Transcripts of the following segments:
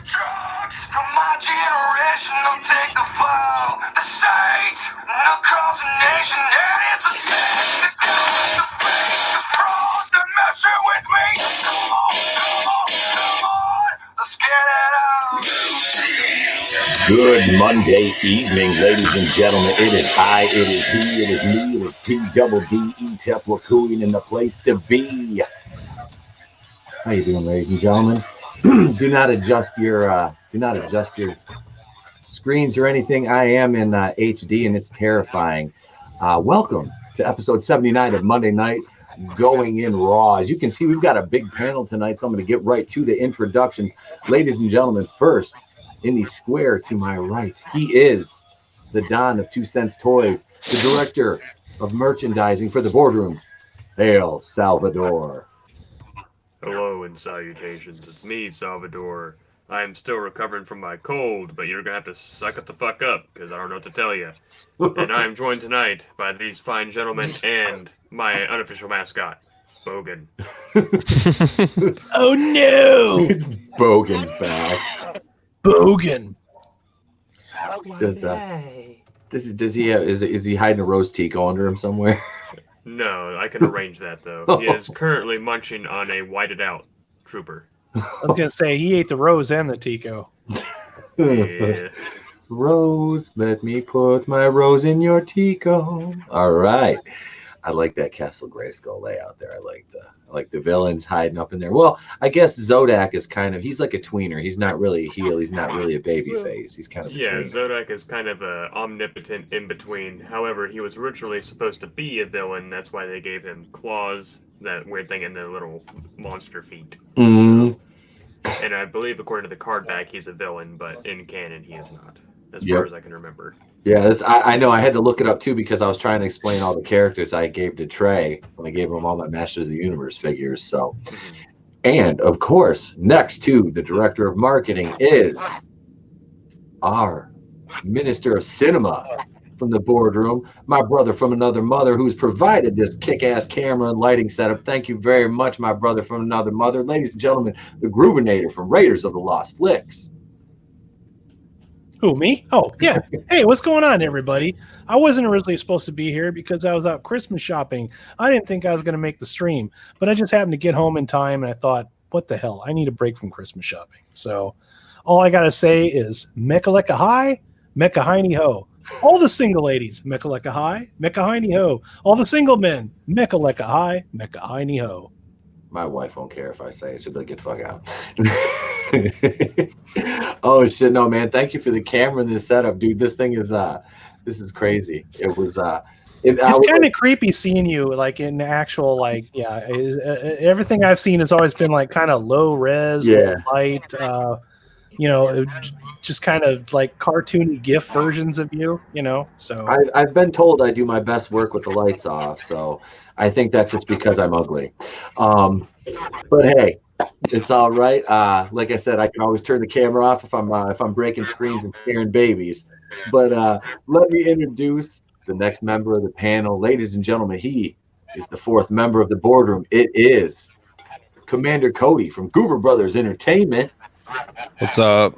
Drugs from my generation don't take the fall. The state, across the nation, and it's a sin. The fake, the fraud, they're messing with me. Come on, come on, come on, let's get it out. Good Monday evening, ladies and gentlemen. It is I, it is he, it is me, it is P-double-D-E, Tepwakuin, and the place to be. How you doing, ladies and gentlemen? Do not adjust your screens or anything. I am in HD, and it's terrifying. Welcome to episode 79 of Monday Night Going in Raw. As you can see, we've got a big panel tonight, so I'm going to get right to the introductions. Ladies and gentlemen, first, in the square to my right, he is the Don of 2 Cents Toys, the director of merchandising for the boardroom. Hail, Salvador. Hello and salutations. It's me, Salvador. I'm still recovering from my cold, but you're going to have to suck it the fuck up, because I don't know what to tell you. And I'm joined tonight by these fine gentlemen and my unofficial mascot, Bogan. Oh no! It's Bogan's back. Bogan. Is he hiding a roast tico under him somewhere? No, I can arrange that, though. He is currently munching on a whited out trooper. I was going to say, he ate the rose and the tico. Yeah. Rose, let me put my rose in your tico. All right. I like that Castle Grayskull layout there. I like the villains hiding up in there. Well, I guess Zodak is he's like a tweener. He's not really a heel. He's not really a baby face. He's kind of a tweener. Zodak is kind of a omnipotent in between. However, he was originally supposed to be a villain. That's why they gave him claws, that weird thing in the little monster feet. Mm-hmm. And I believe, according to the card back, he's a villain, but in canon, he is not, as far as I can remember. Yeah, I know. I had to look it up too because I was trying to explain all the characters I gave to Trey when I gave him all my Masters of the Universe figures. So, and of course, next to the director of marketing is our Minister of Cinema from the boardroom, my brother from another mother, who's provided this kick-ass camera and lighting setup. Thank you very much, my brother from another mother. Ladies and gentlemen, the Groovinator from Raiders of the Lost Flicks. Who, me? Oh, yeah. Hey, what's going on, everybody? I wasn't originally supposed to be here because I was out Christmas shopping. I didn't think I was going to make the stream, but I just happened to get home in time, and I thought, what the hell? I need a break from Christmas shopping. So all I got to say is Mechaleka hi, Mecha hiney ho. All the single ladies, Mechaleka hi, Mecha hiney ho. All the single men, Mechaleka hi, Mecha hiney ho. My wife won't care if I say it. She'll be like, get the fuck out. Oh shit, no man. Thank you for the camera and this setup, dude. This thing is this is crazy. It was it's kind of creepy seeing you like in actual everything I've seen has always been like kind of low res, light, just kind of like cartoony GIF versions of you, so I've been told I do my best work with the lights off, so I think that's just because I'm ugly. But hey, it's all right. Like I said, I can always turn the camera off if I'm breaking screens and scaring babies. But let me introduce the next member of the panel. Ladies and gentlemen, he is the fourth member of the boardroom. It is Commander Cody from Goober Brothers Entertainment. What's up?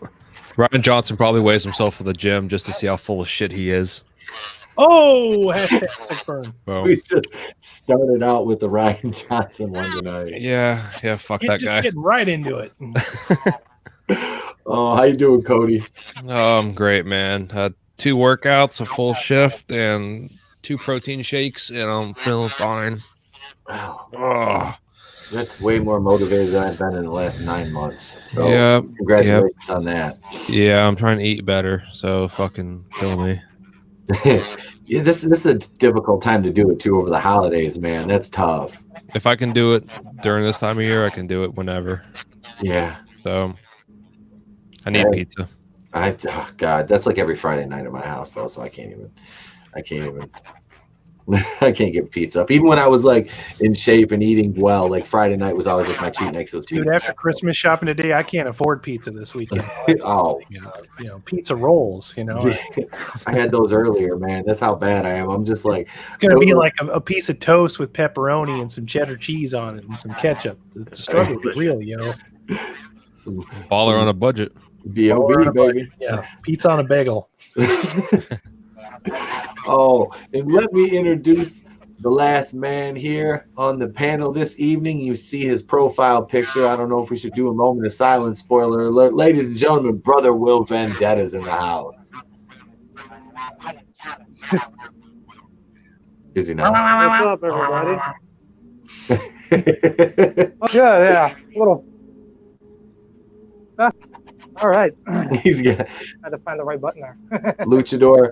Ryan Johnson probably weighs himself at the gym just to see how full of shit he is. Oh, hashtag sick burn. Oh. We just started out with the Ryan Johnson one tonight. Yeah, fuck that guy. Getting right into it. Oh, how you doing, Cody? Oh, I'm great, man. 2 workouts, a full shift, and 2 protein shakes, and I'm feeling fine. Oh. That's way more motivated than I've been in the last 9 months. So congratulations on that. Yeah, I'm trying to eat better, so fucking kill me. Yeah, this is a difficult time to do it too over the holidays, man. That's tough. If I can do it during this time of year, I can do it whenever. Yeah. So I need pizza. Oh God, that's like every Friday night at my house though, so I can't even I can't get pizza up. Even when I was like in shape and eating well, like Friday night was always like my cheat night. So dude, after Christmas shopping today, I can't afford pizza this weekend. Oh, pizza rolls. I had those earlier, man. That's how bad I am. I'm just like, it's gonna be like a piece of toast with pepperoni and some cheddar cheese on it and some ketchup. The struggle is real, Baller on a budget. B.O.B. baby. Yeah, pizza on a bagel. Oh, and let me introduce the last man here on the panel this evening. You see his profile picture. I don't know if we should do a moment of silence. Spoiler alert. Ladies and gentlemen, brother Will Vendetta's in the house. Is he not? What's up, everybody? Oh, good, yeah. A little. All right. He's got Had to find the right button there. luchador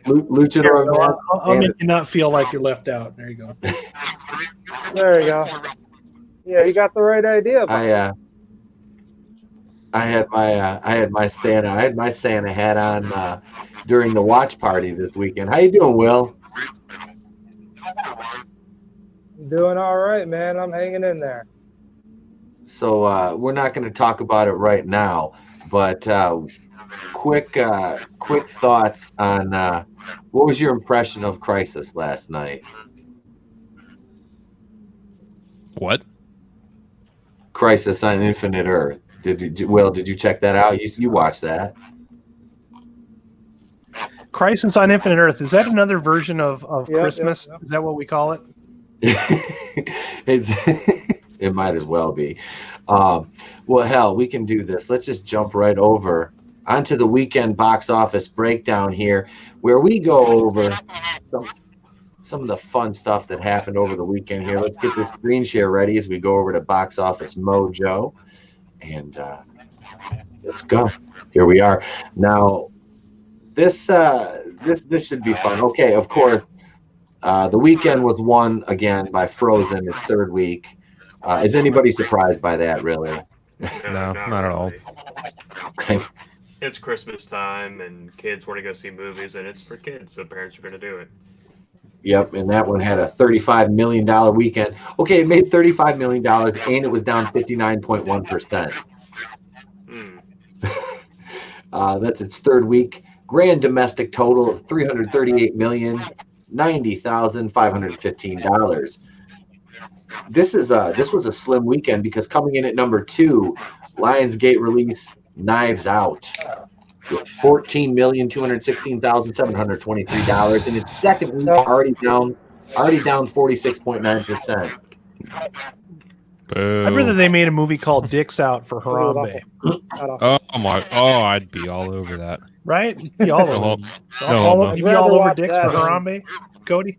mask. I'll make you not feel like you're left out. There you go. There you go. Yeah, you got the right idea. I had my Santa hat on during the watch party this weekend. How you doing, Will? Doing all right, man. I'm hanging in there. So we're not going to talk about it right now, but quick thoughts on what was your impression of Crisis last night? What? Crisis on Infinite Earth. Did you check that out? You watched that? Crisis on Infinite Earth. Is that another version of Yeah, Christmas? yeah. Is that what we call it? It might as well be. Well, hell, we can do this. Let's just jump right over onto the weekend box office breakdown here, where we go over some of the fun stuff that happened over the weekend here. Let's get this screen share ready as we go over to Box Office Mojo, and let's go. Here we are. Now, this should be fun. Okay, of course. The weekend was won again by Frozen, its third week. Is anybody surprised by that, really? No, not at all. Okay. It's Christmas time, and kids want to go see movies, and it's for kids, so parents are going to do it. Yep, and that one had a $35 million weekend. Okay, it made $35 million, and it was down 59.1%. That's its third week. Grand domestic total of $338,090,515. This was a slim weekend because coming in at number 2, Lionsgate release Knives Out with $14,216,723 in its second week, already down 46.9%. I'd rather they made a movie called Dicks Out for Harambe. I'd be all over that. Right? You'd be all over. No. You'd be all over Dicks that, for Harambe, Cody?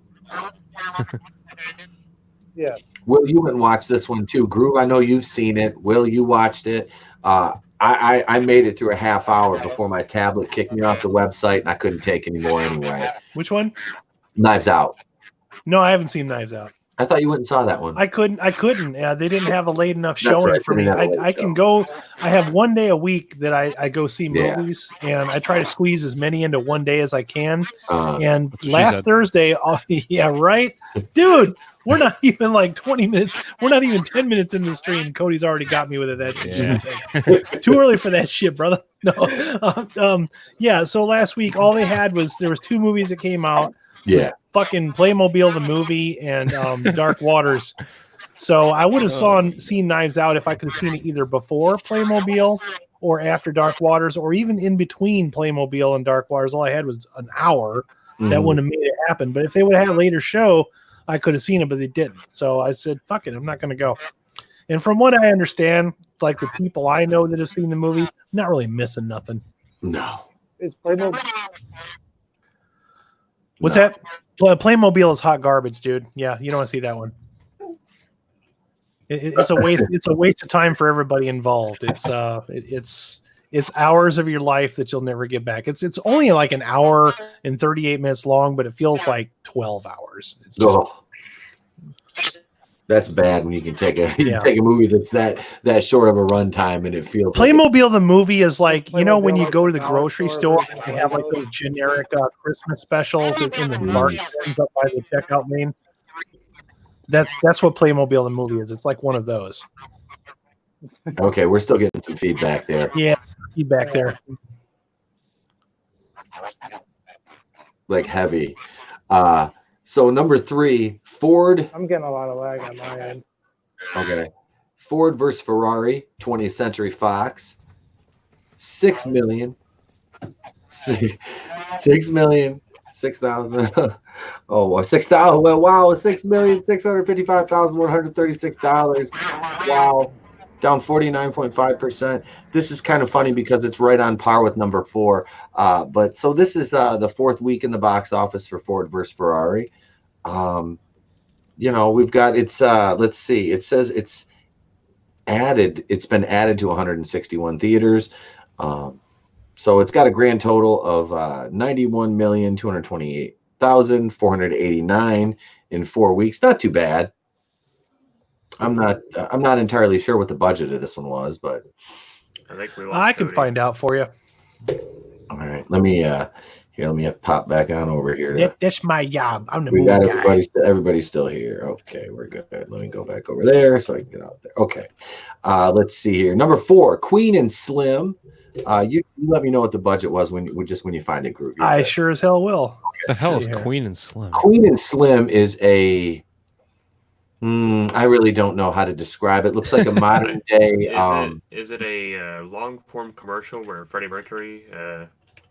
Yeah. Will, you went and watched this one too. Groove, I know you've seen it. Will, you watched it. I made it through a half hour before my tablet kicked me off the website, and I couldn't take any more anyway. Which one? Knives Out. No, I haven't seen Knives Out. I thought you went and saw that one. I couldn't. They didn't have a late enough That's showing right, for they me. didn't have a late I can show. go. I have one day a week that I go see Yeah. movies, and I try to squeeze as many into one day as I can. Uh, And She last said- Thursday, yeah, right, dude. We're not even like 20 minutes. We're not even 10 minutes in the stream. Cody's already got me with it. That's too early for that shit, brother. No. Yeah. So last week, all they had was there was 2 movies that came out. yeah. Fucking Playmobil the movie and Dark Waters. So I would have seen Knives Out if I could have seen it either before Playmobil or after Dark Waters, or even in between Playmobil and Dark Waters. All I had was an hour. That Mhm. wouldn't have made it happen. But if they would have had a later show, I could have seen it, but they didn't. So I said, fuck it, I'm not going to go. And from what I understand, like the people I know that have seen the movie, not really missing nothing. No. Is Playmobil? What's No. that? Playmobil is hot garbage, dude. Yeah, you don't want to see that one. It's a waste. It's a waste of time for everybody involved. It's hours of your life that you'll never get back. It's only like an hour and 38 minutes long, but it feels like 12 hours. It's just, Oh. That's bad when you can take a Yeah. take a movie that's that short of a runtime and it feels Playmobil the movie is like, you know, when you Playmobil, go like to the the dollar grocery store store, version they have like of those generic Christmas specials in the dark bins up by the checkout lane. That's what Playmobil the movie is. It's like one of those. Okay, we're still getting some feedback there. Yeah, feedback there. Like heavy. So number 3, Ford. I'm getting a lot of lag on my end. Okay. Ford versus Ferrari, 20th Century Fox. 6 million. 6 million. 6,000. Oh, well, 6,000. Well, wow, $6,655,136. Wow, down 49.5%. This is kind of funny because it's right on par with number 4. But so this is the 4th week in the box office for Ford versus Ferrari. We've got let's see. It says it's been added to 161 theaters. So it's got a grand total of 91,228,489 in 4 weeks. Not too bad. I'm not entirely sure what the budget of this one was, but I can find out for you. All right, let me pop back on over here. That's my job. I'm the We movie got guy. everybody's still here. Okay, we're good. Let me go back over there so I can get out there. Okay, let's see here. Number 4, Queen and Slim. You let me know what the budget was when you find it, Groove. I sure as hell will. What the hell is Queen and Slim? Queen and Slim is a. I really don't know how to describe it. Looks like a modern day. Is it a long form commercial where Freddie Mercury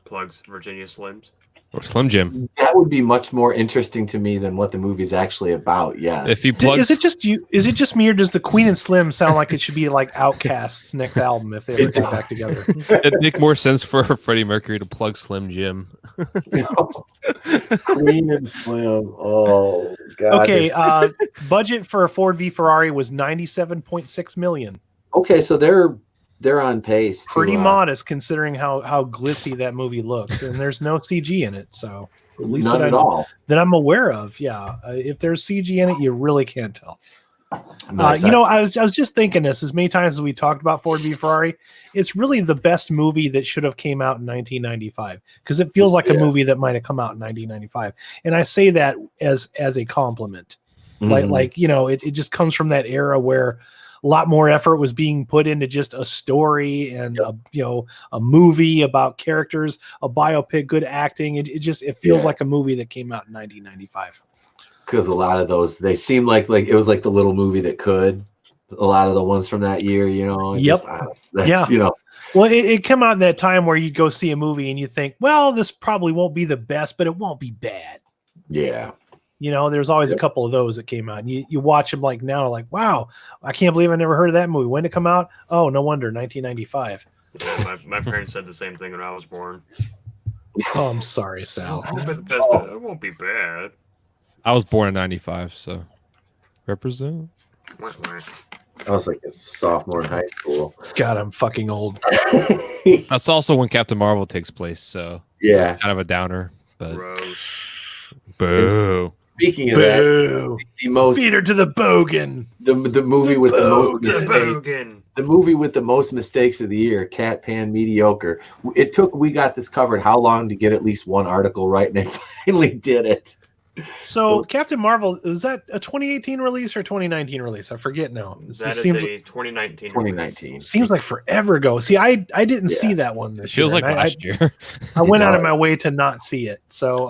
plugs Virginia Slims? Or Slim Jim? That would be much more interesting to me than what the movie's actually about. Yeah. If you plug, is it just you? Is it just me, or does the Queen and Slim sound like it should be like Outkast's next album if they ever got back together? it'd make more sense for Freddie Mercury to plug Slim Jim. Queen and Slim. Oh God. Okay. Budget for a Ford v Ferrari was $97.6 million. Okay, so they're on pace. Pretty modest considering how glitzy that movie looks, and there's no CG in it. So at least none at all that I'm aware of. Yeah, if there's CG in it, you really can't tell. Nice. I was just thinking this as many times as we talked about Ford v Ferrari. It's really the best movie that should have came out in 1995 because it feels like a movie that might have come out in 1995, and I say that as a compliment. Like it just comes from that era where a lot more effort was being put into just a story and a movie about characters, a biopic, good acting. It feels like a movie that came out in 1995. Because a lot of those, they seem like it was like the little movie that could. A lot of the ones from that year, Yep. Well, it came out in that time where you go see a movie and you think, well, this probably won't be the best, but it won't be bad. Yeah. There's always a couple of those that came out. And you watch them like now, like, wow, I can't believe I never heard of that movie. When did it come out? Oh, no wonder, 1995. Yeah, my parents said the same thing when I was born. Oh, I'm sorry, Sal. It won't be bad. I was born in 95, so represent. I was like a sophomore in high school. God, I'm fucking old. That's also when Captain Marvel takes place, so yeah, kind of a downer. But Gross. boo. Speaking of that, the most beat her to the bogan. The movie with the most mistakes. Bogan. The movie with the most mistakes of the year, Cat Pan Mediocre. It took We Got This Covered how long to get at least one article right, and they finally did it. So Captain Marvel, is that a 2018 release or 2019 release? I forget now. That is a 2019. 2019. Seems like forever ago. See, I didn't see that one this year. Feels like last year. I went out of my way to not see it. So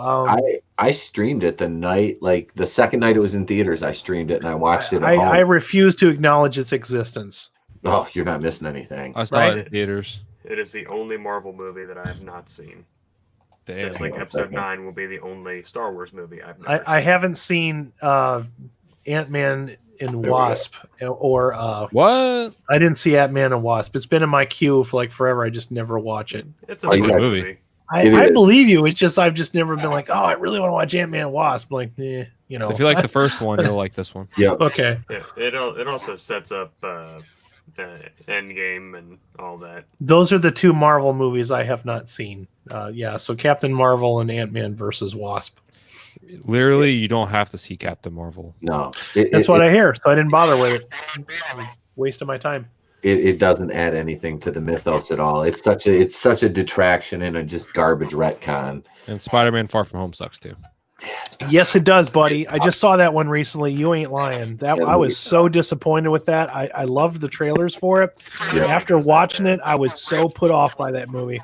I streamed it the night, like the second night it was in theaters. I streamed it and I watched it at home. I refuse to acknowledge its existence. Oh, you're not missing anything. I saw it in theaters. It is the only Marvel movie that I have not seen. Damn. Just like Episode 9 will be the only Star Wars movie I've never seen. I haven't seen Ant-Man and Wasp or what? I didn't see Ant-Man and Wasp. It's been in my queue for like forever. I just never watch it. It's a good movie. I believe you. It's just I've just never been like, oh, I really want to watch Ant-Man and Wasp. Like, If you like the first one, you'll like this one. Yeah. Okay. Yeah, it also sets up Endgame and all that. Those are the two Marvel movies I have not seen. So Captain Marvel and Ant-Man versus Wasp. Literally, you don't have to see Captain Marvel. No. That's what I hear, so I didn't bother with it. Waste of my time. It doesn't add anything to the mythos at all. It's such a detraction and a just garbage retcon. And Spider-Man Far From Home sucks too. Yes, it does, buddy. I just saw that one recently. You ain't lying. I was so disappointed with that. I loved the trailers for it. Yeah. After watching it, I was so put off by that movie.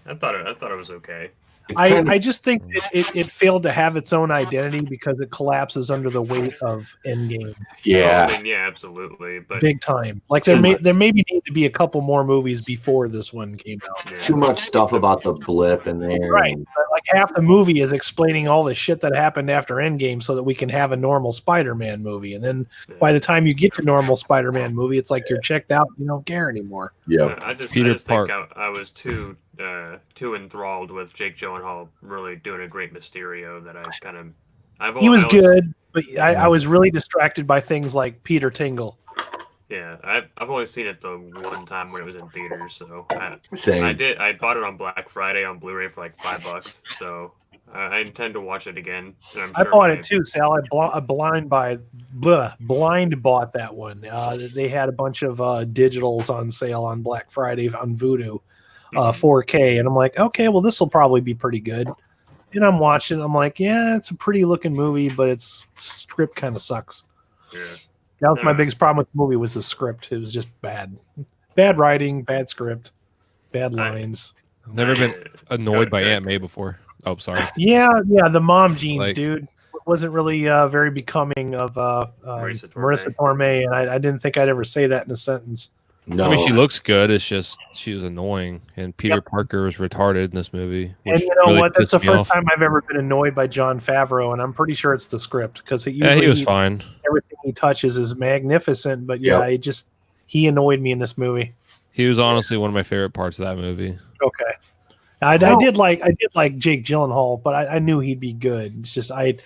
I thought it was okay. I just think it failed to have its own identity because it collapses under the weight of Endgame. Yeah. I mean, yeah, absolutely. But Big time. Like there maybe need to be a couple more movies before this one came out. yeah. Too much stuff about the blip in there. Right. and- But like half the movie is explaining all the shit that happened after Endgame so that we can have a normal Spider-Man movie. And then by the time you get to normal Spider-Man movie, it's like you're checked out, you don't care anymore. Yep. I just Peter think Park. I was too enthralled with Jake Gyllenhaal really doing a great Mysterio that He was good, but I was really distracted by things like Peter Tingle. Yeah, I've only seen it the one time when it was in theaters, so Same. I bought it on Black Friday on Blu-ray for like $5, so I intend to watch it again. And I'm I sure bought it too, Sal. I blind bought that one. They had a bunch of digitals on sale on Black Friday on Vudu, 4K, and I'm like, okay, well, this will probably be pretty good. And I'm watching. I'm like, yeah, it's a pretty looking movie, but its script kind of sucks. Yeah. That was my biggest problem with the movie was the script. It was just bad writing, bad script, bad lines. I've never been annoyed by Aunt May before. Oh, sorry. Yeah, the mom jeans, Like- dude. Wasn't really very becoming of Marissa Tomei, and I didn't think I'd ever say that in a sentence. No. I mean, she looks good. It's just she was annoying, and Peter Parker was retarded in this movie. And which you know really what? That's the pissed me first off. time I've ever been annoyed by Jon Favreau, and I'm pretty sure it's the script because Yeah, he was fine. everything he touches is magnificent. But yeah, he annoyed me in this movie. He was honestly one of my favorite parts of that movie. Okay, I did like Jake Gyllenhaal, but I knew he'd be good. It's just Right.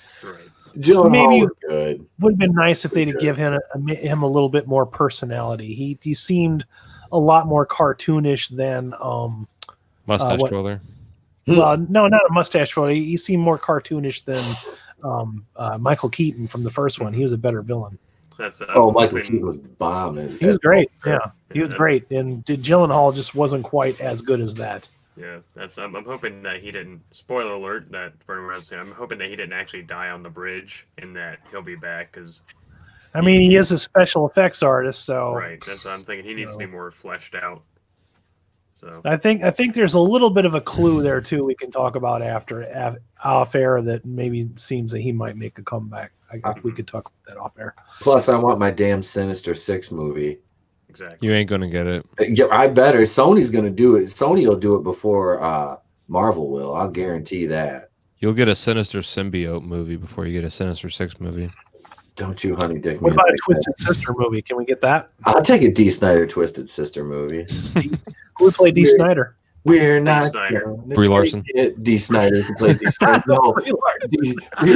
Gyllenhaal maybe- was good. would have been nice if they'd have given him a little bit more personality. He seemed a lot more cartoonish than Mustache what- twirler. well, no, not a mustache twirler. He seemed more cartoonish than Michael Keaton from the first one. He was a better villain. That's Oh, Michael Keaton was bombing. He was great. Yeah, he was that's- great. And Gyllenhaal just wasn't quite as good as that. Yeah, I'm hoping that he didn't. Spoiler alert! That for anyone else, I'm hoping that he didn't actually die on the bridge, and that he'll be back. Because I mean, he is a special effects artist, so right, that's what I'm thinking. He needs to be more fleshed out. So I think there's a little bit of a clue there too. We can talk about after off air that maybe seems that he might make a comeback. We could talk about that off air. Plus, I want my damn Sinister Six movie. exactly. You ain't gonna get it. Yeah, I better. Sony's gonna do it. Sony will do it before Marvel will. I'll guarantee that. You'll get a Sinister Symbiote movie before you get a Sinister Six movie. Don't you, honey dick? What me about a like Twisted that. Sister movie? Can we get that? I'll take a D. Snyder Twisted Sister movie. Who would play D. Weird. Snyder? We're not Snyder. gonna Brie take Larson. it. D. Snyder can play D. Snyder. No, Brie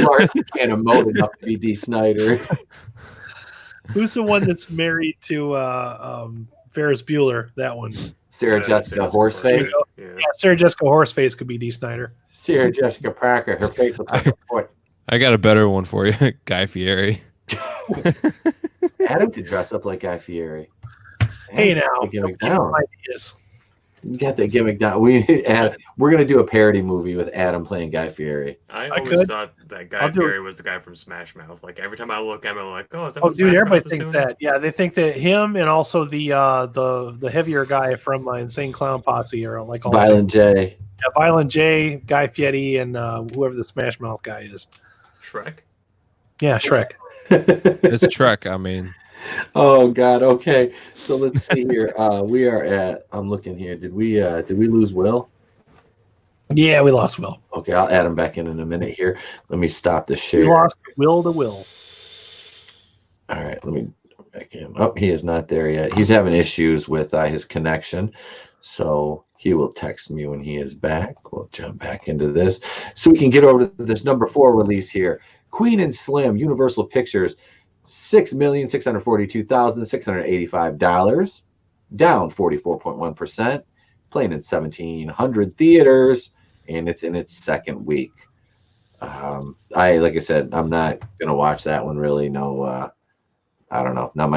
Larson can't emote enough to be D. Snyder. Who's the one that's married to Ferris Bueller? That one. Sarah Jessica Horseface. Yeah. Yeah, Sarah Jessica Horseface could be D. Snyder. Sarah Jessica Parker. Her face looks like a foot. I got a better one for you, Guy Fieri. Adam could dress up like Guy Fieri. Hey Adam now, got the gimmick don't down. ideas. You got the gimmick down. We're gonna do a parody movie with Adam playing Guy Fieri. I I always could. thought that Guy I'll do it. Fieri was the guy from Smash Mouth. Like every time I look at him, I'm like, oh, is that Oh, what dude, Smash everybody Mouth was thinks doing? that. Yeah, they think that him and also the heavier guy from Insane Clown Posse are like all the same. Violent J. Yeah, Violent J, Guy Fieri, and whoever the Smash Mouth guy is. Shrek. Yeah, Shrek. It's Trek. I mean, Oh God. Okay. So let's see here. We are at. I'm looking here. Did we lose Will? Yeah, we lost Will. Okay, I'll add him back in a minute here. Let me stop the We share. lost Will to Will. All right, let me go back in. Oh, he is not there yet. He's having issues with his connection, so he will text me when he is back. We'll jump back into this so we can get over to this number 4 release here. Queen and Slim, Universal Pictures, $6,642,685, down 44.1%, playing in 1,700 theaters, and it's in its second week. Like I said, I'm not gonna watch that one. Really, no. I don't know. Not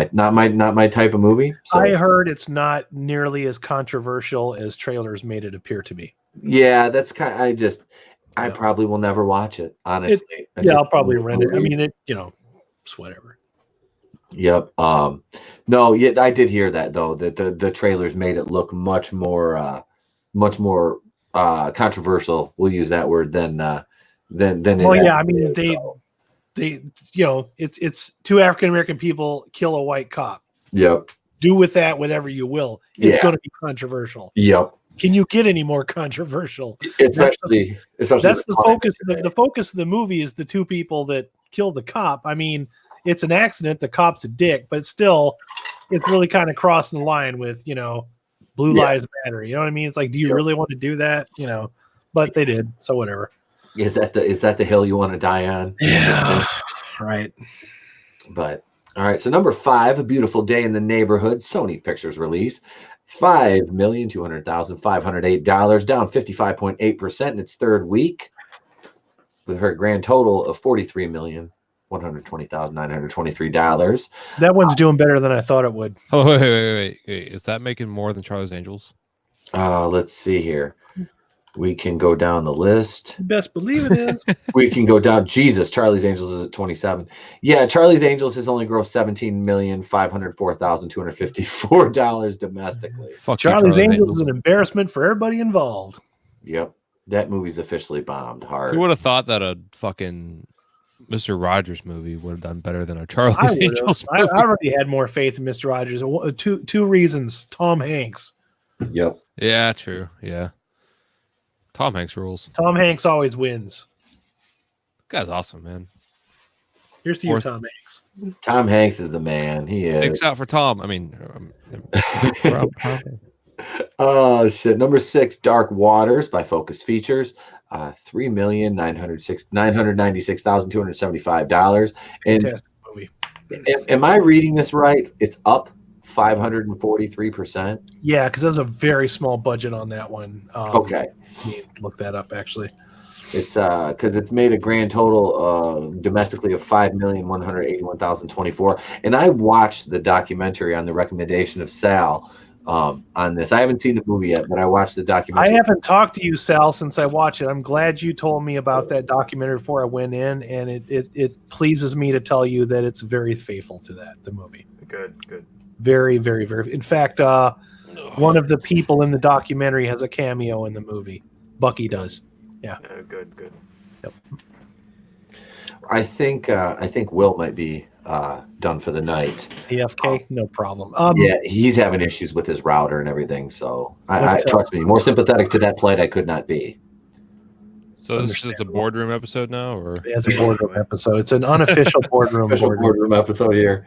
my type of movie. So, I heard it's not nearly as controversial as trailers made it appear to be. yeah, that's kind. I probably will never watch it. Honestly, Yeah, I'll probably rent it. I mean, it's whatever. Yep. No, I did hear that though. That the trailers made it look much more controversial. We'll use that word than Well, it yeah, I actually mean, is, so. they, it's two African American people kill a white cop. Yep. Do with that whatever you will. It's Yeah. going to be controversial. Yep. Can you get any more controversial? Especially That's the focus. today. The focus of the movie is the two people that killed the cop. I mean, it's an accident. The cop's a dick, but still, it's really kind of crossing the line with Blue Lives Matter. You know what I mean? It's like, do you really want to do that? But they did, so whatever. Is that the hill you want to die on? Yeah, right. But all right, so number 5, A Beautiful Day in the Neighborhood, Sony Pictures release, $5,200,508, down 55.8% in its third week, with her grand total of $43,120,923. That one's doing better than I thought it would. Oh, wait. Is that making more than Charlie's Angels? Let's see here. We can go down the list. Best believe it is. We can go down. Jesus, Charlie's Angels is at 27. Yeah, Charlie's Angels has only grossed $17,504,254 domestically. Fuck you, Charlie's Angels is an embarrassment for everybody involved. Yep, that movie's officially bombed hard. Who would have thought that a fucking Mr. Rogers movie would have done better than a Charlie's Angels movie? I already had more faith in Mr. Rogers. Two reasons. Tom Hanks. Yep. Yeah, true. Yeah. Tom Hanks rules. Tom Hanks always wins. Guy's awesome, man. Here's to you, Tom Hanks. Tom Hanks is the man. He is. Thanks out for Tom. I mean, oh shit! Number 6, Dark Waters by Focus Features, $3,996,275. Fantastic movie. Am I reading this right? It's up 543%. Yeah, because there's a very small budget on that one. Okay. Let me look that up, actually. It's because it's made a grand total domestically of $5,181,024. And I watched the documentary on the recommendation of Sal on this. I haven't seen the movie yet, but I watched the documentary. I haven't talked to you, Sal, since I watched it. I'm glad you told me about that documentary before I went in, and it pleases me to tell you that it's very faithful to the movie. Good. Very, very, very. In fact, one of the people in the documentary has a cameo in the movie. Bucky does. Yeah. Good. Yep. I think Will might be done for the night. AFK, no problem. Yeah, he's having issues with his router and everything. So I trust me, more sympathetic to that plight I could not be. So this is a boardroom episode now, or it's a boardroom episode. It's an unofficial boardroom episode here.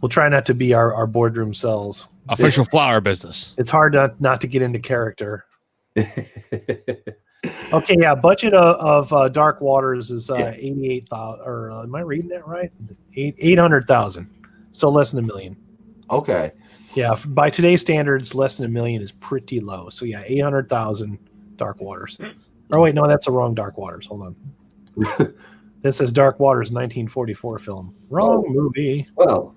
We'll try not to be our boardroom selves. Official flower business. It's hard not to get into character. Okay, yeah. Budget of Dark Waters is 88,000. Or am I reading that right? 800,000. So less than $1 million. Okay. Yeah, by today's standards, less than $1 million is pretty low. So yeah, 800,000 Dark Waters. Oh wait, no, that's the wrong Dark Waters. Hold on. This says Dark Waters 1944 film. Wrong movie. Well,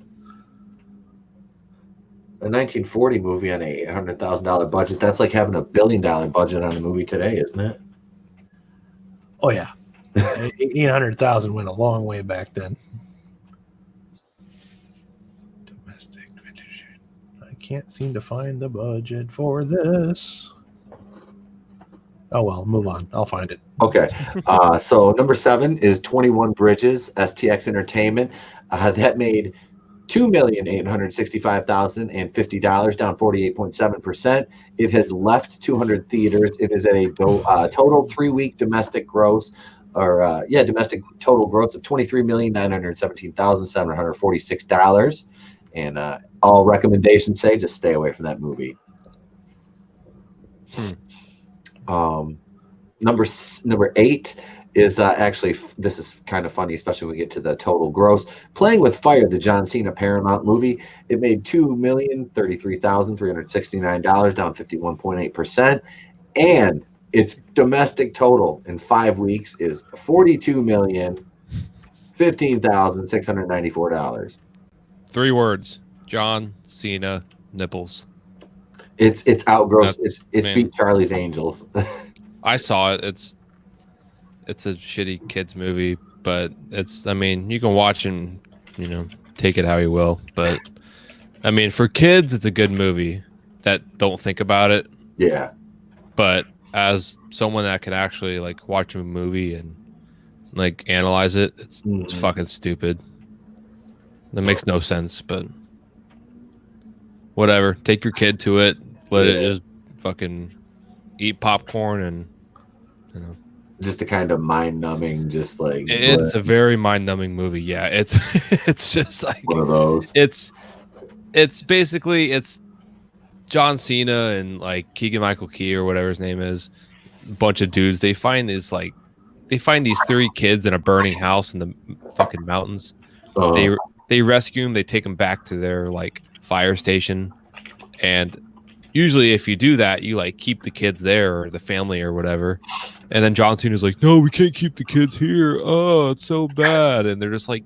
a 1940 movie on a $800,000 budget. That's like having $1 billion budget on a movie today, isn't it? Oh yeah, 800,000 went a long way back then. Domestic. I can't seem to find the budget for this. Oh well, move on. I'll find it. Okay. So number 7 is 21 Bridges, STX Entertainment. That made $2,865,050, down 48.7%. It has left 200 theaters. It is at a total 3-week domestic gross, domestic total gross of $23,917,746. And all recommendations say just stay away from that movie. Number 8 is actually, this is kind of funny, especially when we get to the total gross. Playing with Fire, the John Cena Paramount movie, it made $2,033,369, down 51.8%. And its domestic total in 5 weeks is $42,015,694. 3 words: John Cena nipples. It's outgrossed. It beat Charlie's Angels. I saw it. It's a shitty kids movie, but I mean, you can watch and, take it how you will. But I mean, for kids, it's a good movie that don't think about it. Yeah. But as someone that can actually like watch a movie and like analyze it, it's fucking stupid. That makes no sense, but whatever. Take your kid to it. Let it just fucking eat popcorn and just a kind of mind-numbing, just like it's a very mind-numbing movie. Yeah, it's it's just like one of those. It's basically John Cena and like Keegan-Michael Key or whatever his name is. A bunch of dudes. They find these 3 kids in a burning house in the fucking mountains. They rescue them. They take them back to their like fire station, and usually if you do that, you like keep the kids there or the family or whatever. And then John Cena's like, no, we can't keep the kids here. Oh, it's so bad. And they're just like,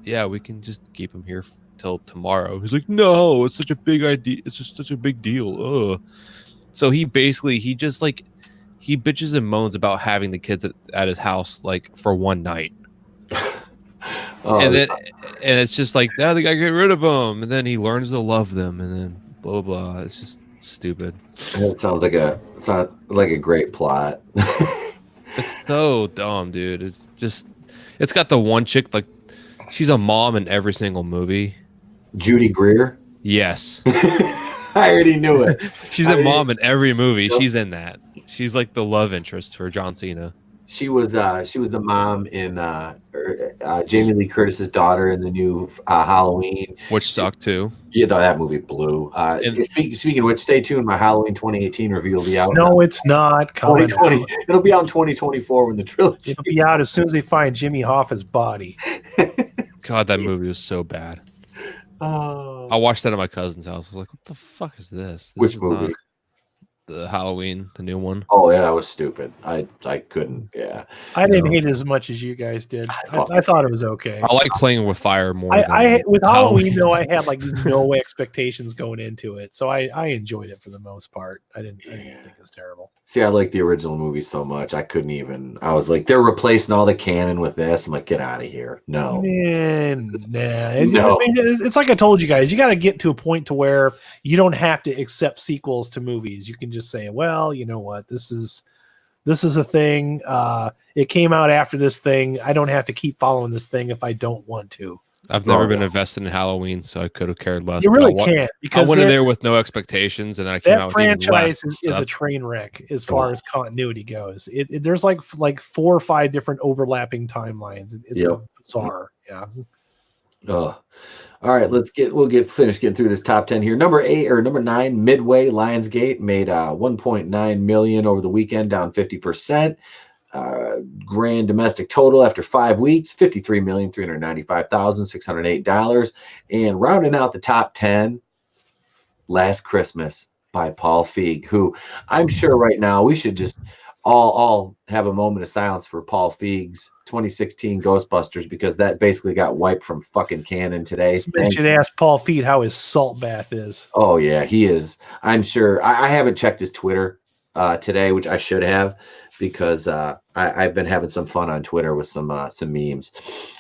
yeah, we can just keep them here till tomorrow. He's like, no, it's such a big idea. It's just such a big deal. So he just like he bitches and moans about having the kids at his house like for one night. And it's just like, now they gotta get rid of them, and then he learns to love them, and then blah blah. It's just stupid. It sounds like a great plot. It's so dumb, dude. It's got the one chick, like she's a mom in every single movie. Judy Greer. Yes. I already knew it. She's a mom in every movie. Yep. She's in that. She's like the love interest for John Cena. She was the mom in Jamie Lee Curtis's daughter in the new Halloween, which sucked too. Yeah, that movie blew. Speaking of which, stay tuned. My Halloween 2018 review will be out. No, it's not. 2020. It'll be out in 2024 when the trilogy. It'll be out as soon as they find Jimmy Hoffa's body. God, that movie was so bad. I watched that at my cousin's house. I was like, "What the fuck is this?" Which movie? The Halloween, the new one. Oh yeah, that was stupid. I couldn't. Yeah, I didn't hate it as much as you guys did. I thought it was okay. I like playing with fire more. With Halloween though, I had like no expectations going into it, so I enjoyed it for the most part. I didn't think it was terrible. See, I like the original movie so much. I couldn't even. I was like, they're replacing all the canon with this. I'm like, get out of here. No. Man, no. It's like I told you guys. You got to get to a point to where you don't have to accept sequels to movies. You can just say, well, you know what? This is a thing. It came out after this thing. I don't have to keep following this thing if I don't want to. I've never been invested in Halloween, so I could have cared less. You really can't, because I went in there with no expectations, and then I came out with franchise is a train wreck as far as continuity goes. There's like 4 or 5 different overlapping timelines. It's bizarre. Yeah. All right, we'll finish getting through this top 10 here. Number 9, Midway Lionsgate made 1.9 million over the weekend, down 50%. Grand domestic total after 5 weeks, $53,395,608. And rounding out the top 10, Last Christmas by Paul Feig, who I'm sure right now we should just all have a moment of silence for Paul Feig's 2016 Ghostbusters, because that basically got wiped from fucking canon today. You should ask Paul Feig how his salt bath is. Oh yeah, he is. I'm sure. I haven't checked his Twitter today, which I should have, because I've been having some fun on Twitter with some memes.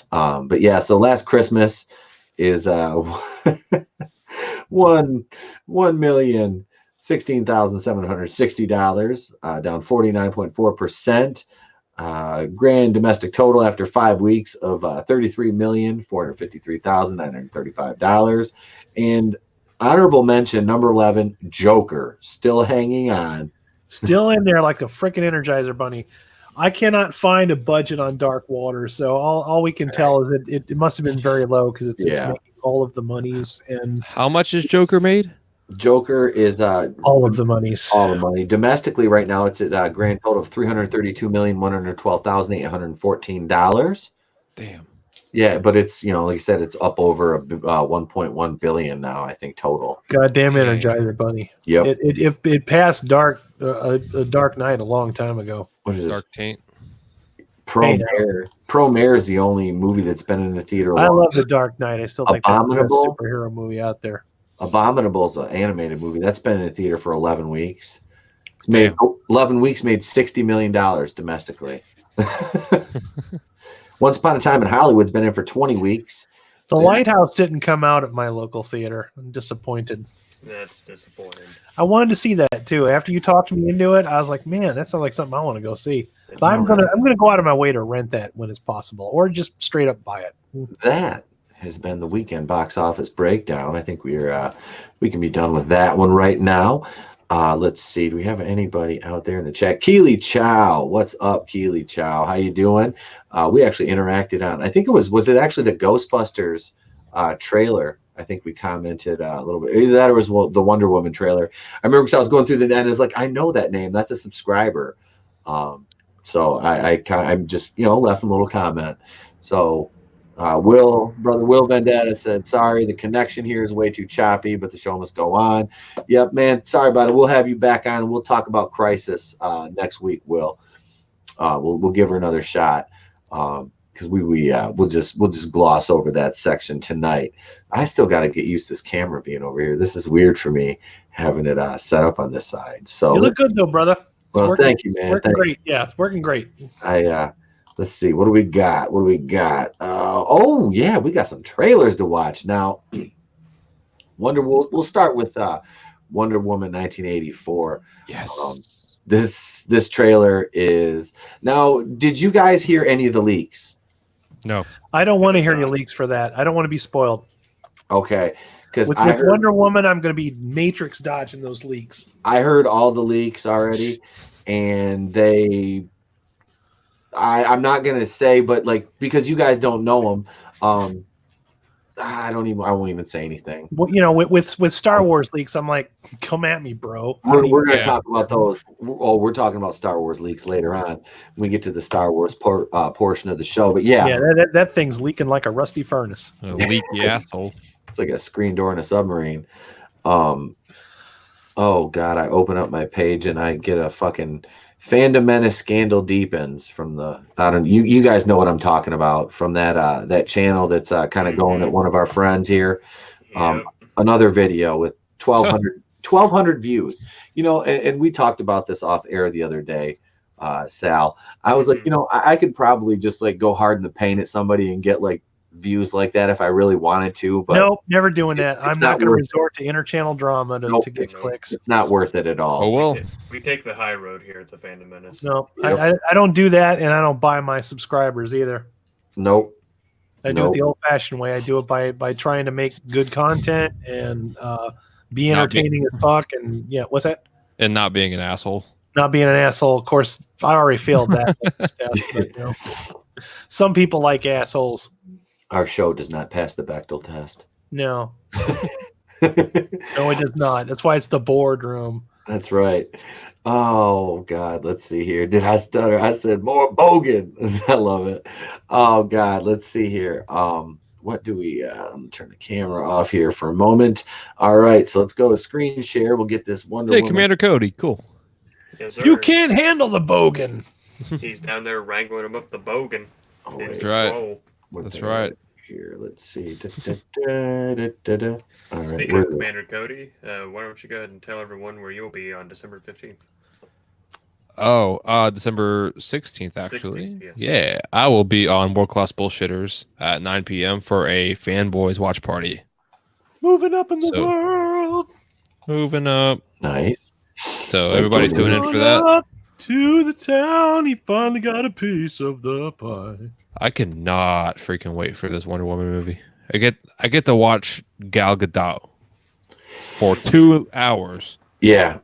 But yeah, so Last Christmas is $1,016,760, down 49.4%. Grand domestic total after 5 weeks of $33,453,935. And honorable mention, number 11, Joker, still hanging on. Still in there like a freaking Energizer bunny. I cannot find a budget on Dark Water, so all we can tell is it must have been very low, because it's making all of the monies. And how much is Joker made? Joker is all of the monies. All the money domestically right now. It's at a grand total of $332,112,814. Damn. Yeah, but it's, like you said, it's up over 1.1 billion now, I think, total. Goddamn Energizer bunny. Yep. It passed Dark Knight a long time ago. What is Dark Taint? Promare is the only movie that's been in the theater. I love the Dark Knight. I still think that's the best Abominable superhero movie out there. Abominable is an animated movie that's been in the theater for 11 weeks. It's made 11 weeks, made $60 million domestically. Once Upon a Time in Hollywood's been in for 20 weeks. The Lighthouse didn't come out at my local theater. I'm disappointed. That's disappointing. I wanted to see that too. After you talked me into it, I was like, man, that sounds like something I want to go see. But I'm gonna go out of my way to rent that when it's possible, or just straight up buy it. That has been the weekend box office breakdown. I think we can be done with that one right now. Let's see. Do we have anybody out there in the chat? Keely Chow, what's up, Keely Chow? How you doing? We actually interacted on. I think was it actually the Ghostbusters trailer? I think we commented a little bit. Either that or it was the Wonder Woman trailer. I remember because I was going through the net and it was like, I know that name. That's a subscriber. So I'm just left a little comment. So. Brother Will Vendetta said, sorry, the connection here is way too choppy, but the show must go on. Yep, man, sorry about it. We'll have you back on and we'll talk about Crisis next week, Will. We'll give her another shot because we'll just gloss over that section tonight. I still got to get used to this camera being over here. This is weird for me having it set up on this side. So you look good though, brother. Well, thank you, man. Working great. Yeah, it's working great. Let's see. What do we got? We got we got some trailers to watch now. We'll start with Wonder Woman 1984. Yes. This trailer is now. Did you guys hear any of the leaks? No. I don't want to hear any leaks for that. I don't want to be spoiled. Okay. Because with Wonder Woman, I'm going to be Matrix dodging those leaks. I heard all the leaks already, and I'm not gonna say, but because you guys don't know them, I won't even say anything. Well, with Star Wars leaks, I'm like, come at me, bro. We're gonna talk about those. We're talking about Star Wars leaks later on when we get to the Star Wars portion of the show. But yeah, that thing's leaking like a rusty furnace. A leaky asshole. It's like a screen door in a submarine. Oh God, I open up my page and I get a fucking Fandom Menace scandal deepens from you guys know what I'm talking about from that channel that's kind of going at one of our friends here. Another video with 1,200 views. And we talked about this off air the other day, Sal. I was like, I could probably just go hard in the paint at somebody and get views like that if I really wanted to, but nope, never doing that. I'm not going to resort to interchannel drama to get clicks. It's not worth it at all. Oh well, we take the high road here at the Fandom Menace. No, I don't do that, and I don't buy my subscribers either. Nope. I do it the old-fashioned way. I do it by trying to make good content and be entertaining as fuck. And what's that? And not being an asshole. Not being an asshole. Of course, I already failed that. But, some people like assholes. Our show does not pass the Bechdel test. No. No, it does not. That's why it's the boardroom. That's right. Oh, God. Let's see here. Did I stutter? I said more bogan. I love it. Oh, God. Let's see here. What do we... let me turn the camera off here for a moment. All right. So let's go to screen share. We'll get this Wonder Woman. Commander Cody. Cool. Yes, sir. You can't handle the bogan. He's down there wrangling him up the bogan. Oh, that's right. That's right. Here, let's see. All right. Speaking of Commander Cody, why don't you go ahead and tell everyone where you'll be on December 15th? Oh, December 16th, actually. 16th, yes. Yeah, I will be on World Class Bullshitters at 9 p.m. for a fanboys watch party. Moving up in the world. Moving up. Nice. So everybody tune in for that. To the town, he finally got a piece of the pie. I cannot freaking wait for this Wonder Woman movie. I get to watch Gal Gadot for 2 hours. Yeah,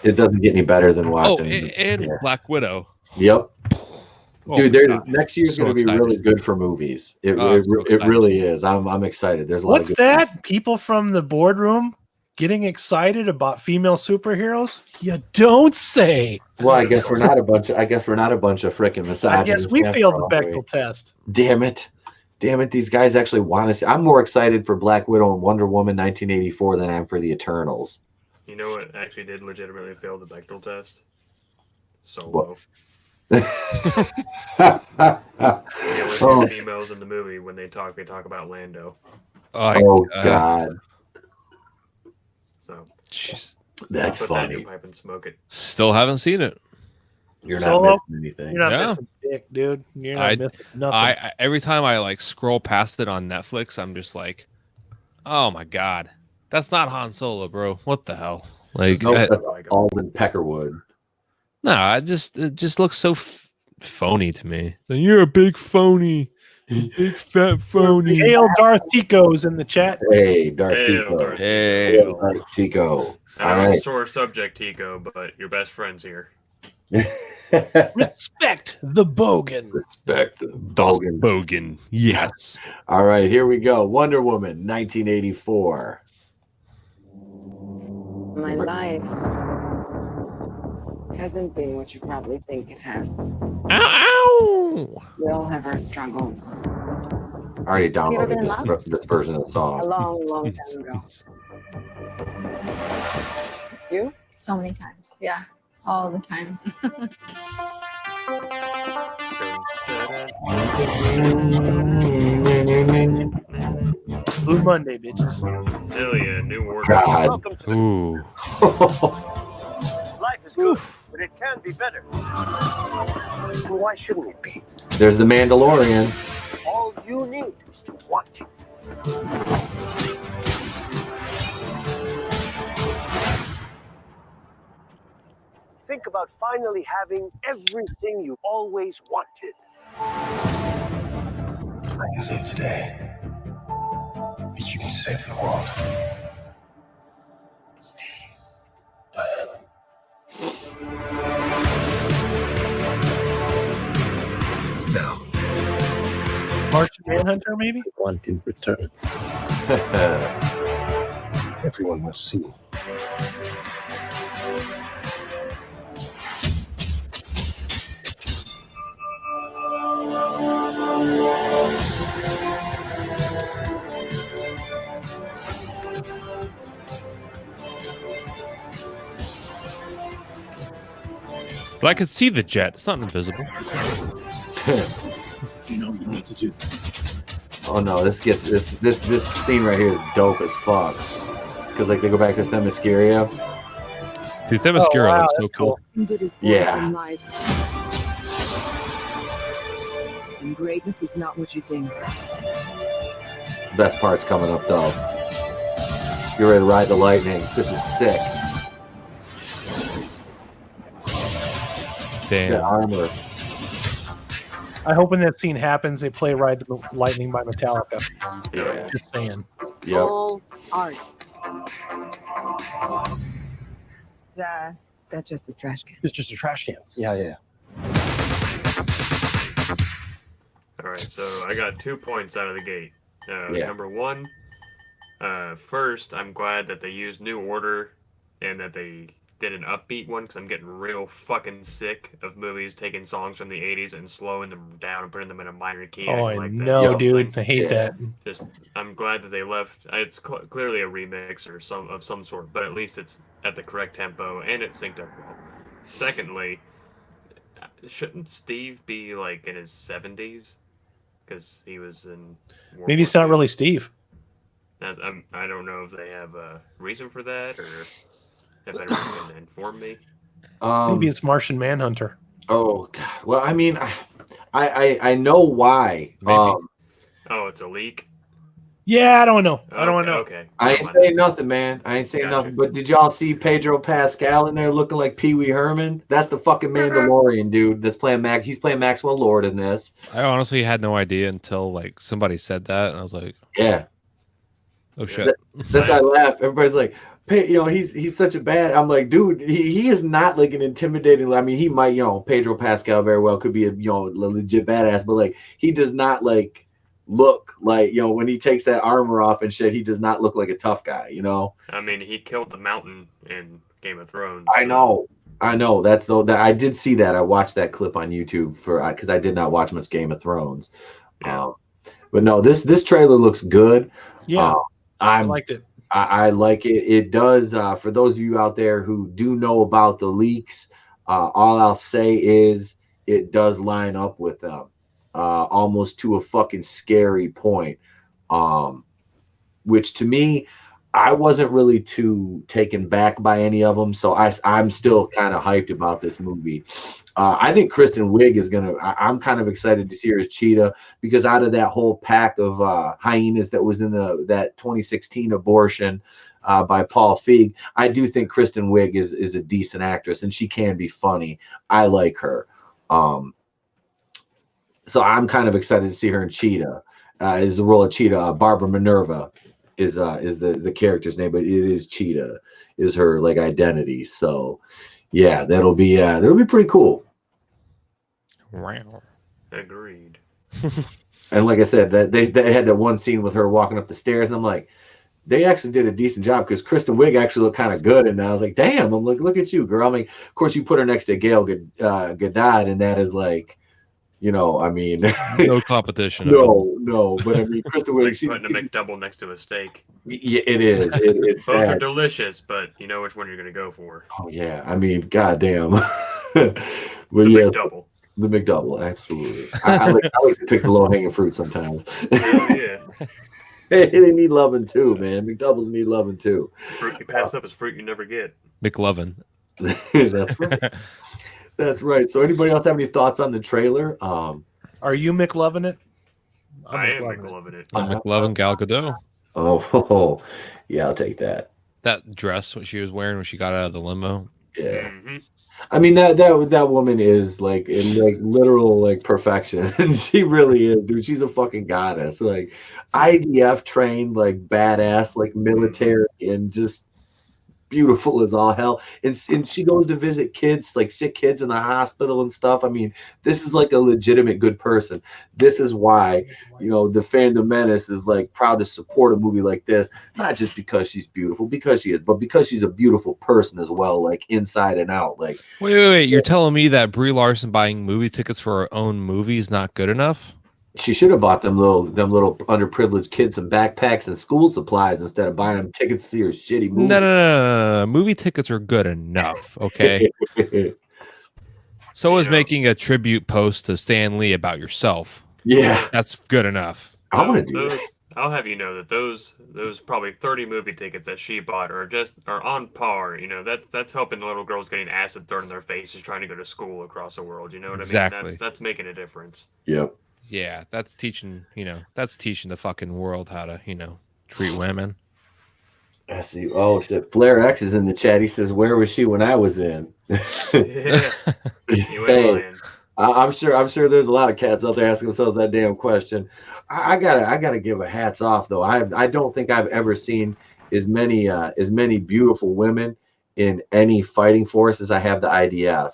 it doesn't get any better than watching. And Black Widow. Yep. Oh, dude, next year's so going to be really good for movies. It really is. I'm excited. There's a lot. What's that? People from the boardroom getting excited about female superheroes? You don't say. Well, I guess we're not a bunch of freaking misogynists. I guess we failed the Bechdel test. Damn it. These guys actually want to see. I'm more excited for Black Widow and Wonder Woman 1984 than I am for the Eternals. You know what actually did legitimately fail the Bechdel test? Solo. Females in the movie, when they talk about Lando. Oh God. So that's put funny. That in your pipe and smoke it. Still haven't seen it. You're not missing anything. You're not missing dick, dude. You're not missing nothing. Every time I scroll past it on Netflix, I'm just like, oh my God. That's not Han Solo, bro. What the hell? Like, No, that's Like him. Alden Peckerwood. no, it just looks so phony to me. So you're a big phony, big fat phony. Hail Darth Tico's in the chat. Hey, Darth Hail, Tico. Darth Hail. Darth Tico. I All know it's a right. sore subject, Tico, but your best friend's here. Respect the Bogan. Respect the Das Bogan. Bogan. Yes. All right, here we go. Wonder Woman, 1984. My life hasn't been what you probably think it has. Ow, ow. We all have our struggles. I already You ever been in downloaded love? this version of the A song. long, long time ago. You? So many times. Yeah. All the time. Blue Monday, bitches. Hell yeah, New Order. God. Welcome to Ooh. Life is good, but it can be better. And why shouldn't it be? There's the Mandalorian. All you need is to want it. Think about finally having everything you always wanted. I can save today, but you can save the world. Now, Martian Manhunter, maybe? one in return. Everyone must see. But I could see the jet. It's not invisible. You know what you need to do. Oh no, this scene right here is dope as fuck. Because like they go back to Themyscira. Dude, Themyscira wow, looks so that's cool. Good is born Yeah. from lies. And greatness is not what you think. Best part's coming up though. You're ready to ride the lightning. This is sick. Damn. That armor. I hope when that scene happens, they play Ride the Lightning by Metallica. Yeah. Just saying. Yep. All art. That's just a trash can. It's just a trash can. Yeah. All right, so I got 2 points out of the gate. Yeah. Number one, first, I'm glad that they used New Order and that they did an upbeat one because I'm getting real fucking sick of movies taking songs from the 80s and slowing them down and putting them in a minor key. Oh, I I like that. know, So, dude. like, I hate Yeah. that. just I'm glad that they left. It's clearly a remix or some sort, but at least it's at the correct tempo and it synced up well. Secondly, shouldn't Steve be like in his 70s? Because he was in. World Maybe it's War not II. really Steve. I don't know if they have a reason for that or if anyone can inform me. Maybe it's Martian Manhunter. Oh god. Well, I mean, I know why. Maybe. Oh, it's a leak. Yeah, I don't know. I don't know. Okay. I ain't Never mind. saying nothing, man. I ain't saying Gotcha. nothing. But did y'all see Pedro Pascal in there looking like Pee Wee Herman? That's the fucking Mandalorian dude that's playing Mac. He's playing Maxwell Lord in this. I honestly had no idea until like somebody said that, and I was like, Yeah. "Oh shit!" That's I laugh. Everybody's like, "Hey, he's such a bad." I'm like, dude, he is not like an intimidating. I mean, he might, Pedro Pascal very well could be a legit badass, but like he does not like look like when he takes that armor off and shit. He does not look like a tough guy. I mean, he killed the mountain in Game of Thrones. I know. That I did see that. I watched that clip on YouTube because I did not watch much Game of Thrones. Yeah. But no, this trailer looks good. Yeah, I I liked it. I like it. It does. For those of you out there who do know about the leaks, all I'll say is it does line up with them, almost to a fucking scary point. Which to me, I wasn't really too taken back by any of them, so I'm still kind of hyped about this movie. I think Kristen Wiig is gonna. I'm kind of excited to see her as Cheetah because out of that whole pack of hyenas that was in that 2016 abortion, by Paul Feig. I do think Kristen Wiig is a decent actress, and she can be funny. I like her. So I'm kind of excited to see her in Cheetah. Is the role of Cheetah. Barbara Minerva is the character's name, but it is Cheetah is her like identity. So yeah, that'll be pretty cool. Wow. Agreed. And like I said, that they had that one scene with her walking up the stairs, and I'm like, they actually did a decent job because Kristen Wiig actually looked kind of good, and I was like, damn, I'm like, look at you, girl. I mean, of course, you put her next to Gail Gadot, and that is like, you know, I mean, No competition. no, but I mean, Kristen Wiig, Like putting a McDouble next to a steak. Yeah, it is. It's Both sad. are delicious, but you know which one you're going to go for. Oh yeah, I mean, goddamn. But The McDouble. The McDouble, absolutely. I like to pick the low hanging fruit sometimes. Yeah. Hey, they need loving too, man. McDoubles need loving too. Fruit you pass up is fruit you never get. McLovin. That's right. That's right. So, anybody else have any thoughts on the trailer? Are you McLovin it? I am McLovin it. McLovin Gal Gadot. Oh, yeah, I'll take that. That dress what she was wearing when she got out of the limo. Yeah. Mm-hmm. I mean that woman is like in like literal like perfection. And she really is, dude. She's a fucking goddess. Like IDF trained, like badass, like military, and just beautiful as all hell. And she goes to visit kids, like sick kids in the hospital and stuff. I mean, this is like a legitimate good person. This is why, you know, the Fandom Menace is like proud to support a movie like this, not just because she's beautiful, because she is, but because she's a beautiful person as well, like inside and out. Like, wait, you're telling me that Brie Larson buying movie tickets for her own movie is not good enough? she should have bought them little underprivileged kids some backpacks and school supplies instead of buying them tickets to see her shitty movie. No. Movie tickets are good enough, okay? So is making a tribute post to Stan Lee about yourself. Yeah. That's good enough. I want to do that. I'll have you know that those probably 30 movie tickets that she bought are on par. You know, that's helping the little girls getting acid thrown in their faces trying to go to school across the world. You know what I mean? That's making a difference. Yep. Yeah, that's teaching the fucking world how to, treat women. I see. Oh shit. Flair X is in the chat. He says, "Where was she when I was in?" Yeah. Hey, I'm sure there's a lot of cats out there asking themselves that damn question. I gotta give a hats off though. I don't think I've ever seen as many beautiful women in any fighting force as I have the IDF.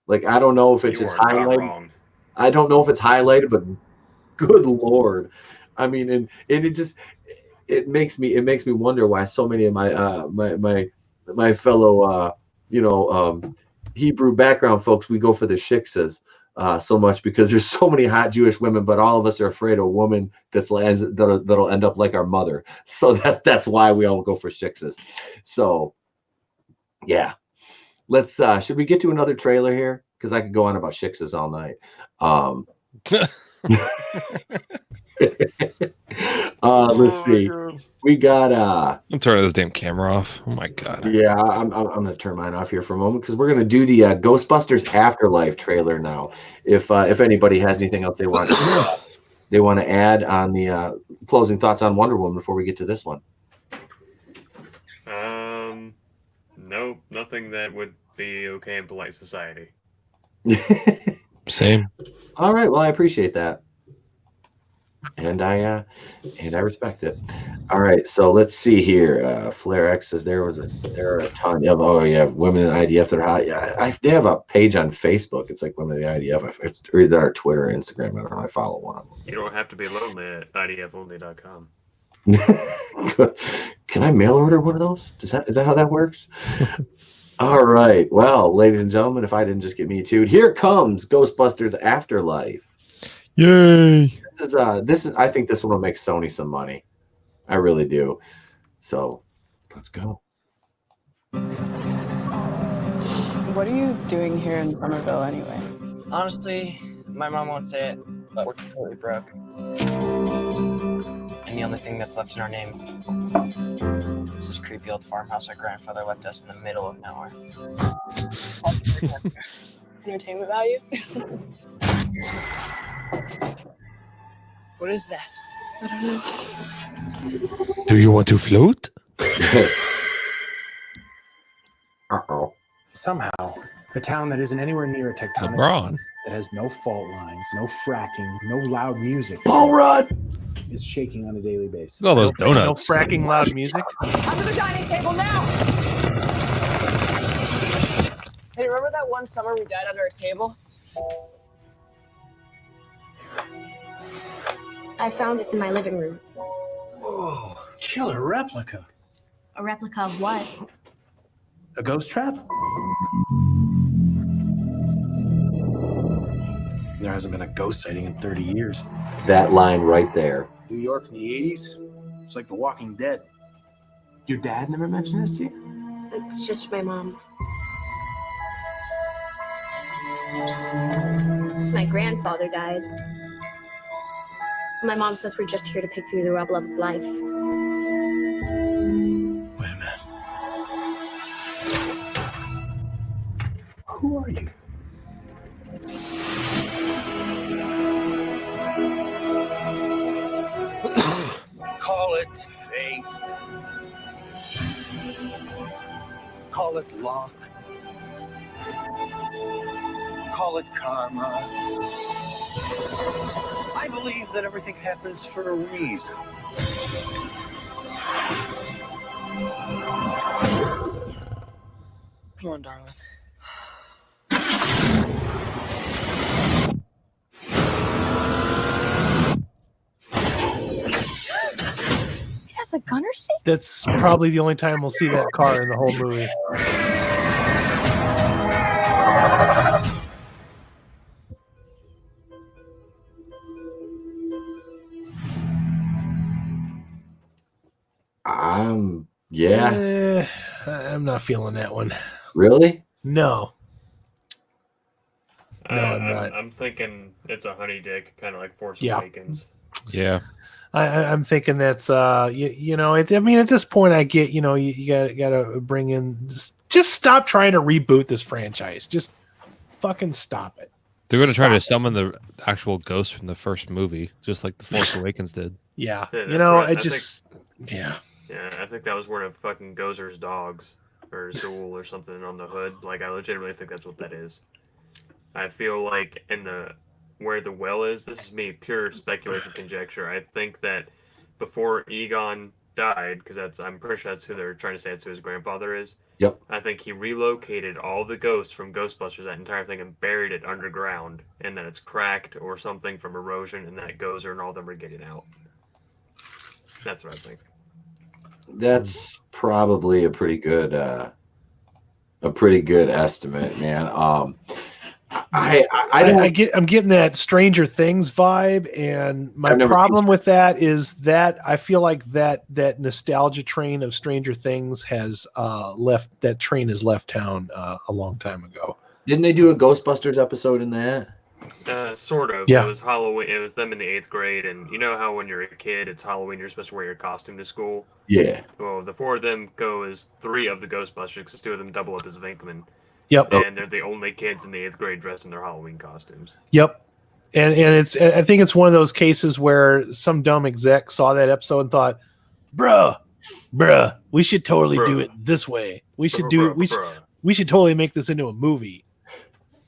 Like, I don't know if it's just highlighted. I don't know if it's highlighted, but good Lord. I mean, and it makes me wonder why so many of my fellow Hebrew background folks, we go for the shiksas so much, because there's so many hot Jewish women, but all of us are afraid of a woman that'll end up like our mother. So that's why we all go for shiksas. So yeah, let's should we get to another trailer here? Because I could go on about shiksas all night. Let's see. We got I'm turning this damn camera off. Oh my god. Yeah, I'm gonna turn mine off here for a moment, because we're gonna do the Ghostbusters Afterlife trailer now. If anybody has anything else they want to add on the closing thoughts on Wonder Woman before we get to this one. Nope, nothing that would be okay in polite society. Same. All right, well, I appreciate that. And I respect it. All right, so let's see here. Flair X says there are a ton of women in the IDF that are hot. Yeah, they have a page on Facebook. It's like Women in the IDF. It's either our Twitter or Instagram. I don't know. I follow one of them. You don't have to be lonely at idfonly.com. Can I mail order one of those? Is that how that works? All right. Well, ladies and gentlemen, if I didn't just get me too, here comes Ghostbusters Afterlife. Yay! This is. I think this one will make Sony some money. I really do. So, let's go. What are you doing here in Somerville anyway? Honestly, my mom won't say it, but we're totally broke. And the only thing that's left in our name is this creepy old farmhouse our grandfather left us in the middle of nowhere. Entertainment value? What is that? I don't know. Do you want to float? Uh-oh. Somehow, a town that isn't anywhere near a tectonic LeBron. that has no fault lines, no fracking, no loud music, Paul Rudd is shaking on a daily basis. Look at all those No donuts. fracking loud music. Under the dining table now! Hey, remember that one summer we died under a table? I found this in my living room. Whoa, killer replica. A replica of what? A ghost trap? There hasn't been a ghost sighting in 30 years. That line right there. New York in the 80s? It's like The Walking Dead. Your dad never mentioned this to you? It's just my mom. My grandfather died. My mom says we're just here to pick through the rubble of his life. Wait a minute. Who are you? Call it fate. Call it luck. Call it karma. I believe that everything happens for a reason. Come on, darling. It has a gunner seat? That's probably the only time we'll see that car in the whole movie. Yeah. I'm not feeling that one. Really? No. No, I'm not. I'm thinking it's a honey dick, kind of like Force Yeah. Awakens. Yeah. I'm thinking that's you know, I mean, at this point I get, you know, you gotta bring in, just stop trying to reboot this franchise. Just fucking stop it. They're going to try to summon the actual ghost from the first movie, just like the Force Awakens did. Yeah. Yeah, You that's know, right. I just yeah. Yeah, I think that was one of fucking Gozer's dogs or Zool or something on the hood. Like, I legitimately think that's what that is. I feel like in the where the well is, this is me, pure speculation, conjecture. I think that before Egon died, because I'm pretty sure that's who they're trying to say it's who his grandfather is. Yep. I think he relocated all the ghosts from Ghostbusters, that entire thing, and buried it underground, and then it's cracked or something from erosion, and that Gozer and all of them are getting out. That's what I think. That's probably a pretty good estimate, man. I'm getting that Stranger Things vibe, and my problem with that is that I feel like that nostalgia train of Stranger Things has left. That train has left town a long time ago. Didn't they do a Ghostbusters episode in that? Sort of. Yeah. It was Halloween. It was them in the 8th grade, and you know how when you're a kid, it's Halloween, you're supposed to wear your costume to school? Yeah. Well, the 4 of them go as 3 of the Ghostbusters, because 2 of them double up as Venkman. Yep. And they're the only kids in the 8th grade dressed in their Halloween costumes. Yep. And I think it's one of those cases where some dumb exec saw that episode and thought, bruh, we should totally do it this way. We should we should totally make this into a movie.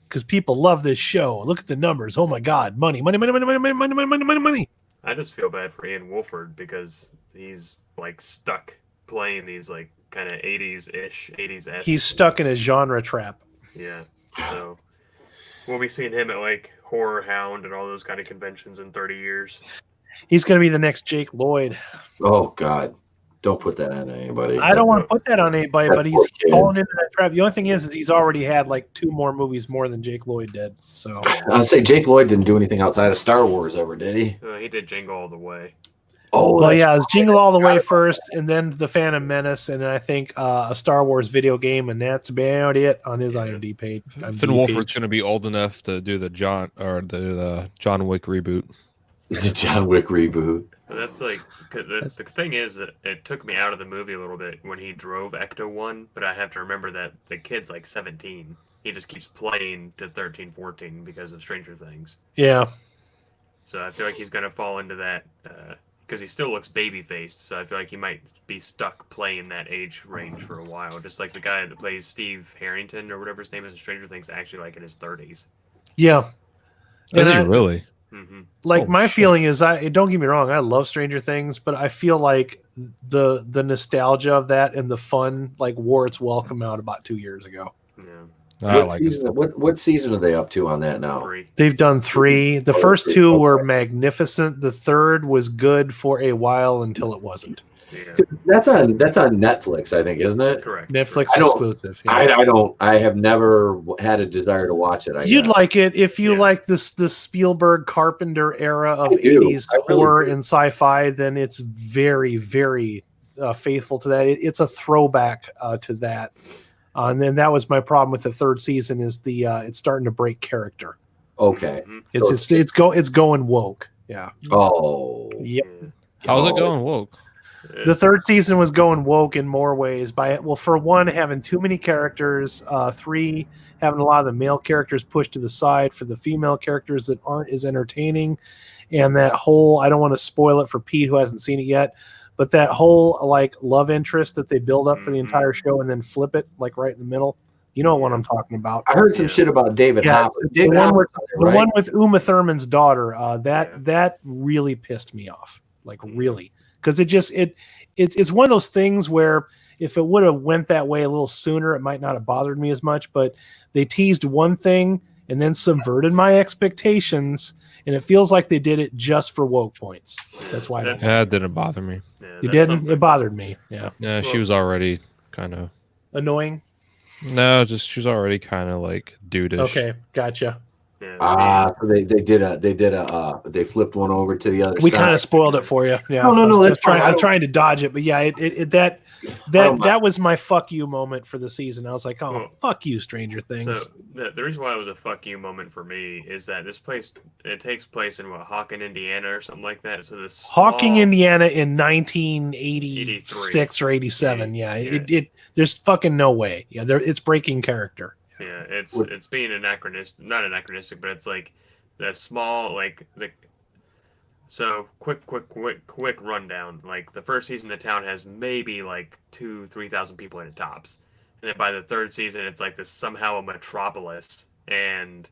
Because people love this show. Look at the numbers. Oh my God. Money. I just feel bad for Ian Wolford because he's like stuck playing these like kind of 80s-ish. He's stuck in a genre trap. Yeah. So we'll be seeing him at like Horror Hound and all those kind of conventions in 30 years. He's going to be the next Jake Lloyd. Oh God. Don't put that on anybody. I don't want to put that on anybody, but he's falling into that trap. The only thing is he's already had like 2 more movies more than Jake Lloyd did. So I'll say Jake Lloyd didn't do anything outside of Star Wars ever, did he? He did Jingle All the Way. Oh, well, yeah, it was Jingle All the Way first, and then The Phantom Menace, and then I think a Star Wars video game, and that's about it on his IMDb page. Finn Wolford's going to be old enough to do the John Wick reboot. The John Wick reboot. And that's like the thing is that it took me out of the movie a little bit when he drove Ecto 1, but I have to remember that the kid's like 17. He just keeps playing to 13, 14 because of Stranger Things. Yeah. So I feel like he's going to fall into that because he still looks baby-faced, so I feel like he might be stuck playing that age range for a while. Just like the guy that plays Steve Harrington or whatever his name is in Stranger Things, actually like in his 30s. Yeah. Is he really? Mm-hmm. Like my feeling is, don't get me wrong, I love Stranger Things, but I feel like the nostalgia of that and the fun like wore its welcome out about 2 years ago. Yeah. What season are they up to on that now? 3. They've done 3. The first 2 were magnificent. The third was good for a while until it wasn't. Yeah. That's on Netflix, I think, isn't it? Correct. Netflix exclusive. Yeah. I have never had a desire to watch it. You'd like it if you like the Spielberg Carpenter era of 80s horror and sci-fi. Then it's very, very faithful to that. It's a throwback to that. And then that was my problem with the third season is it's starting to break character. Okay. It's going woke. Yeah. Oh. Yep. How's it going woke? The third season was going woke in more ways. For one, having too many characters. 3, having a lot of the male characters pushed to the side for the female characters that aren't as entertaining. And that whole, I don't want to spoil it for Pete who hasn't seen it yet, but that whole like love interest that they build up for the entire show and then flip it like right in the middle. You know what I'm talking about. I heard some shit about David Hopper. The one with Uma Thurman's daughter. That really pissed me off. Like really. Because it's one of those things where if it would have went that way a little sooner, it might not have bothered me as much. But they teased one thing and then subverted my expectations, and it feels like they did it just for woke points. That's why. It didn't bother me. You didn't? It bothered me. Yeah. Yeah, she was already kind of annoying. No, she was already kind of like dude-ish. Okay, gotcha. So they flipped one over to the other side. We kind of spoiled it for you. Yeah. No, I was trying to dodge it, but yeah, that was my fuck you moment for the season. I was like, fuck you, Stranger Things. So the reason why it was a fuck you moment for me is that this place, it takes place in Hawking, Indiana or something like that. So this Hawking, Indiana in 1986 or 87. Yeah. There's fucking no way. Yeah. It's breaking character. Yeah, it's being not anachronistic, but it's like that small So quick rundown. Like the first season, the town has maybe like 2,000-3,000 people in it tops, and then by the third season, it's like this somehow a metropolis, and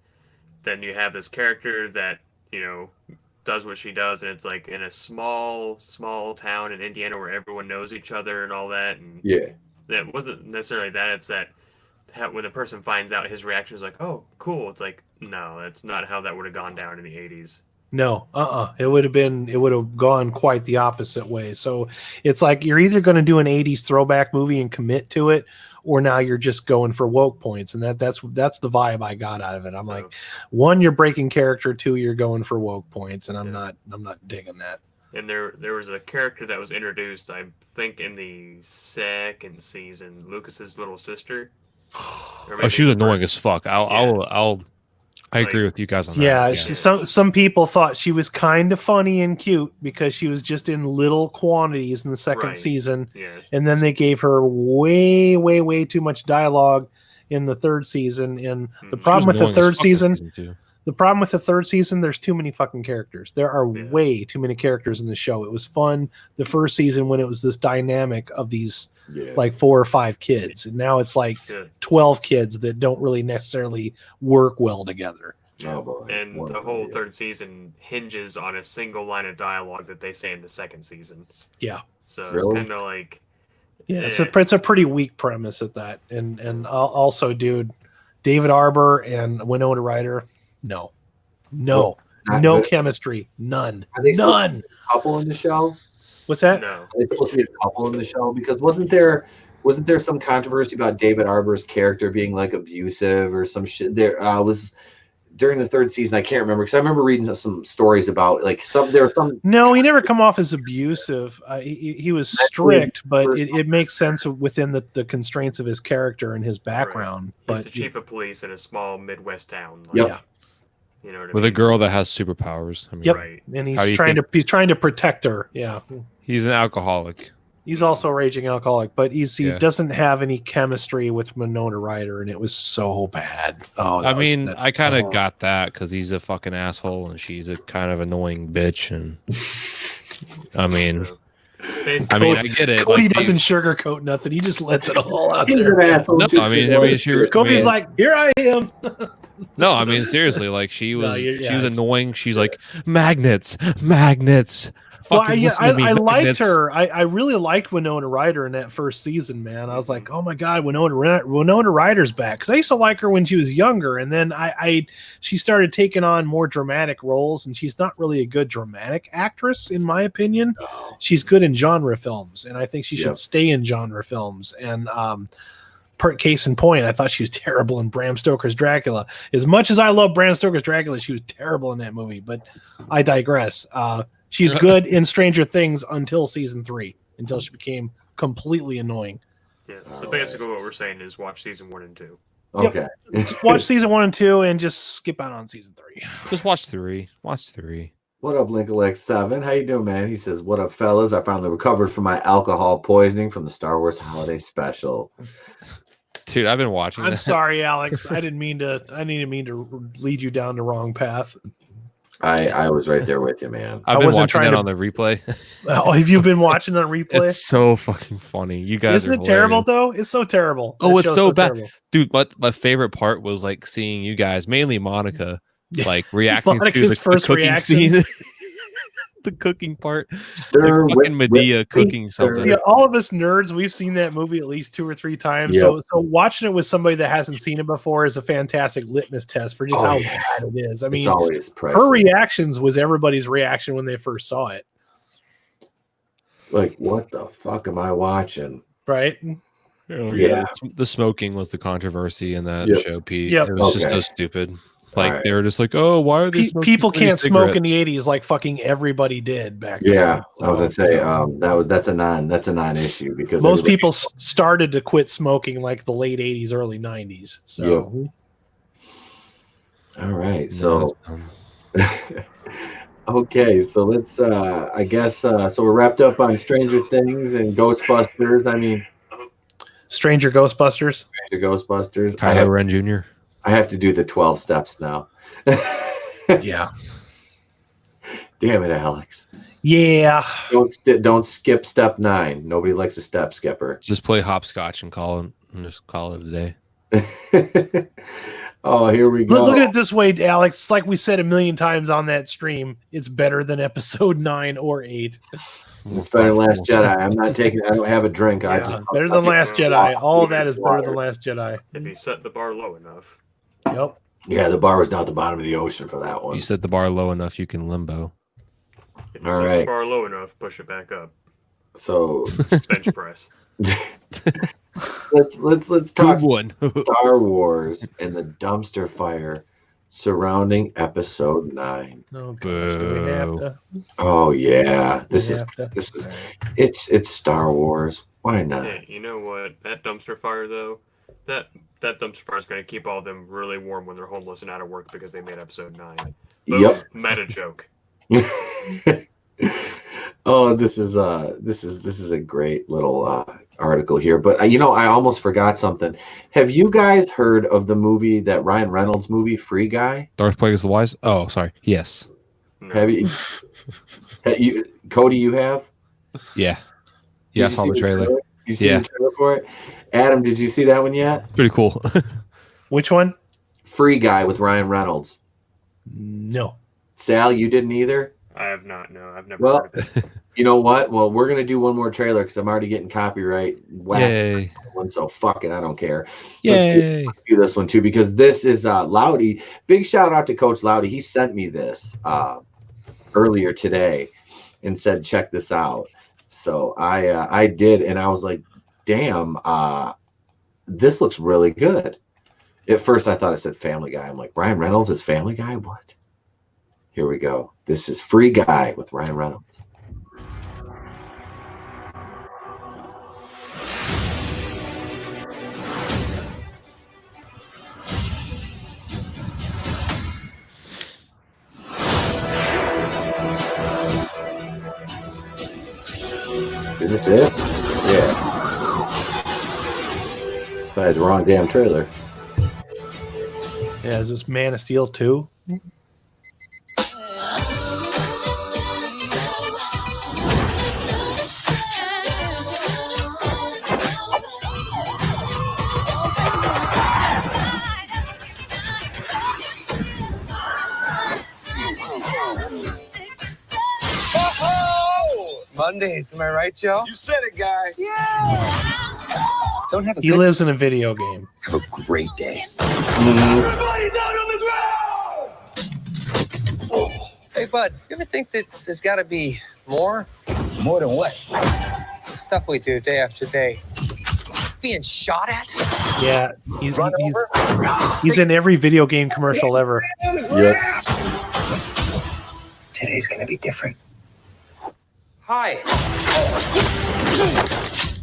then you have this character that does what she does, and it's like in a small town in Indiana where everyone knows each other and all that, and that wasn't necessarily that. It's that when the person finds out, his reaction is like, "Oh, cool." It's like, no, that's not how that would have gone down in the 80s. No, it would have gone quite the opposite way. So it's like you're either going to do an 80s throwback movie and commit to it, or now you're just going for woke points. And that's the vibe I got out of it. I'm like, 1, you're breaking character, 2, you're going for woke points, and I'm not digging that. And there was a character that was introduced, I think, in the second season, Lucas's little sister. Oh, she was annoying as fuck. I agree with you guys on that. Yeah, some people thought she was kind of funny and cute because she was just in little quantities in the second season, and then they gave her way, way, way too much dialogue in the third season. And the problem with the third season, there's too many fucking characters. There are way too many characters in the show. It was fun the first season when it was this dynamic of these like 4 or 5 kids, and now it's like 12 kids that don't really necessarily work well together. And the whole third season hinges on a single line of dialogue that they say in the second season. Yeah. So it's kind of like it's a pretty weak premise at that. And also, dude, David Arbor and Winona Ryder, no chemistry, none. Are they supposed to be a couple in the show? What's that? No. Are they supposed to be a couple in the show? Because wasn't there some controversy about David Arbor's character being like abusive or some shit? There was during the third season. I can't remember because I remember reading some stories about like there were some. No, he never come off as abusive. He was strict, but it makes sense within the constraints of his character and his background. Right. But He's the chief of police in a small Midwest town. Yeah. You know what I with mean? a girl that has superpowers. I mean, Right. And he's trying to protect her. Yeah. He's an alcoholic. He's also a raging alcoholic, but he doesn't have any chemistry with Winona Ryder, and it was so bad. I kind of got that because he's a fucking asshole and she's a kind of annoying bitch, and I mean, Basically, I get it. Cody like, doesn't sugarcoat nothing. He just lets it all out He's there. an asshole. No, too. I mean, Cody's like, here I am. no, I mean, seriously, like she No, was, yeah, she was it's- annoying. She's like, magnets. Well, Fucking I listen to me, liked magnets. her. I really liked Winona Ryder in that first season, man. I was like, oh my god, Winona Ryder's back, because I used to like her when she was younger, and then she started taking on more dramatic roles, and she's not really a good dramatic actress, in my opinion. She's good in genre films, and I think she should stay in genre films. And case in point, I thought she was terrible in Bram Stoker's Dracula. As much as I love Bram Stoker's Dracula, she was terrible in that movie. But I digress. She's good in Stranger Things until season 3, until she became completely annoying. Yeah. So basically, what we're saying is watch season 1 and 2. Okay. Just watch season 1 and 2 and just skip out on season 3. Just watch 3. Watch 3. What up, Lincoln7? How you doing, man? He says, what up, fellas? I finally recovered from my alcohol poisoning from the Star Wars Holiday Special. Dude, I've been watching. I'm sorry, Alex. I didn't mean to lead you down the wrong path. I was right there with you, man. I've been watching that on the replay. Oh, have you been watching on replay? It's so fucking funny. You guys Isn't it terrible though? It's so terrible. Oh, it's so bad, terrible. dude. My favorite part was like seeing you guys, mainly Monica, like reacting to the first cooking reactions. scene. The cooking part, Stir like fucking with Medea cooking something. See, all of us nerds, we've seen that movie at least 2 or 3 times. Yep. So watching it with somebody that hasn't seen it before is a fantastic litmus test for just how bad it is. I mean, It's always priceless. her reactions was everybody's reaction when they first saw it. Like, what the fuck am I watching? Right? Yeah. The smoking was the controversy in that Yep. show, Pete. Yep. It was just Okay. so stupid. Like All right. they were just like, "Oh, why are they smoking People so many can't smoke in cigarettes?" the 80s like fucking everybody did back then. Yeah, I was So, gonna say that's a non-issue because most everybody- people started to quit smoking like the late 80s, early 90s. So All right, No, so okay, so let's I guess so we're wrapped up on Stranger Things and Ghostbusters. I mean, Stranger Ghostbusters. Stranger Ghostbusters. Kylo Ren Jr. I have to do the 12 steps now. Yeah. Damn it, Alex. Yeah. Don't skip step 9. Nobody likes a step skipper. Just play hopscotch and just call it a day. Oh, here we go. Look at it this way, Alex. It's like we said a million times on that stream. It's better than episode 9 or 8. It's better than Last Jedi. I don't have a drink. I Yeah, just better than Last Jedi. All that is better than Last Jedi. If you set the bar low enough. Yep. Yeah, the bar was down at the bottom of the ocean for that one. You set the bar low enough, you can limbo. If you All set right. the bar low enough, push it back up. So Bench press. let's talk Good one. Star Wars and the dumpster fire surrounding episode 9. Oh gosh, do we have to? Oh yeah. This We is have to. it's Star Wars. Why not? Yeah, you know what? That dumpster fire though, that dumpster fire is going to keep all of them really warm when they're homeless and out of work because they made episode 9. Boom, Yep. meta joke. Oh, this is a great little article here. But I almost forgot something. Have you guys heard of the movie, that Ryan Reynolds movie, Free Guy? Darth Plagueis the Wise. Oh, sorry. Yes. No. Have you, Cody? You have? Yeah. Yeah, I Did you saw see the trailer. You see Yeah. the trailer for it? Adam, did you see that one yet? Pretty cool. Which one? Free Guy with Ryan Reynolds. No. Sal, you didn't either? I have not. No, I've never Well, heard of it. you know what? Well, we're going to do one more trailer because I'm already getting copyright whack. Yay. One, so fuck it, I don't care. Yay. Let's do this one too because this is Loudy. Big shout out to Coach Loudy. He sent me this earlier today and said, check this out. So I did, and I was like, damn, this looks really good. At first I thought it said Family Guy. I'm like, Ryan Reynolds is Family Guy? What? Here we go. This is Free Guy with Ryan Reynolds. Is this it? Yeah. That is the wrong damn trailer. Yeah, is this Man of Steel 2? Mondays, am I right, Joe? You said it, guy. Don't have a He good lives in a video game. Have a great day. Everybody down on the ground! Hey, bud, you ever think that there's got to be more? More than what? The stuff we do day after day. Being shot at? Yeah, he's in every video game commercial ever. Yep. Today's gonna be different. Hi.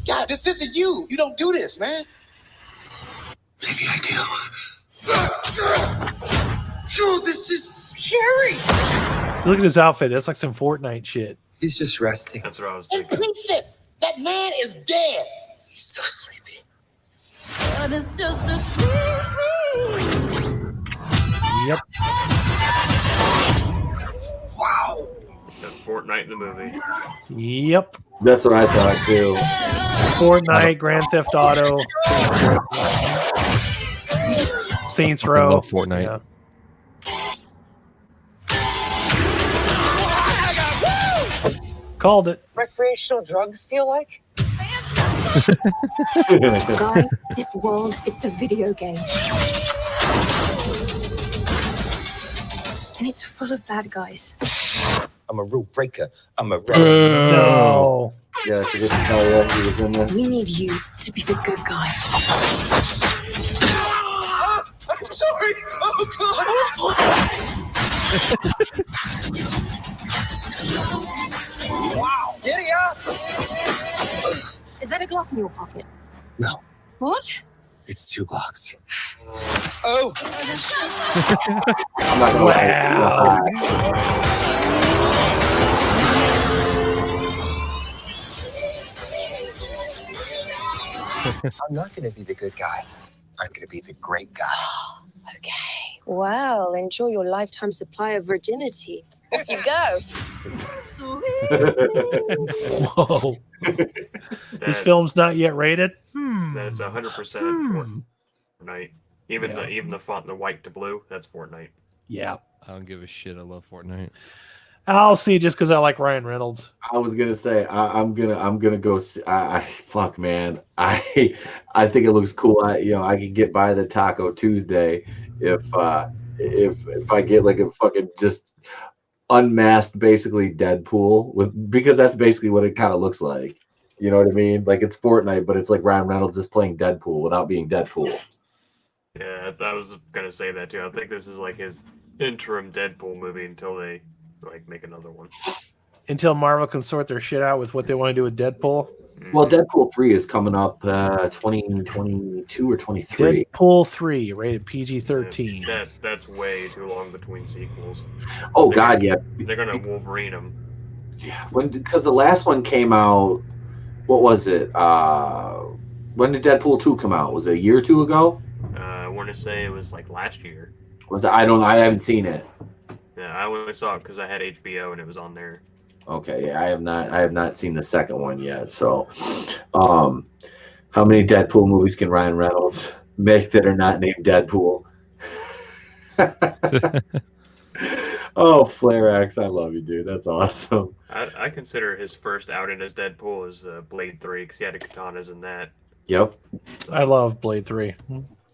God, this isn't you. You don't do this, man. Maybe I do. Dude, this is scary. Look at his outfit. That's like some Fortnite shit. He's just resting. That's what I was In thinking. pieces. That man is dead. He's so sleepy. But it's just a sweet, Yep. Wow. That Fortnite in the movie. Yep. That's what I thought too. Fortnite, Grand Theft Auto, Saints I Row. love Fortnite. Yeah. Called it. Recreational drugs feel like? Guy, this world, it's a video game. And it's full of bad guys. I'm a rule breaker. I'm a No. Yeah, she didn't tell you he was in there. We need you to be the good guy. I'm sorry. Oh, God. Wow. Giddy up! Is that a Glock in your pocket? No, What? it's 2 blocks. Oh! I'm not gonna Wow. I'm not gonna be the good guy. I'm gonna be the great guy. Okay. Well, enjoy your lifetime supply of virginity. Off you go. Whoa. This That- film's not yet rated. That's 100% Fortnite. Even Yeah. the font, the white to blue, that's Fortnite. Yeah. I don't give a shit. I love Fortnite. I'll see just because I like Ryan Reynolds. I was gonna say I'm gonna go see. Fuck man, I think it looks cool. I can get by the Taco Tuesday if I get like a fucking just unmasked basically Deadpool because that's basically what it kind of looks like. You know what I mean? Like it's Fortnite, but it's like Ryan Reynolds just playing Deadpool without being Deadpool. Yeah, I was gonna say that too. I think this is like his interim Deadpool movie until they like make another one. Until Marvel can sort their shit out with what they want to do with Deadpool. Well, Deadpool 3 is coming up 2022 or 23. Deadpool 3, rated PG-13. That's way too long between sequels. Oh They're God, gonna- yeah. They're gonna Wolverine them. Yeah, because the last one came out. What was it? When did Deadpool 2 come out? Was it a year or two ago? I want to say it was like last year. Was it? I haven't seen it. Yeah, I only saw it because I had HBO and it was on there. Okay, yeah, I have not seen the second one yet. So, how many Deadpool movies can Ryan Reynolds make that are not named Deadpool? Oh, Flare X, I love you, dude. That's awesome. I consider his first outing as Deadpool as Blade 3 because he had katanas in that. Yep. I love Blade 3.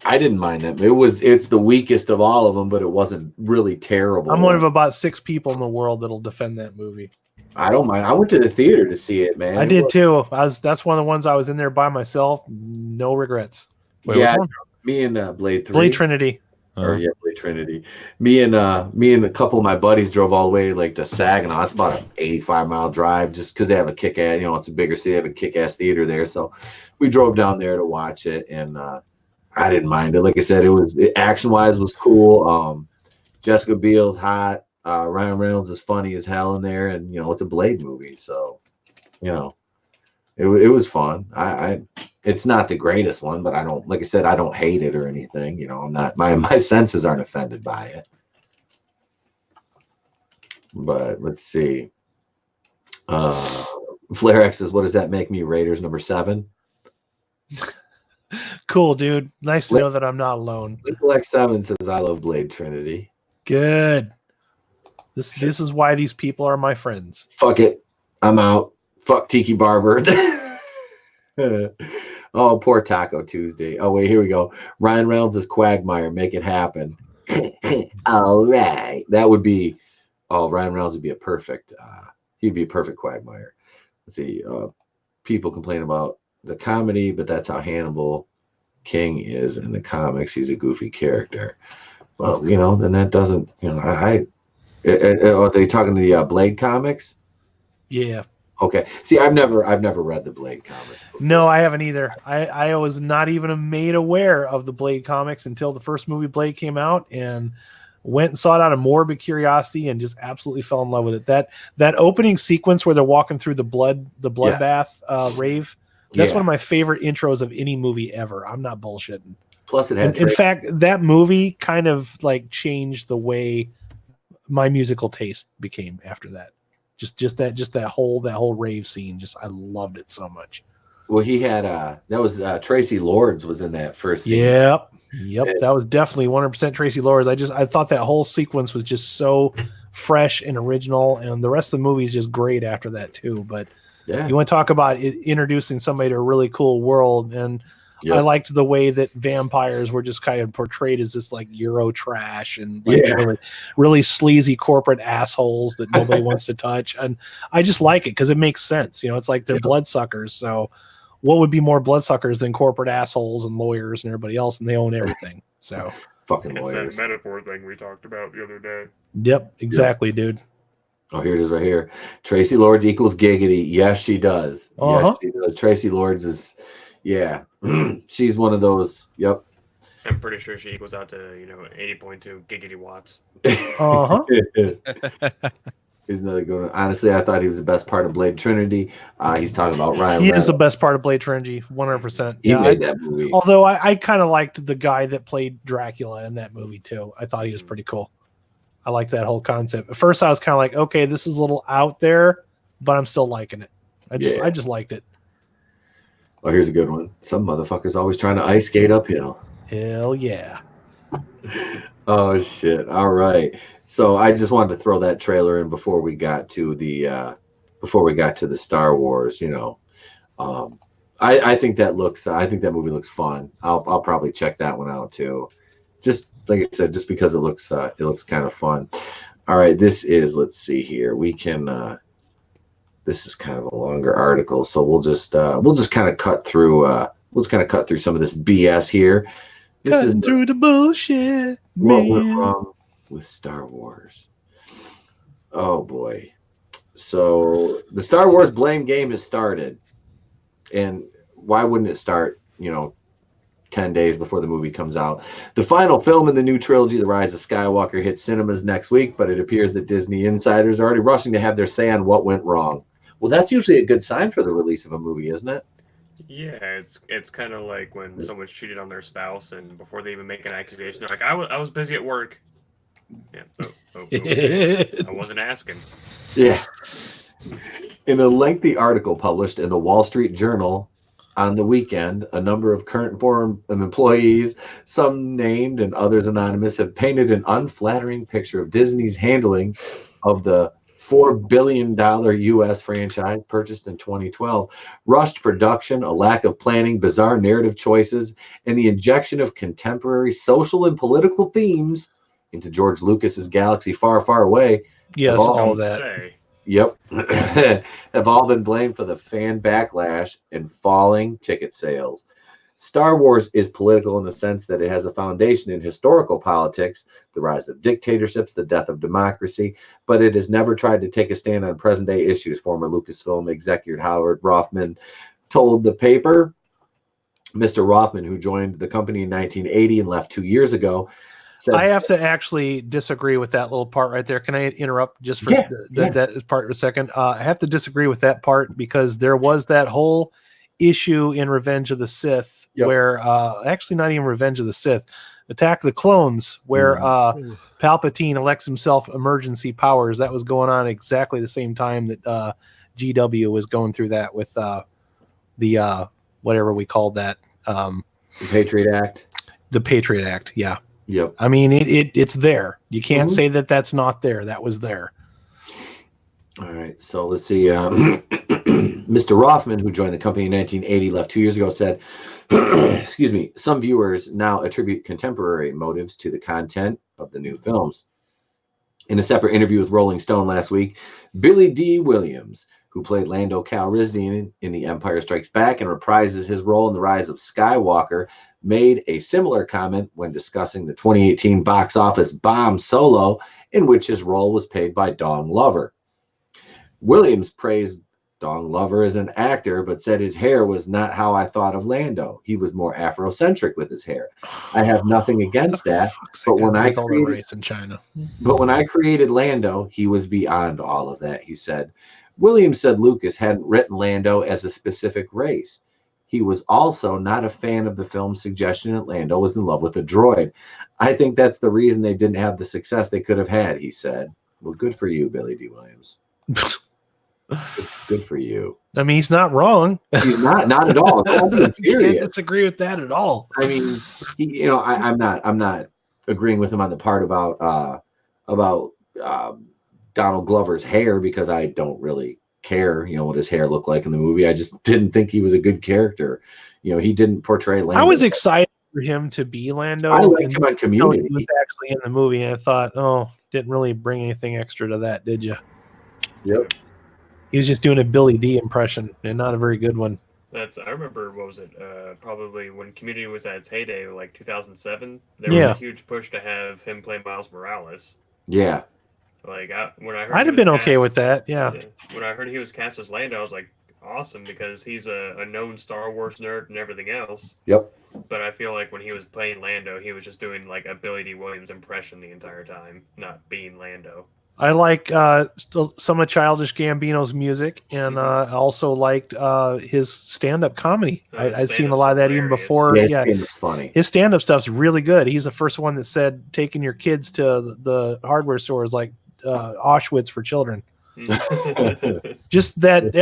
I didn't mind that. It's the weakest of all of them, but it wasn't really terrible. I'm one of about 6 people in the world that'll defend that movie. I don't mind. I went to the theater to see it, man. I did too. That's one of the ones I was in there by myself. No regrets. Wait, Yeah, which one? me and Blade 3. Blade Trinity. Or yeah, Blade Trinity. Me and a couple of my buddies drove all the way like to Saginaw. It's about an 85-mile drive, just because they have a kick-ass. It's a bigger city. They have a kick-ass theater there, so we drove down there to watch it, and I didn't mind it. Like I said, action-wise was cool. Jessica Biel's hot. Ryan Reynolds is funny as hell in there, and it's a Blade movie, so it was fun. It's not the greatest one, but I don't hate it or anything. I'm not, my senses aren't offended by it. But let's see. Flare X says, what does that make me? Raiders number 7? Cool, dude. Nice to know that I'm not alone. X 7 says, I love Blade Trinity. Good. This is why these people are my friends. Fuck it. I'm out. Fuck Tiki Barber. Oh, poor Taco Tuesday. Oh, wait, here we go. Ryan Reynolds is Quagmire. Make it happen. All right. That would be, Ryan Reynolds would be he'd be a perfect Quagmire. Let's see. People complain about the comedy, but that's how Hannibal King is in the comics. He's a goofy character. Well, then that doesn't, are they talking to the Blade comics? Yeah. Okay. See, I've never read the Blade comics. No, I haven't either. I was not even made aware of the Blade comics until the first movie Blade came out, and went and saw it out of morbid curiosity and just absolutely fell in love with it. That opening sequence where they're walking through the bloodbath rave. That's one of my favorite intros of any movie ever. I'm not bullshitting. Plus, it had. In fact, that movie kind of like changed the way my musical taste became after that. Just that whole rave scene. I loved it so much. Well, he had that was Tracy Lords was in that first scene. Yep. That was definitely 100% Tracy Lords. I thought that whole sequence was just so fresh and original, and the rest of the movie is just great after that too. But you want to talk about introducing somebody to a really cool world, and I liked the way that vampires were just kind of portrayed as this like Euro trash and really, really sleazy corporate assholes that nobody wants to touch. And I just like it because it makes sense. It's like they're bloodsuckers. So what would be more bloodsuckers than corporate assholes and lawyers and everybody else? And they own everything. So fucking lawyers. It's that metaphor thing we talked about the other day. Yep, exactly, dude. Oh, here it is right here. Tracy Lords equals giggity. Yes, she does. Yes, she does. Tracy Lords is, she's one of those. Yep. I'm pretty sure she equals out to 80.2 giggity watts. Here's another good one. Honestly, I thought he was the best part of Blade Trinity. He's talking about Ryan. He is the best part of Blade Trinity, 100%. He made that movie. Although I kind of liked the guy that played Dracula in that movie too. I thought he was pretty cool. I like that whole concept. At first, I was kind of like, okay, this is a little out there, but I'm still liking it. I just liked it. Oh, here's a good one. Some motherfuckers always trying to ice skate uphill. Hell yeah. Oh shit. All right. So I just wanted to throw that trailer in before we got to the Star Wars, I think that movie looks fun. I'll probably check that one out too. Just like I said, just because it looks kind of fun. All right, let's see here. We can this is kind of a longer article, so we'll just kind of cut through some of this BS here. Cutting through the bullshit. What went wrong with Star Wars? Oh boy. So the Star Wars blame game has started. And why wouldn't it start, 10 days before the movie comes out? The final film in the new trilogy, The Rise of Skywalker, hits cinemas next week, but it appears that Disney insiders are already rushing to have their say on what went wrong. Well, that's usually a good sign for the release of a movie, isn't it? Yeah, it's kind of like when someone's cheated on their spouse, and before they even make an accusation, they're like, I was busy at work. Yeah, I wasn't asking. Yeah. In a lengthy article published in the Wall Street Journal on the weekend, a number of current and former employees, some named and others anonymous, have painted an unflattering picture of Disney's handling of the $4 billion U.S. franchise purchased in 2012, rushed production, a lack of planning, bizarre narrative choices, and the injection of contemporary social and political themes into George Lucas's galaxy far, far away. Yes, all that. Yep. Have all been blamed for the fan backlash and falling ticket sales. Star Wars is political in the sense that it has a foundation in historical politics, the rise of dictatorships, the death of democracy, but it has never tried to take a stand on present-day issues, former Lucasfilm executive Howard Rothman told the paper. Mr. Rothman, who joined the company in 1980 and left 2 years ago, said, I have to actually disagree with that little part right there. Can I interrupt just for that part for a second? I have to disagree with that part because there was that whole issue in Revenge of the Sith where actually not even Revenge of the Sith, Attack of the Clones, where Palpatine elects himself emergency powers. That was going on exactly the same time that GW was going through that with the whatever we called that. The Patriot Act. The Patriot Act, yeah. Yep. I mean, it's there. You can't say that that's not there. That was there. All right. So let's see. Mr. Rothman, who joined the company in 1980, left 2 years ago, said, excuse me, some viewers now attribute contemporary motives to the content of the new films. In a separate interview with Rolling Stone last week, Billy D. Williams, who played Lando Calrissian in The Empire Strikes Back and reprises his role in The Rise of Skywalker, made a similar comment when discussing the 2018 box office bomb Solo, in which his role was played by Dawn Glover. Williams praised Dawn Glover as an actor, but said his hair was not how I thought of Lando. He was more Afrocentric with his hair. I have nothing against that, but when I created in China, but when I created Lando, he was beyond all of that, he said. Williams said Lucas hadn't written Lando as a specific race. He was also not a fan of the film's suggestion that Lando was in love with a droid. I think that's the reason they didn't have the success they could have had, he said. Well, good for you, Billy D. Williams. Good for you. I mean, he's not wrong. He's not at all. No, I'm being serious. Can't disagree with that at all. I mean, I'm not agreeing with him on the part about Donald Glover's hair, because I don't really care, what his hair looked like in the movie. I just didn't think he was a good character. He didn't portray Lando. I was excited for him to be Lando. I liked him on Community. He was actually in the movie, and I thought, didn't really bring anything extra to that, did you? Yep. He was just doing a Billy D impression, and not a very good one. I remember, what was it? Probably when Community was at its heyday, like 2007. There was a huge push to have him play Miles Morales. Yeah. Like when I heard, I'd have been okay with that. Yeah. When I heard he was cast as Lando, I was like, awesome, because he's a known Star Wars nerd and everything else. Yep. But I feel like when he was playing Lando, he was just doing like a Billy D. Williams impression the entire time, not being Lando. I like some of Childish Gambino's music, and I also liked his stand-up comedy. I'd seen a lot of that even before. Yeah, stand-up's funny. His stand-up stuff's really good. He's the first one that said taking your kids to the hardware stores like Auschwitz for children. Just that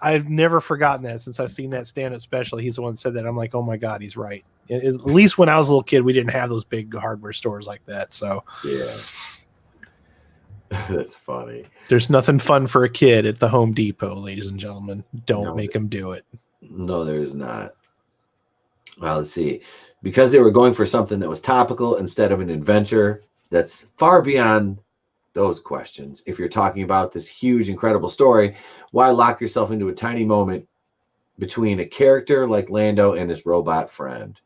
I've never forgotten that since I've seen that stand-up special. He's the one that said that. I'm like, oh my God, he's right. At least when I was a little kid, we didn't have those big hardware stores like that. So yeah. That's funny. There's nothing fun for a kid at the Home Depot, ladies and gentlemen. Don't make them do it. No, there's not. Well, let's see. Because they were going for something that was topical instead of an adventure that's far beyond those questions. If you're talking about this huge, incredible story, why lock yourself into a tiny moment between a character like Lando and his robot friend?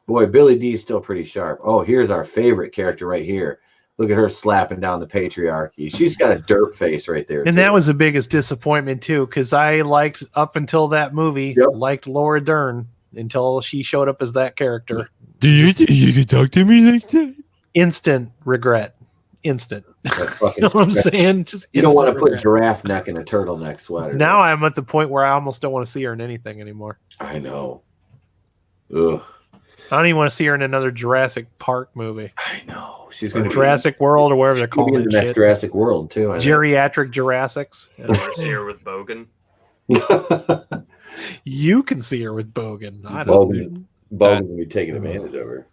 Boy, Billy D is still pretty sharp. Oh, here's our favorite character right here. Look at her slapping down the patriarchy. She's got a derp face right there. And that was the biggest disappointment, too, because I liked, up until that movie, liked Laura Dern until she showed up as that character. Do you think you can talk to me like that? Instant regret. Instant. You know what I'm saying? Just you don't want to put giraffe neck in a turtleneck sweater. Now I'm at the point where I almost don't want to see her in anything anymore. I know. Ugh. I don't even want to see her in another Jurassic Park movie. I know. She's going to Jurassic World or whatever they're calling it. The next Jurassic World too. Geriatric Jurassics. I want to see her with Bogan. You can see her with Bogan. I don't. Bogan will be taking advantage of her.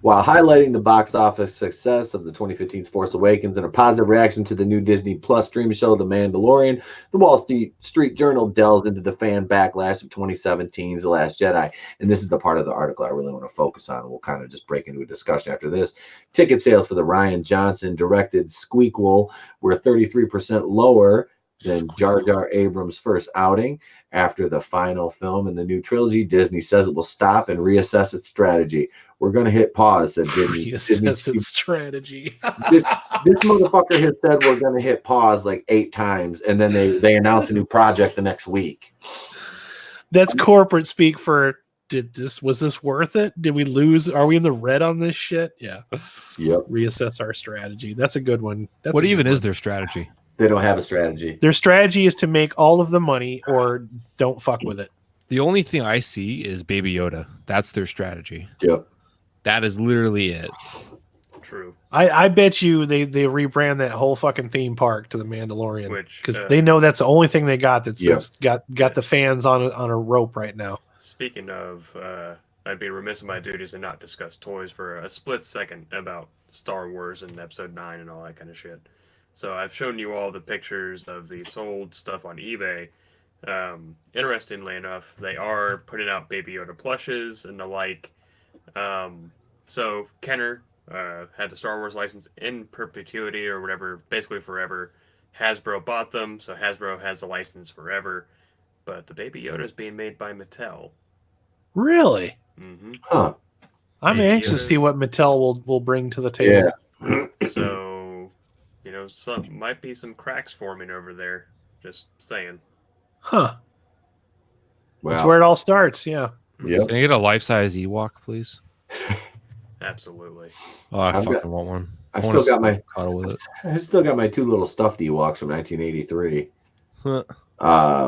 While highlighting the box office success of the 2015's Force Awakens and a positive reaction to the new Disney Plus streaming show The Mandalorian, the Wall Street Journal delves into the fan backlash of 2017's The Last Jedi. And this is the part of the article I really want to focus on. We'll kind of just break into a discussion after this. Ticket sales for the Rian Johnson directed Squeakquel were 33% lower than Jar Jar Abrams' first outing. After the final film in the new trilogy, Disney says it will stop and reassess its strategy. We're going to hit pause, said Disney. Reassess its strategy. this motherfucker has said we're going to hit pause like 8 times, and then they announce a new project the next week. That's corporate speak for, was this worth it? Did we lose? Are we in the red on this shit? Yeah. Yep. Reassess our strategy. That's a good one. What even is their strategy? They don't have a strategy. Their strategy is to make all of the money or don't fuck with it. The only thing I see is Baby Yoda. That's their strategy. Yep. That is literally it. True. I bet you they rebrand that whole fucking theme park to the Mandalorian, because they know that's the only thing they got that's got the fans on a rope right now. Speaking of, I'd be remiss in my duties and not discuss toys for a split second about Star Wars and Episode 9 and all that kind of shit. So I've shown you all the pictures of the sold stuff on eBay. Interestingly enough, they are putting out Baby Yoda plushes and the like. So Kenner had the Star Wars license in perpetuity or whatever, basically forever. Hasbro bought them, so Hasbro has the license forever. But the Baby Yoda is being made by Mattel. Really? Mm-hmm. Huh. I'm Baby anxious to Yoda's- see what Mattel will bring to the table. Yeah. So, some might be some cracks forming over there. Just saying. Huh. That's Wow. where it all starts. Yeah. Yep. Can I get a life-size Ewok, please? Absolutely. Oh, I I've fucking got- want one. I've I want still got my cuddle with it. I've still got my 2 little stuffed Ewoks from 1983. Huh.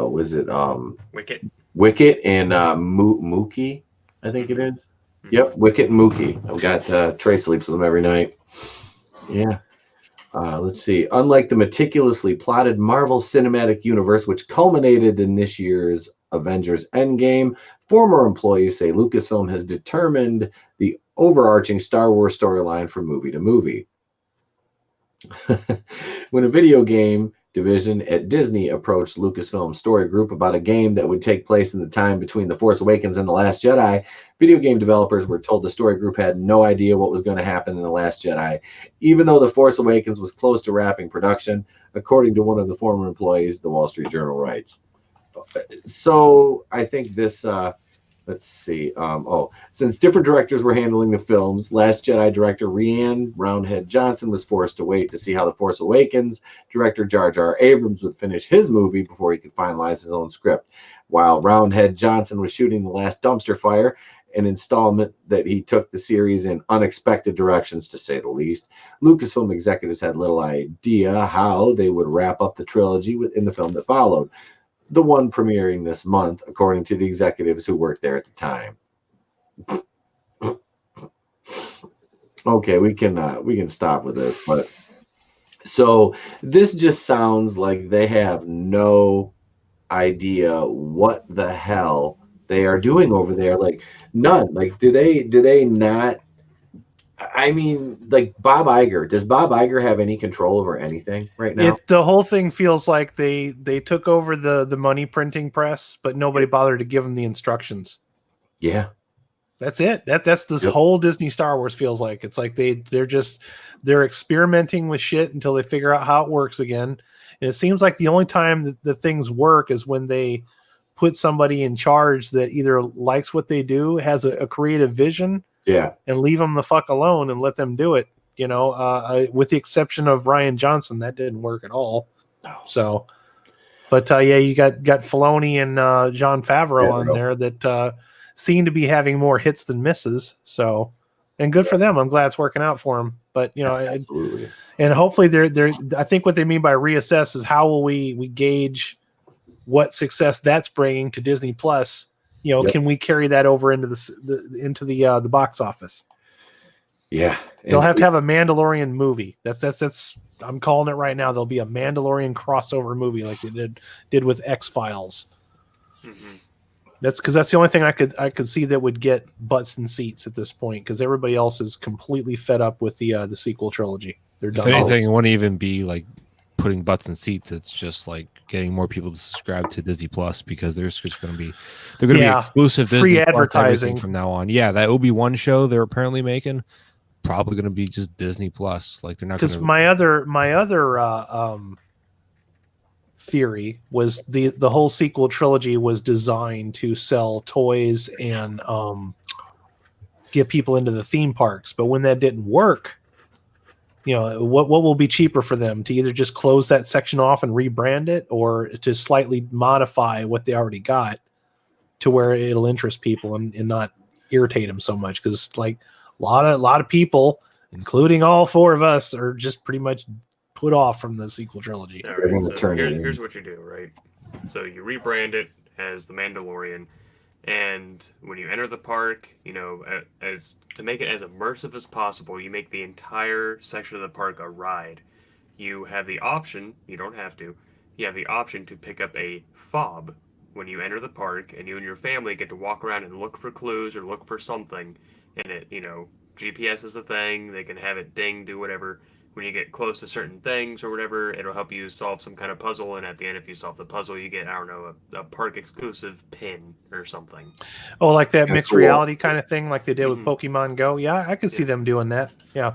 Was it Wicket. Wicket and Mookie? I think it is. Yep, Wicket and Mookie. I've got Trey sleeps with them every night. Yeah. Let's see. Unlike the meticulously plotted Marvel Cinematic Universe, which culminated in this year's Avengers Endgame, former employees say Lucasfilm has determined the overarching Star Wars storyline from movie to movie. When a video game division at Disney approached Lucasfilm Story Group about a game that would take place in the time between The Force Awakens and The Last Jedi, video game developers were told the Story Group had no idea what was going to happen in The Last Jedi, even though The Force Awakens was close to wrapping production, according to one of the former employees, the Wall Street Journal writes. So I think this... let's see. Since different directors were handling the films, Last Jedi director Rhiannon Roundhead Johnson was forced to wait to see how The Force Awakens director Jar Jar Abrams would finish his movie before he could finalize his own script. While Roundhead Johnson was shooting The Last Dumpster Fire, an installment that he took the series in unexpected directions, to say the least, Lucasfilm executives had little idea how they would wrap up the trilogy in the film that followed, the one premiering this month, according to the executives who worked there at the time. Okay, we can stop with this, but so this just sounds like they have no idea what the hell they are doing over there. Like none. Like do they not? I mean, like Bob Iger. Does Bob Iger have any control over anything right now? The whole thing feels like they took over the money printing press, but nobody bothered to give them the instructions. Yeah. That's it. That's this whole Disney Star Wars feels like. It's like they're experimenting with shit until they figure out how it works again. And it seems like the only time that things work is when they put somebody in charge that either likes what they do, has a creative vision, and leave them the fuck alone and let them do it. With the exception of Rian Johnson, that didn't work at all. No. So, but you got Filoni and Jon Favreau on there that seem to be having more hits than misses. So, and good for them. I'm glad it's working out for them. But absolutely. And hopefully they're. I think what they mean by reassess is how will we gauge what success that's bringing to Disney Plus. Can we carry that over into the box office? Yeah, they'll have to have a Mandalorian movie. That's. I'm calling it right now. There'll be a Mandalorian crossover movie like they did with X-Files. Mm-hmm. That's because that's the only thing I could see that would get butts and seats at this point, because everybody else is completely fed up with the sequel trilogy. They're done. If anything, it wouldn't even be like putting butts in seats. It's just like getting more people to subscribe to Disney Plus, because they're going to be exclusive free Disney advertising from now on. Yeah, that Obi-Wan show they're apparently making probably going to be just Disney Plus. Like they're not. Because my other theory was the whole sequel trilogy was designed to sell toys and get people into the theme parks. But when that didn't work, what will be cheaper for them to either just close that section off and rebrand it, or to slightly modify what they already got to where it'll interest people and not irritate them so much. Because like a lot of people, including all four of us, are just pretty much put off from the sequel trilogy. All right, so here's what you do, right? So you rebrand it as The Mandalorian, and when you enter the park, as to make it as immersive as possible, you make the entire section of the park a ride. You have the option, you don't have to, you have the option to pick up a fob when you enter the park, and you and your family get to walk around and look for clues or look for something, and it, GPS is a thing, they can have it ding, do whatever. when you get close to certain things or whatever, it'll help you solve some kind of puzzle. And at the end, if you solve the puzzle, you get, I don't know, a park exclusive pin or something. Oh, like that That's mixed cool. reality kind of thing, like they did with Mhm. Pokemon Go. Yeah, I could see them doing that. Yeah,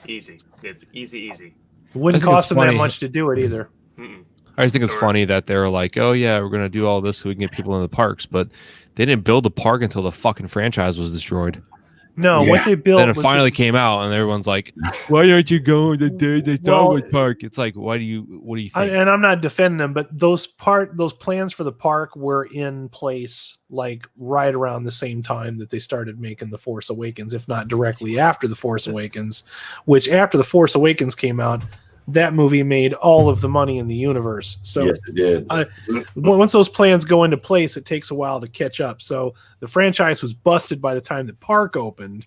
Easy. It's easy. it wouldn't I think cost it's them that funny. much to do it either. Mm-mm. I just think it's Or- funny that they're like, oh yeah, we're gonna do all this so we can get people in the parks, but they didn't build the park until the fucking franchise was destroyed. No, Yeah. what they built Then it was finally came out, and everyone's like, "Why aren't you going to the Star Wars park?" It's like, what do you think? and I'm not defending them, but those plans for the park were in place like right around the same time that they started making The Force Awakens, if not directly after The Force Awakens, which after The Force Awakens came out, that movie made all of the money in the universe. So Yes, it did. once those plans go into place, it takes a while to catch up. So the franchise was busted by the time the park opened,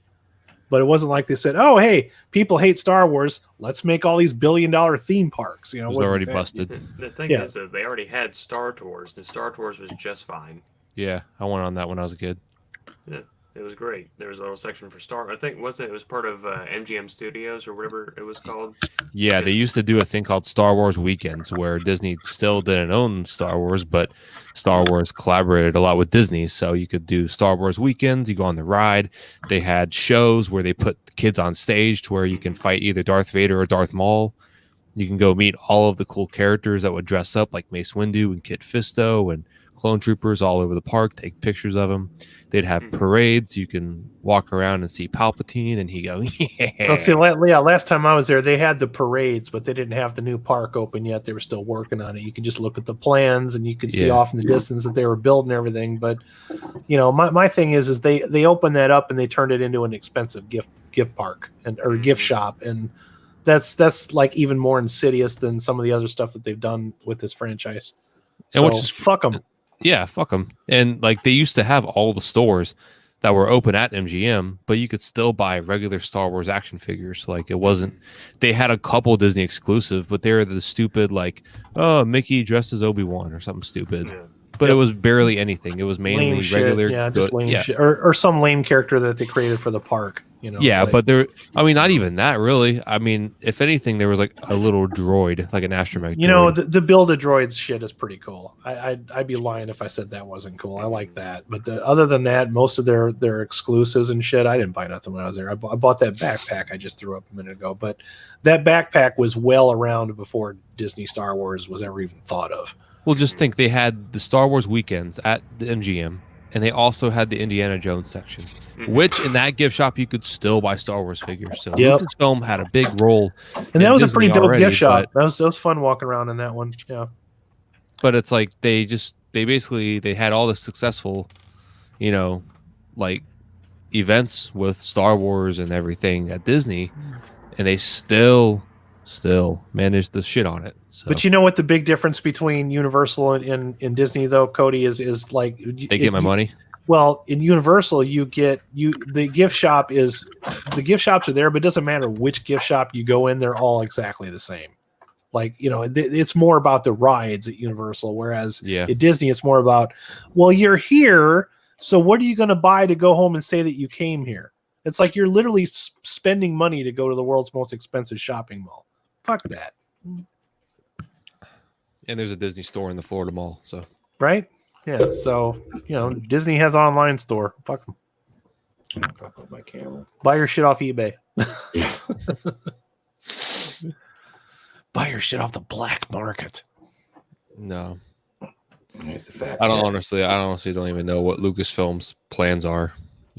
but it wasn't like they said, "Oh, hey, people hate Star Wars. Let's make all these billion-dollar theme parks." You know, It was wasn't already that- busted. The thing Yeah. is that they already had Star Tours, and Star Tours was just fine. Yeah, I went on that when I was a kid. Yeah, it was great. There was a little section for Star. I think it was part of MGM Studios or whatever it was called. Yeah, they used to do a thing called Star Wars Weekends, where Disney still didn't own Star Wars, but Star Wars collaborated a lot with Disney. So you could do Star Wars Weekends, you go on the ride. They had shows where they put the kids on stage to where you can fight either Darth Vader or Darth Maul. You can go meet all of the cool characters that would dress up like Mace Windu and Kit Fisto and clone troopers all over the park, take pictures of them. They'd have parades. You can walk around and see Palpatine, and he go, yeah. Let's see, last time I was there, they had the parades, but they didn't have the new park open yet. They were still working on it. You could just look at the plans, and you could see Yeah. off in the distance that they were building everything. But you know, my thing is they opened that up and they turned it into an expensive gift park or gift shop, and that's like even more insidious than some of the other stuff that they've done with this franchise. And So which is- fuck them. Yeah, fuck them. And like they used to have all the stores that were open at MGM, but you could still buy regular Star Wars action figures. Like it wasn't. They had a couple Disney exclusive, but they were the stupid like, oh, Mickey dressed as Obi-Wan or something stupid. Yeah. But it was barely anything. It was mainly Lame shit. regular. Yeah, just good- lame yeah. shit, or some lame character that they created for the park. You know, Yeah, it's like- but there. I mean, not even that really. I mean, if anything, there was like a little droid, like an astromech. you know, droid. the build a droids shit is pretty cool. I'd be lying if I said that wasn't cool. I like that, but other than that, most of their exclusives and shit, I didn't buy nothing when I was there. I bought that backpack I just threw up a minute ago, but that backpack was well around before Disney Star Wars was ever even thought of. Well, just think they had the Star Wars weekends at the MGM, and they also had the Indiana Jones section, which in that gift shop you could still buy Star Wars figures. So Yep. Lucasfilm had a big role, And that in was a Disney pretty dope already, gift shop. but- That was fun walking around in that one. Yeah. But it's like they basically had all the successful, you know, like events with Star Wars and everything at Disney, and they still managed the shit on it. So But you know what the big difference between Universal and Disney though, Cody, is like they get my money. Well, in Universal, the gift shops are there, but it doesn't matter which gift shop you go in; they're all exactly the same. Like, you know, it's more about the rides at Universal, whereas Yeah. at Disney, it's more about, well, you're here, so what are you going to buy to go home and say that you came here? It's like you're literally spending money to go to the world's most expensive shopping mall. Fuck that, And there's a Disney store in the Florida Mall. So right? Yeah. So, you know, Disney has an online store. Fuck them. Fuck with my camera. Buy your shit off eBay. Yeah. Buy your shit off the black market. no, Here's the fact I check. honestly don't even know what Lucasfilm's plans are.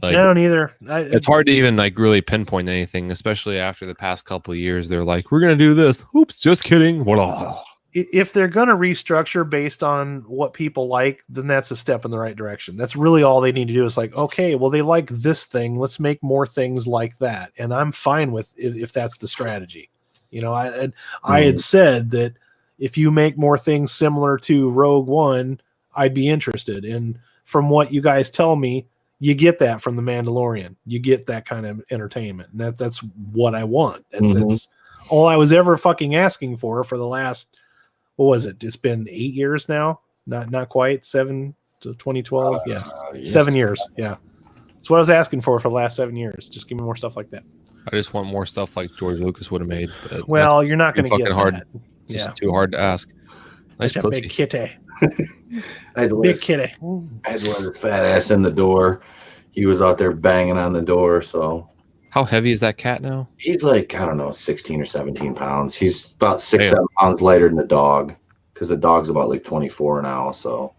Like, I don't either. it's hard to even like really pinpoint anything, especially after the past couple of years. They're like, we're gonna do this. Oops, just kidding. If they're going to restructure based on what people like, then that's a step in the right direction. That's really all they need to do is like, okay, well, they like this thing. Let's make more things like that. And I'm fine with if that's the strategy. You know, I had said that if you make more things similar to Rogue One, I'd be interested. And from what you guys tell me, you get that from The Mandalorian. You get that kind of entertainment. And that's what I want. That's all I was ever fucking asking for the last, what was it? It's been 8 years now. Not quite 7 to 2012. Yeah. Yes. 7 years. Yeah. That's what I was asking for the last 7 years. Just give me more stuff like that. I just want more stuff like George Lucas would have made. But Well, you're not going to get fucking hard. that. It's just too hard to ask. Nice Such a pussy. big kitty. I had to Big kitty. I had to let his fat ass in the door. He was out there banging on the door. So how heavy is that cat now? He's like, I don't know, 16 or 17 pounds. He's about 6, Damn. 7 pounds lighter than the dog, because the dog's about like 24 now. So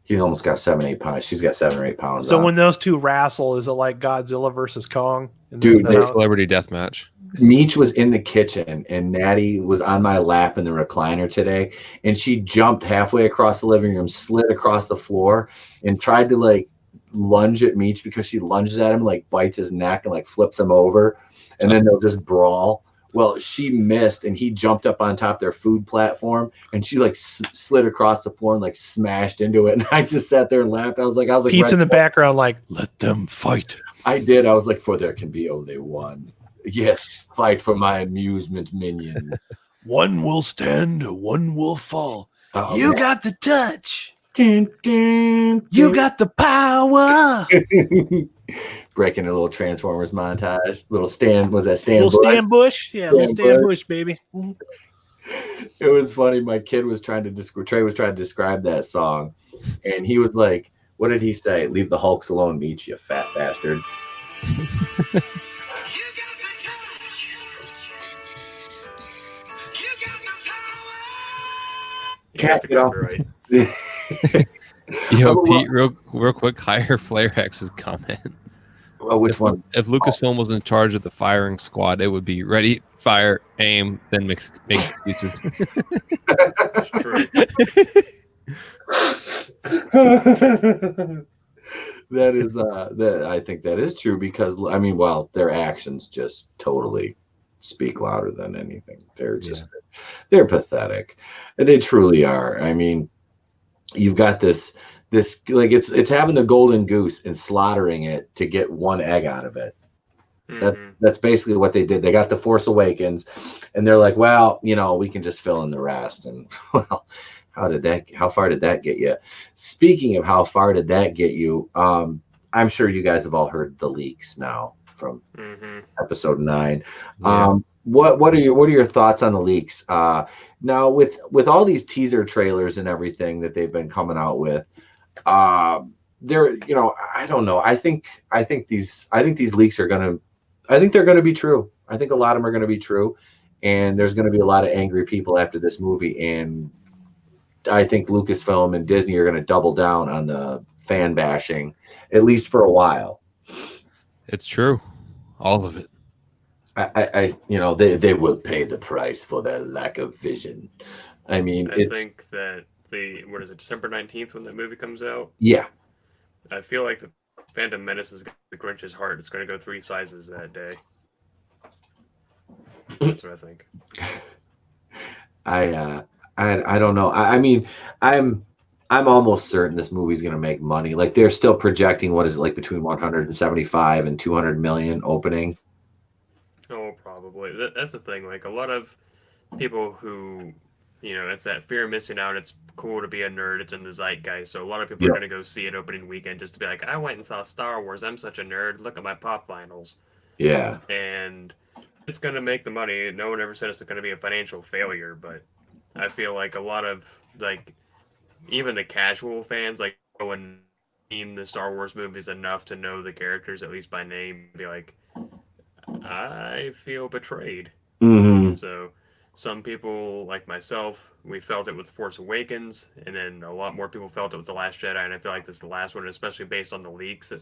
he's almost got 7, 8 pounds. She's got 7 or 8 pounds. So on. when those two wrestle, is it like Godzilla versus Kong? Dude, they- Celebrity death match. Meech was in the kitchen and Natty was on my lap in the recliner today, and she jumped halfway across the living room, slid across the floor, and tried to like lunge at Meech because she lunges at him, like bites his neck and like flips him over, and then they'll just brawl. Well, she missed, and he jumped up on top of their food platform, and she like slid across the floor and like smashed into it. And I just sat there and laughed. I was like, Pete's in the background, like, let them fight. I did. I was like, for there can be only one. Yes, fight for my amusement minions. One will stand, one will fall. Oh, You man. got the touch. Dun, dun, You dun. got the power. Breaking a little Transformers montage. Little Stan, was that Stan Little Bush? Stan Bush. Yeah, little Stan Bush, baby. It was funny. My kid was trying to Trey was trying to describe that song, and he was like, what did he say? Leave the Hulks alone, Meech, you fat bastard. Cat, get off. right. Yo, Pete, real quick, hire Flare X's comment. Well, which one? If Lucasfilm was in charge of the firing squad, it would be ready, fire, aim, then make excuses. That's true. That is that I think that is true, because I mean, well, their actions just totally speak louder than anything. They're just they're pathetic. And they truly are. I mean, you've got this like it's having the golden goose and slaughtering it to get one egg out of it. That's basically what they did. They got the Force Awakens, and they're like, well, you know, we can just fill in the rest. And well, how far did that get you? Speaking of how far did that get you, I'm sure you guys have all heard the leaks now from episode 9. Yeah. What are your thoughts on the leaks? Now with all these teaser trailers and everything that they've been coming out with, they're, you know, I don't know. I think these leaks are they're gonna be true. I think a lot of them are gonna be true, and there's gonna be a lot of angry people after this movie, and I think Lucasfilm and Disney are gonna double down on the fan bashing, at least for a while. It's true, all of it. I you know, they will pay the price for their lack of vision. I mean, I think that what is it, December 19th when that movie comes out? Yeah. I feel like the Phantom Menace is the Grinch's heart. It's going to go 3 sizes that day. That's what I think. I don't know. I mean, I'm almost certain this movie's going to make money. Like, they're still projecting, what is it, like between 175 and 200 million opening. Oh, probably. That's the thing. Like, a lot of people who, you know, it's that fear of missing out. It's cool to be a nerd. It's in the zeitgeist. So a lot of people are going to go see it opening weekend just to be like, I went and saw Star Wars. I'm such a nerd. Look at my pop vinyls. Yeah. And it's going to make the money. No one ever said it's going to be a financial failure, but I feel like a lot of, like, even the casual fans, like, go and seen the Star Wars movies enough to know the characters, at least by name, be like, I feel betrayed. Mm-hmm. So some people, like myself, we felt it with Force Awakens, and then a lot more people felt it with The Last Jedi, and I feel like this is the last one, especially based on the leaks that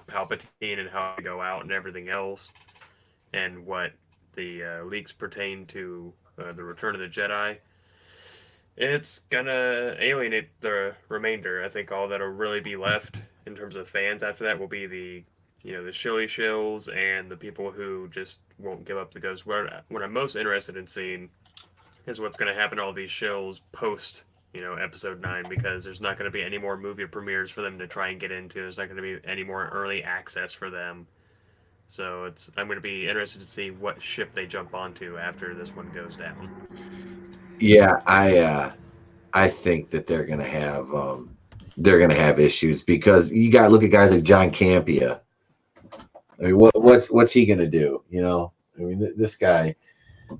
Palpatine and how they go out and everything else, and what the leaks pertain to the Return of the Jedi. It's gonna alienate the remainder. I think all that'll really be left in terms of fans after that will be the shilly shills and the people who just won't give up the ghost. What I'm most interested in seeing is what's going to happen to all these shills post, episode 9, because there's not going to be any more movie premieres for them to try and get into. There's not going to be any more early access for them. So I'm going to be interested to see what ship they jump onto after this one goes down. Yeah, I think that they're going to have issues, because you got to look at guys like John Campea, I mean, what's he gonna do? You know, I mean, this guy.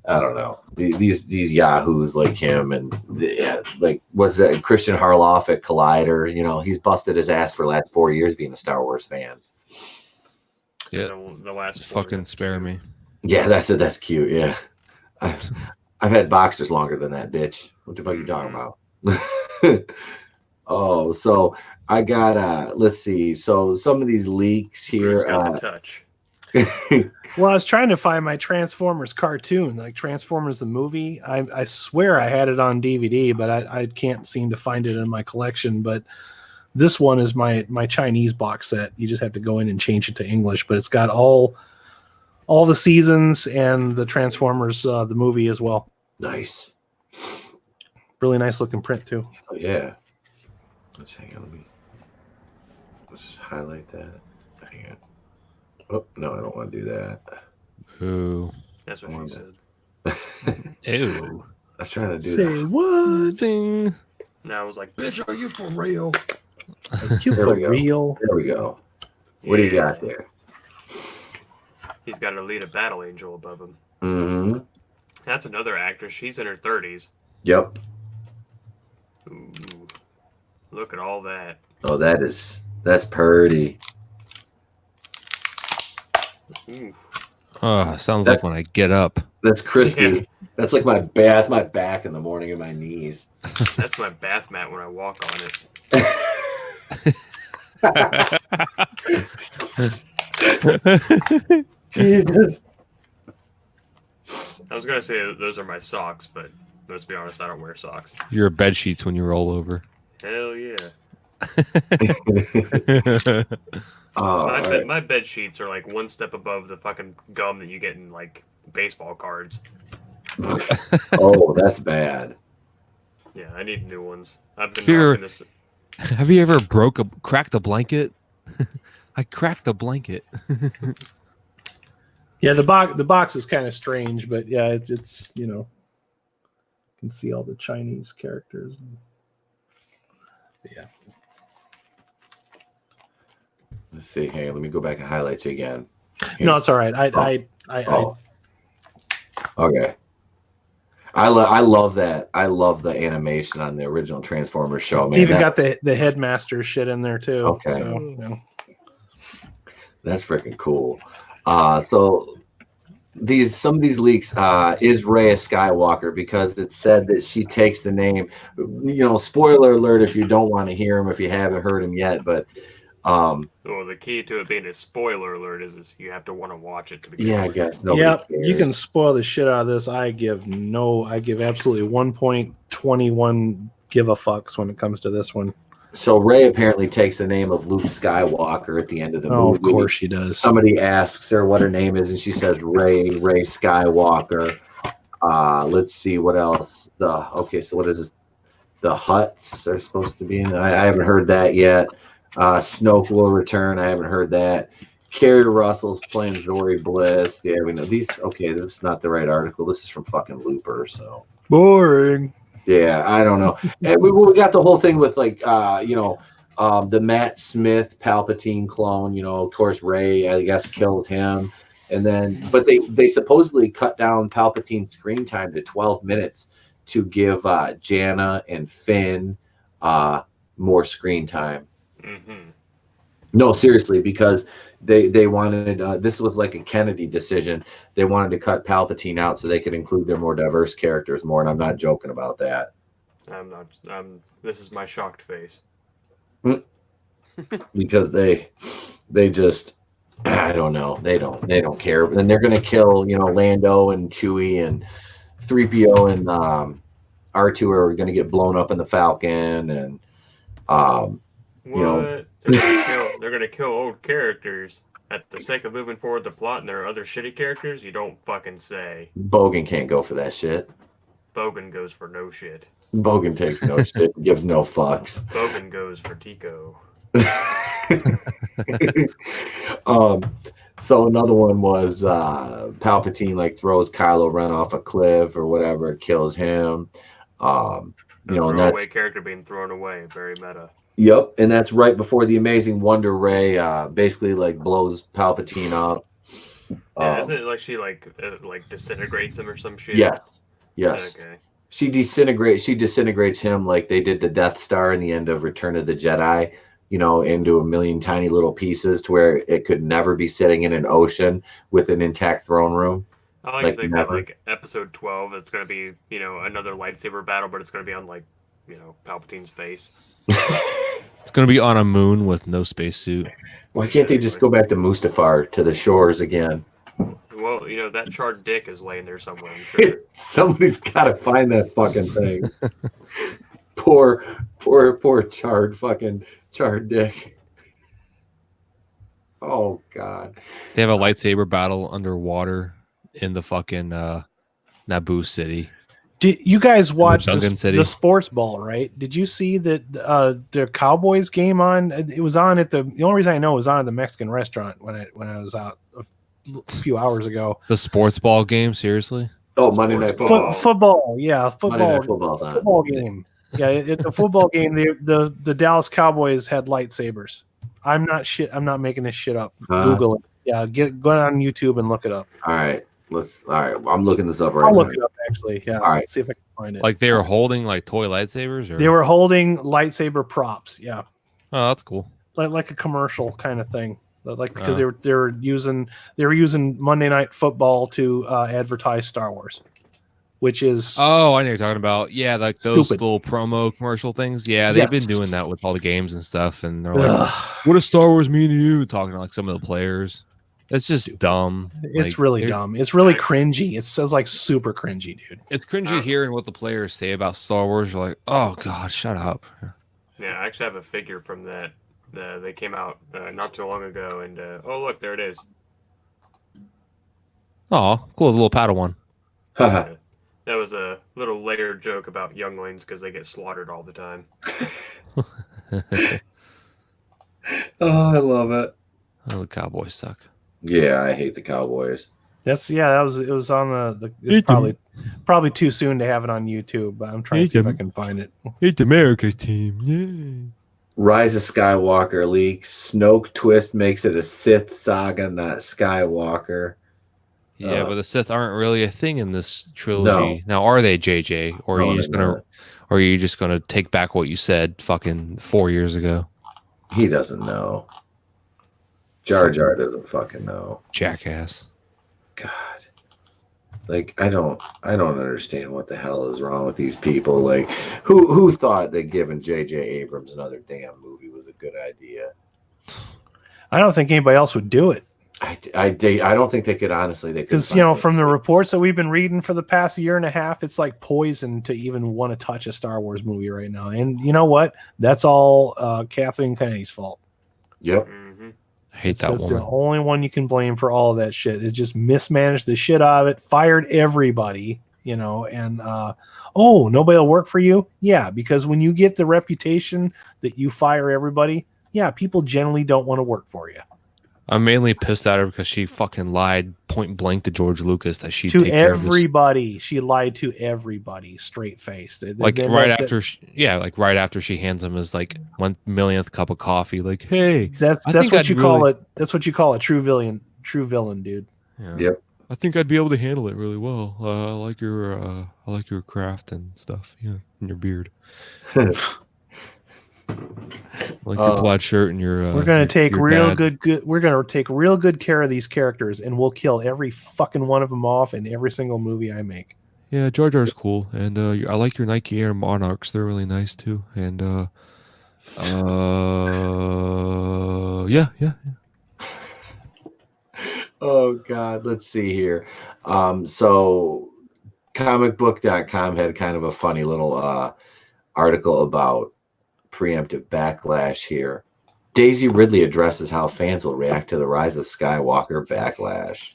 I don't know. These yahoos like him and like what's that Christian Harloff at Collider? You know, he's busted his ass for the last 4 years being a Star Wars fan. Yeah, the last fucking spare me. Yeah, that's cute. Yeah, I've had boxers longer than that, bitch. What the fuck are you talking about? Oh, so I got let's see. So some of these leaks here. Bruce got the touch. Well, I was trying to find my Transformers cartoon, like Transformers the movie. I swear I had it on DVD, but I can't seem to find it in my collection. But this one is my Chinese box set. You just have to go in and change it to English, but it's got all the seasons and the Transformers the movie as well. Nice. Really nice looking print too. Oh yeah. Let's hang on. Let's just highlight that. Hang on. Oh no, I don't want to do that. Ooh. That's what she said. Ew. I was trying to do Say that. what? Thing. Now I was like, bitch, are you for real? You There for we go. real? There we go. What do you got there? He's got Alita Battle Angel above him. Mm-hmm. That's another actress. She's in her 30s. Yep. Ooh. Look at all that. Oh, that's pretty. Ooh. Oh, sounds like when I get up. That's crispy. Yeah. That's like my back. That's my back in the morning and my knees. That's my bath mat when I walk on it. Jesus. I was gonna say those are my socks, but let's be honest, I don't wear socks. Your bed sheets when you roll over. Hell yeah. Oh, My bed sheets are like one step above the fucking gum that you get in like baseball cards. Oh, that's bad. Yeah, I need new ones. I've been Here- rocking this. Have you ever cracked a blanket? I cracked a blanket. Yeah, the box is kind of strange, but yeah, it's you know, you can see all the Chinese characters. Yeah. Let's see. Hey, let me go back and highlight you again. No, it's all right. Okay. I love that. I love the animation on the original Transformers show. It's Man, even got the headmaster shit in there too. Okay. So, you know. That's freaking cool. So some of these leaks is Rey a Skywalker, because it said that she takes the name. You know, spoiler alert if you don't want to hear him, if you haven't heard him yet, but Well, the key to it being a spoiler alert is you have to want to watch it to begin yeah, I with. guess nobody Yep, cares. you can spoil the shit out of this. I give absolutely 1.21 give a fucks when it comes to this one. So Rey apparently takes the name of Luke Skywalker at the end of the movie. Oh, of course she does. Somebody asks her what her name is, and she says Rey Skywalker. Let's see what else. So what is this? The Hutts are supposed to be in. I haven't heard that yet. Snoke will return. I haven't heard that. Kerry Russell's playing Zori Bliss. Yeah, we know these. Okay, this is not the right article. This is from fucking Looper. So Boring. yeah, I don't know. And we got the whole thing with like the Matt Smith Palpatine clone. You know, of course, Rey, I guess, killed him, and then but they supposedly cut down Palpatine's screen time to 12 minutes to give Jana and Finn more screen time. Mm-hmm. No, seriously, because they wanted this was like a Kennedy decision. They wanted to cut Palpatine out so they could include their more diverse characters more, and I'm not joking about that. I'm not. This is my shocked face. Because they just, I don't know, they don't care. And they're gonna kill, you know, Lando and Chewie and 3PO and R2 are gonna get blown up in the Falcon, and you know, They're gonna kill old characters at the sake of moving forward the plot, and there are other shitty characters. You don't fucking say. Bogan can't go for that shit. Bogan goes for no shit. Bogan takes no shit, gives no fucks. Bogan goes for Tico. So another one was Palpatine like throws Kylo Ren off a cliff or whatever, kills him. You know, and that's Throwaway character being thrown away. Very meta. Yep, and that's right before the amazing Wonder Ray basically like blows Palpatine up. Yeah, isn't it like she like disintegrates him or some shit? Yes, yes. Okay. She disintegrates him like they did the Death Star in the end of Return of the Jedi, into a million tiny little pieces to where it could never be sitting in an ocean with an intact throne room. I like to think that like episode 12, it's gonna be another lightsaber battle, but it's gonna be on like Palpatine's face. It's gonna be on a moon with no spacesuit. Why can't they just go back to Mustafar, to the shores again? Well, that charred dick is laying there somewhere. I'm sure. Somebody's got to find that fucking thing. poor charred dick. Oh God. They have a lightsaber battle underwater in the fucking Naboo city. Did you guys watch the sports ball, right? Did you see that the Cowboys game on? It was on at the only reason I know it was on at the Mexican restaurant when I was out a few hours ago. The sports ball game, seriously? Oh, Monday Night Football. Football, yeah, football game. Yeah, at the football game, the Dallas Cowboys had lightsabers. I'm not making this shit up. Google it. Yeah, go on YouTube and look it up. All right. I'm looking this up right now. I'll look it up actually. Yeah. All right. See if I can find it. Like they were holding like toy lightsabers, or they were holding lightsaber props. Yeah. Oh, that's cool. Like a commercial kind of thing. Like because they were using Monday Night Football to advertise Star Wars, which is I know what you're talking about. Yeah, like those little promo commercial things. Yeah, they've been doing that with all the games and stuff, and they're like, "What does Star Wars mean to you?" Talking to like some of the players. It's just dumb. It's really dumb. It's really cringy. It says like super cringy, dude. It's cringy hearing what the players say about Star Wars. You're like, oh god, shut up. Yeah, I actually have a figure from that. They came out not too long ago, and oh look, there it is. Oh, cool, little Padawan. That was a little layered joke about younglings because they get slaughtered all the time. Oh, I love it. Oh, the Cowboys suck. Yeah, I hate the Cowboys. It was on the it's probably too soon to have it on YouTube, but I'm trying to see if I can find it. Hate America's team. Yay. Rise of Skywalker leaks. Snoke twist makes it a Sith saga, not Skywalker. Yeah, but the Sith aren't really a thing in this trilogy. No. Now, are they, JJ? Or are you just gonna take back what you said fucking 4 years ago? He doesn't know. Jar Jar doesn't fucking know. Jackass. God. Like I don't understand what the hell is wrong with these people. Like who thought that giving J.J. Abrams another damn movie was a good idea? I don't think anybody else would do it. I don't think they could honestly. Because from the reports that we've been reading for the past year and a half, it's like poison to even want to touch a Star Wars movie right now. And you know what? That's all Kathleen Kennedy's fault. Yep. I hate that woman. That's the only one you can blame for all of that shit. Is just mismanaged the shit out of it, fired everybody, and nobody will work for you. Yeah, because when you get the reputation that you fire everybody, yeah, people generally don't want to work for you. I'm mainly pissed at her because she fucking lied point blank to George Lucas that she'd to take care of this. Everybody. She lied to everybody, straight faced. Right after she hands him his like 1 millionth cup of coffee. Like, hey, that's what you call it. That's what you call a true villain, dude. Yeah. Yep. I think I'd be able to handle it really well. I like your craft and stuff. Yeah, and your beard. Like your plaid shirt and your. We're gonna take real good. We're gonna take real good care of these characters, and we'll kill every fucking one of them off in every single movie I make. Yeah, Jar Jar's cool, and I like your Nike Air Monarchs. They're really nice too, and yeah. Oh God, let's see here. So comicbook.com had kind of a funny little article about preemptive backlash here. Daisy Ridley addresses how fans will react to the Rise of Skywalker backlash.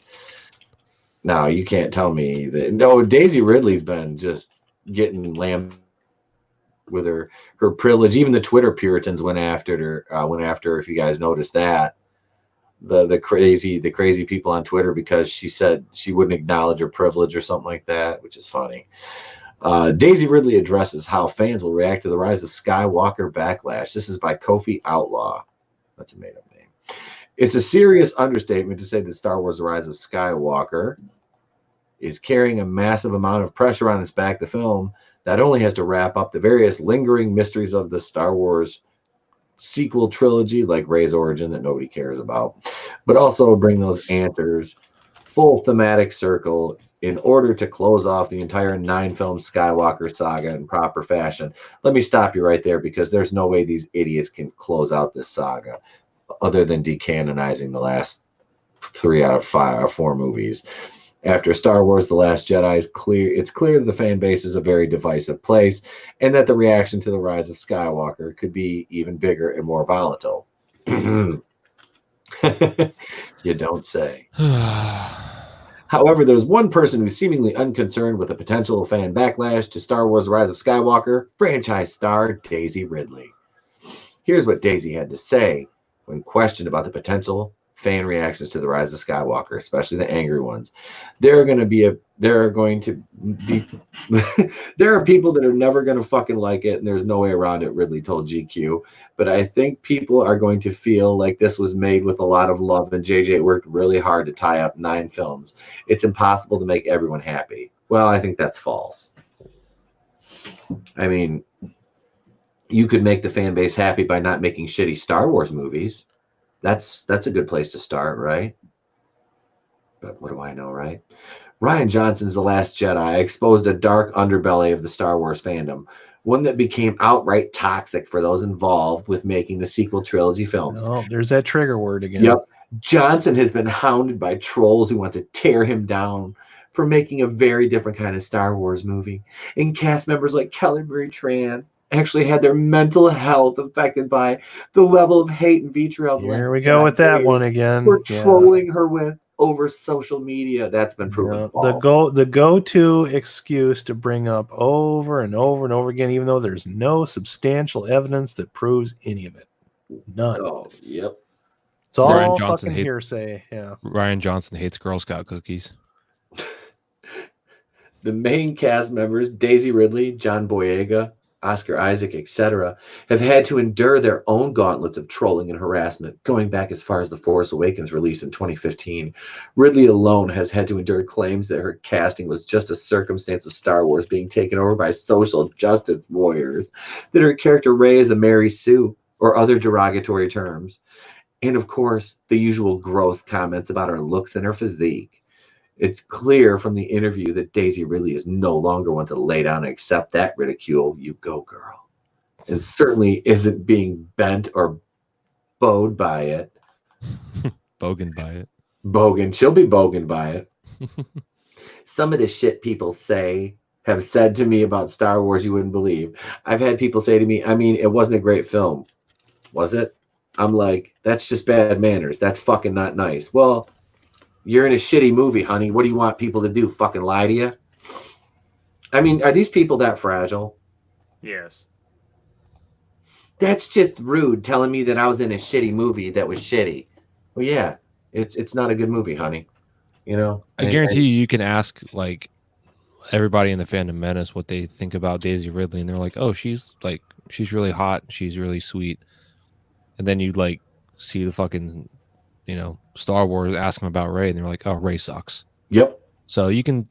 Now, you can't tell me that. No, Daisy Ridley's been just getting lamb with her privilege. Even the Twitter Puritans went after her. If you guys noticed that, the crazy people on Twitter, because she said she wouldn't acknowledge her privilege or something like that, which is funny. Daisy Ridley addresses how fans will react to the rise of Skywalker backlash. This is by Kofi Outlaw. That's a made-up name. It's a serious understatement to say that Star Wars: The Rise of Skywalker is carrying a massive amount of pressure on its back. The film not only has to wrap up the various lingering mysteries of the Star Wars sequel trilogy, like Rey's origin that nobody cares about, but also bring those answers full thematic circle in order to close off the entire 9-film Skywalker saga in proper fashion. Let me stop you right there, because there's no way these idiots can close out this saga other than decanonizing the last 3 out of 5 or 4 movies. After Star Wars: The Last Jedi it's clear that the fan base is a very divisive place, and that the reaction to the rise of Skywalker could be even bigger and more volatile. You don't say. However, there's one person who's seemingly unconcerned with the potential fan backlash to Star Wars: Rise of Skywalker, franchise star Daisy Ridley. Here's what Daisy had to say when questioned about the potential fan reactions to the Rise of Skywalker, especially the angry ones. There are going to be there are people that are never going to fucking like it, and there's no way around it, Ridley told GQ. But I think people are going to feel like this was made with a lot of love, and JJ worked really hard to tie up 9 films. It's impossible to make everyone happy. Well, I think that's false. I mean, you could make the fan base happy by not making shitty Star Wars movies. That's a good place to start, right? But what do I know, right? Rian Johnson's The Last Jedi exposed a dark underbelly of the Star Wars fandom, one that became outright toxic for those involved with making the sequel trilogy films. Oh, there's that trigger word again. Yep. Johnson has been hounded by trolls who want to tear him down for making a very different kind of Star Wars movie. And cast members like Kelly Marie Tran actually had their mental health affected by the level of hate and vitriol. Here we go with that one again. We're trolling her with over social media. That's been proven false. The go-to excuse to bring up over and over and over again, even though there's no substantial evidence that proves any of it. None. Oh, yep. It's all fucking hearsay. Yeah. Rian Johnson hates Girl Scout cookies. The main cast members, Daisy Ridley, John Boyega, Oscar Isaac, etc., have had to endure their own gauntlets of trolling and harassment, going back as far as The Force Awakens release in 2015. Ridley alone has had to endure claims that her casting was just a circumstance of Star Wars being taken over by social justice warriors, that her character Rey is a Mary Sue, or other derogatory terms, and of course, the usual growth comments about her looks and her physique. It's clear from the interview that Daisy Ridley is no longer one to lay down and accept that ridicule. You go, girl. And certainly isn't being bent or bowed by it. Bogan by it. Bogan. She'll be bogan by it. Some of the shit people have said to me about Star Wars you wouldn't believe. I've had people say to me, I mean, it wasn't a great film. Was it? I'm like, that's just bad manners. That's fucking not nice. Well, you're in a shitty movie, honey. What do you want people to do? Fucking lie to you? I mean, are these people that fragile? Yes. That's just rude, telling me that I was in a shitty movie that was shitty. Well, yeah, it's not a good movie, honey. You know? I guarantee you can ask, like, everybody in the Fandom Menace what they think about Daisy Ridley, and they're like, oh, she's really hot. She's really sweet. And then you'd, like, see the fucking... Star Wars, ask them about Rey, and they're like, oh, Rey sucks. Yep. So you can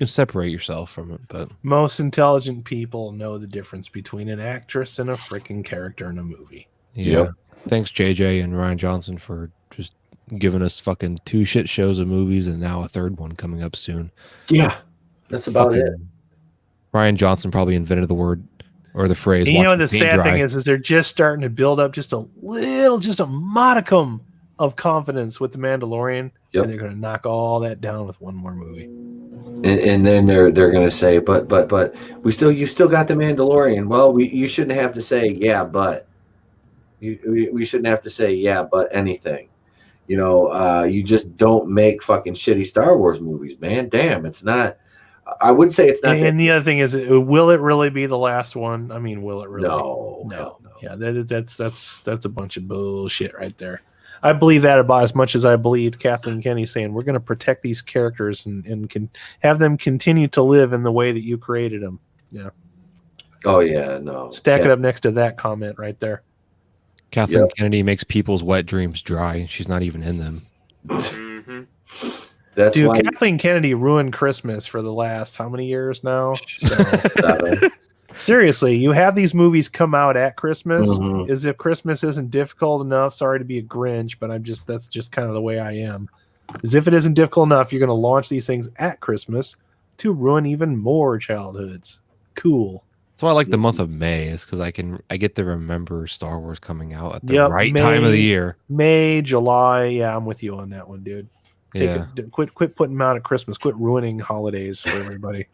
separate yourself from it, but most intelligent people know the difference between an actress and a freaking character in a movie. Yeah. Yep. Thanks, JJ and Rian Johnson, for just giving us fucking 2 shit shows of movies and now a 3rd one coming up soon. Yeah, that's about it. Rian Johnson probably invented the word or the phrase. You know, the sad thing is they're just starting to build up just a modicum of confidence with the Mandalorian, and they're going to knock all that down with one more movie. And then they're going to say, but you still got the Mandalorian. Well, you shouldn't have to say but. We shouldn't have to say but anything. You just don't make fucking shitty Star Wars movies, man. Damn, it's not. I would say it's not. And the other thing is, will it really be the last one? I mean, will it really? No. Yeah, that's a bunch of bullshit right there. I believe that about as much as I believe Kathleen Kennedy saying we're going to protect these characters and can have them continue to live in the way that you created them. Yeah. Oh yeah, no. Stack it up next to that comment right there. Kathleen Kennedy makes people's wet dreams dry. She's not even in them. Mm-hmm. That's Dude, why Kathleen Kennedy ruined Christmas for the last how many years now? So, seriously, you have these movies come out at Christmas. Mhm. As if Christmas isn't difficult enough. Sorry to be a Grinch, but that's just kind of the way I am. As if it isn't difficult enough, you're going to launch these things at Christmas to ruin even more childhoods. Cool. That's why I like the month of May, is because I get to remember Star Wars coming out at the right time of the year. May, July. Yeah, I'm with you on that one, dude. Yeah. Quit putting them out at Christmas. Quit ruining holidays for everybody.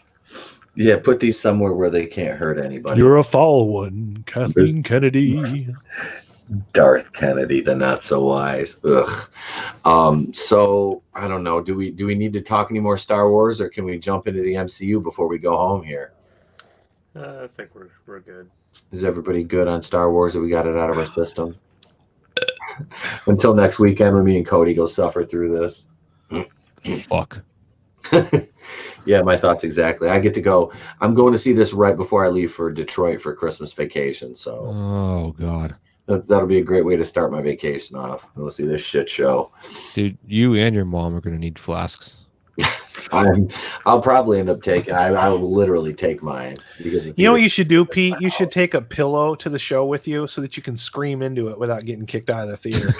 Yeah, put these somewhere where they can't hurt anybody. You're a foul one, Kathleen Kennedy. Darth Kennedy, the not so wise. Ugh. So I don't know. Do we need to talk any more Star Wars, or can we jump into the MCU before we go home here? I think we're good. Is everybody good on Star Wars? That we got it out of our system? Until next weekend, when me and Cody go suffer through this. Fuck. Yeah, my thoughts exactly. I get to go. I'm going to see this right before I leave for Detroit for Christmas vacation. So, oh god, that'll be a great way to start my vacation off. We'll see this shit show. Dude, you and your mom are gonna need flasks. I'll probably end up taking. I will literally take mine. Because you know what you should do, Pete? You should take a pillow to the show with you so that you can scream into it without getting kicked out of the theater.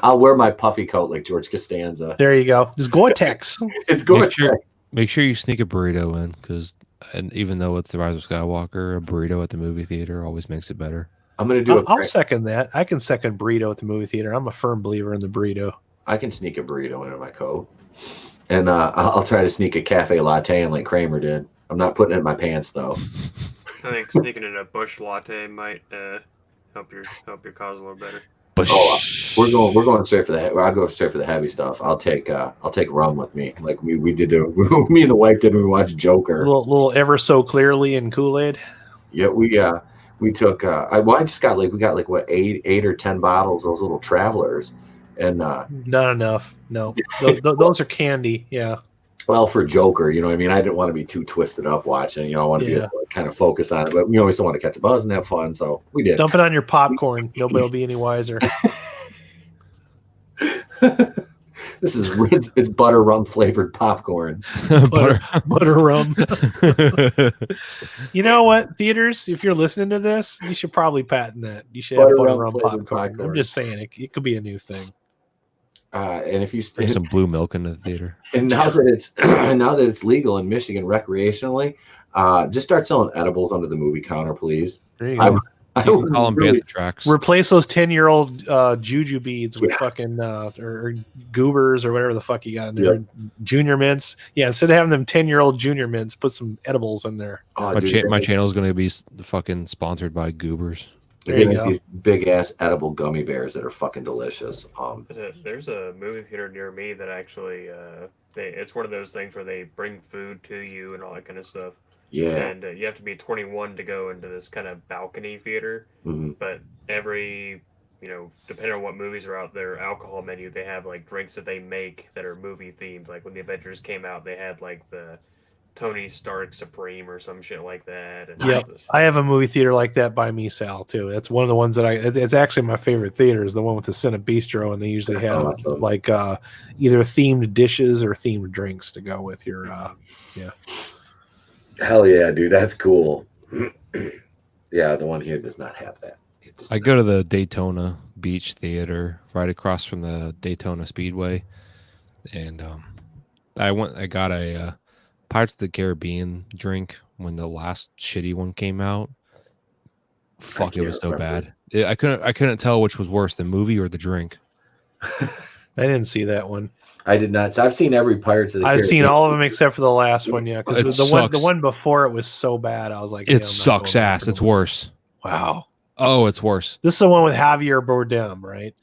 I'll wear my puffy coat like George Costanza. There you go. It's Gore-Tex. It's Gore-Tex. Make sure you sneak a burrito in, because even though it's The Rise of Skywalker, a burrito at the movie theater always makes it better. I'm gonna do. I'll second that. I can second burrito at the movie theater. I'm a firm believer in the burrito. I can sneak a burrito into my coat. And I'll try to sneak a cafe latte in like Kramer did. I'm not putting it in my pants though. I think sneaking in a bush latte might help your cause a little better. Oh, we're going straight for the. I'll go straight for the heavy stuff. I'll take rum with me, like we did. Me and the wife did when we watched Joker. A little ever so clearly in Kool-Aid. Yeah, we took. I just got we got what 8 or 10 bottles of those little travelers. And not enough. No, those are candy. Yeah. Well, for Joker, you know what I mean? I didn't want to be too twisted up watching. I want to be able to kind of focus on it. But we always want to catch a buzz and have fun. So we did. Dump it on your popcorn. Nobody will be any wiser. This is it's butter rum flavored popcorn. butter rum. You know what, theaters? If you're listening to this, you should probably patent that. You should have butter rum popcorn. I'm just saying it could be a new thing. And if you bring some blue milk into the theater, and now that it's legal in Michigan recreationally, just start selling edibles under the movie counter, please. There you go. I call them bantha tracks. Replace those 10-year-old juju beads with fucking or goobers or whatever the fuck you got in there. Yep. Junior mints. Yeah, instead of having them 10-year-old junior mints, put some edibles in there. Oh, my channel is going to be fucking sponsored by goobers. There you go. These big ass edible gummy bears that are fucking delicious. There's a movie theater near me that actually it's one of those things where they bring food to you and all that kind of stuff. Yeah. And you have to be 21 to go into this kind of balcony theater. Mm-hmm. But every, depending on what movies are out there, alcohol menu, they have like drinks that they make that are movie themed. Like when the Avengers came out, they had like the Tony Stark Supreme or some shit like that. And yeah, I have a movie theater like that by me, Sal, too. That's one of the ones that it's actually my favorite theater is the one with the Cine Bistro, and they usually have like either themed dishes or themed drinks to go with your yeah. Hell yeah, dude, that's cool. Yeah, the one here does not have that. I go to the Daytona Beach Theater right across from the Daytona Speedway, and I got a Pirates of the Caribbean drink when the last shitty one came out. Fuck, it was so bad. I couldn't tell which was worse, the movie or the drink. I didn't see that one. I did not. So I've seen every Pirates of the Caribbean. I've seen all of them except for the last one, yeah. Because the one before it was so bad. I was like, it sucks ass. It's worse. Wow. Oh, it's worse. This is the one with Javier Bardem, right?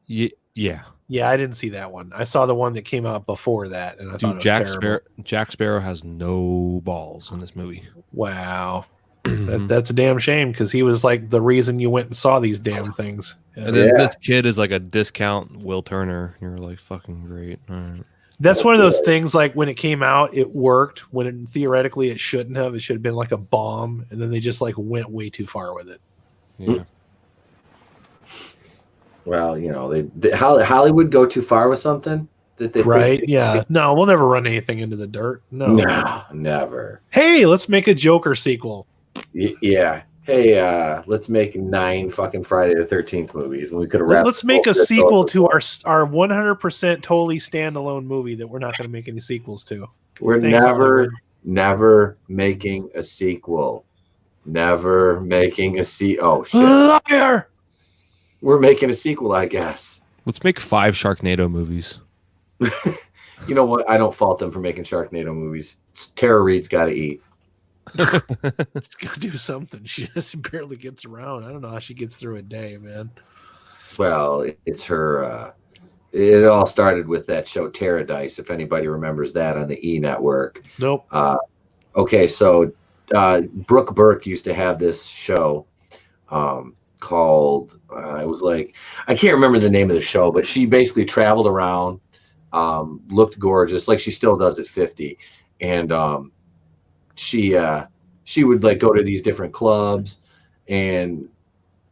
Yeah. Yeah, I didn't see that one. I saw the one that came out before that, and I thought it was terrible. Jack Sparrow has no balls in this movie. Wow. That's a damn shame because he was like the reason you went and saw these damn things. And then this kid is like a discount Will Turner. You're like fucking great. All right. That's one of those things. Like when it came out, it worked. When theoretically it shouldn't have. It should have been like a bomb, and then they just like went way too far with it. Yeah. Well, Hollywood go too far with something. Right? Yeah. No, we'll never run anything into the dirt. No, never. Hey, let's make a Joker sequel. Yeah. Hey, let's make 9 fucking Friday the 13th movies, and we could have. Let's make a sequel to our 100% totally standalone movie that we're not going to make any sequels to. We're never making a sequel. Never making a Oh shit! Liar! We're making a sequel, I guess. Let's make 5 Sharknado movies. You know what? I don't fault them for making Sharknado movies. Tara Reid's got to eat. It's got to do something. She just barely gets around. I don't know how she gets through a day, man. Well, it's her. It all started with that show Paradise, if anybody remembers that on the E Network. Nope. Okay, so Brooke Burke used to have this show called. It was like, I can't remember the name of the show, but she basically traveled around, looked gorgeous, like she still does at 50, and she would like go to these different clubs, and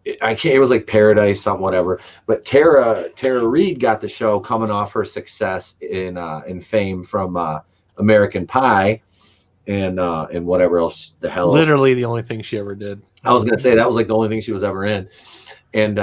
it was like Paradise, something, whatever. But Tara Reid got the show coming off her success in fame from American Pie and whatever else the hell. Literally the only thing she ever did. I was gonna say that was like the only thing she was ever in, and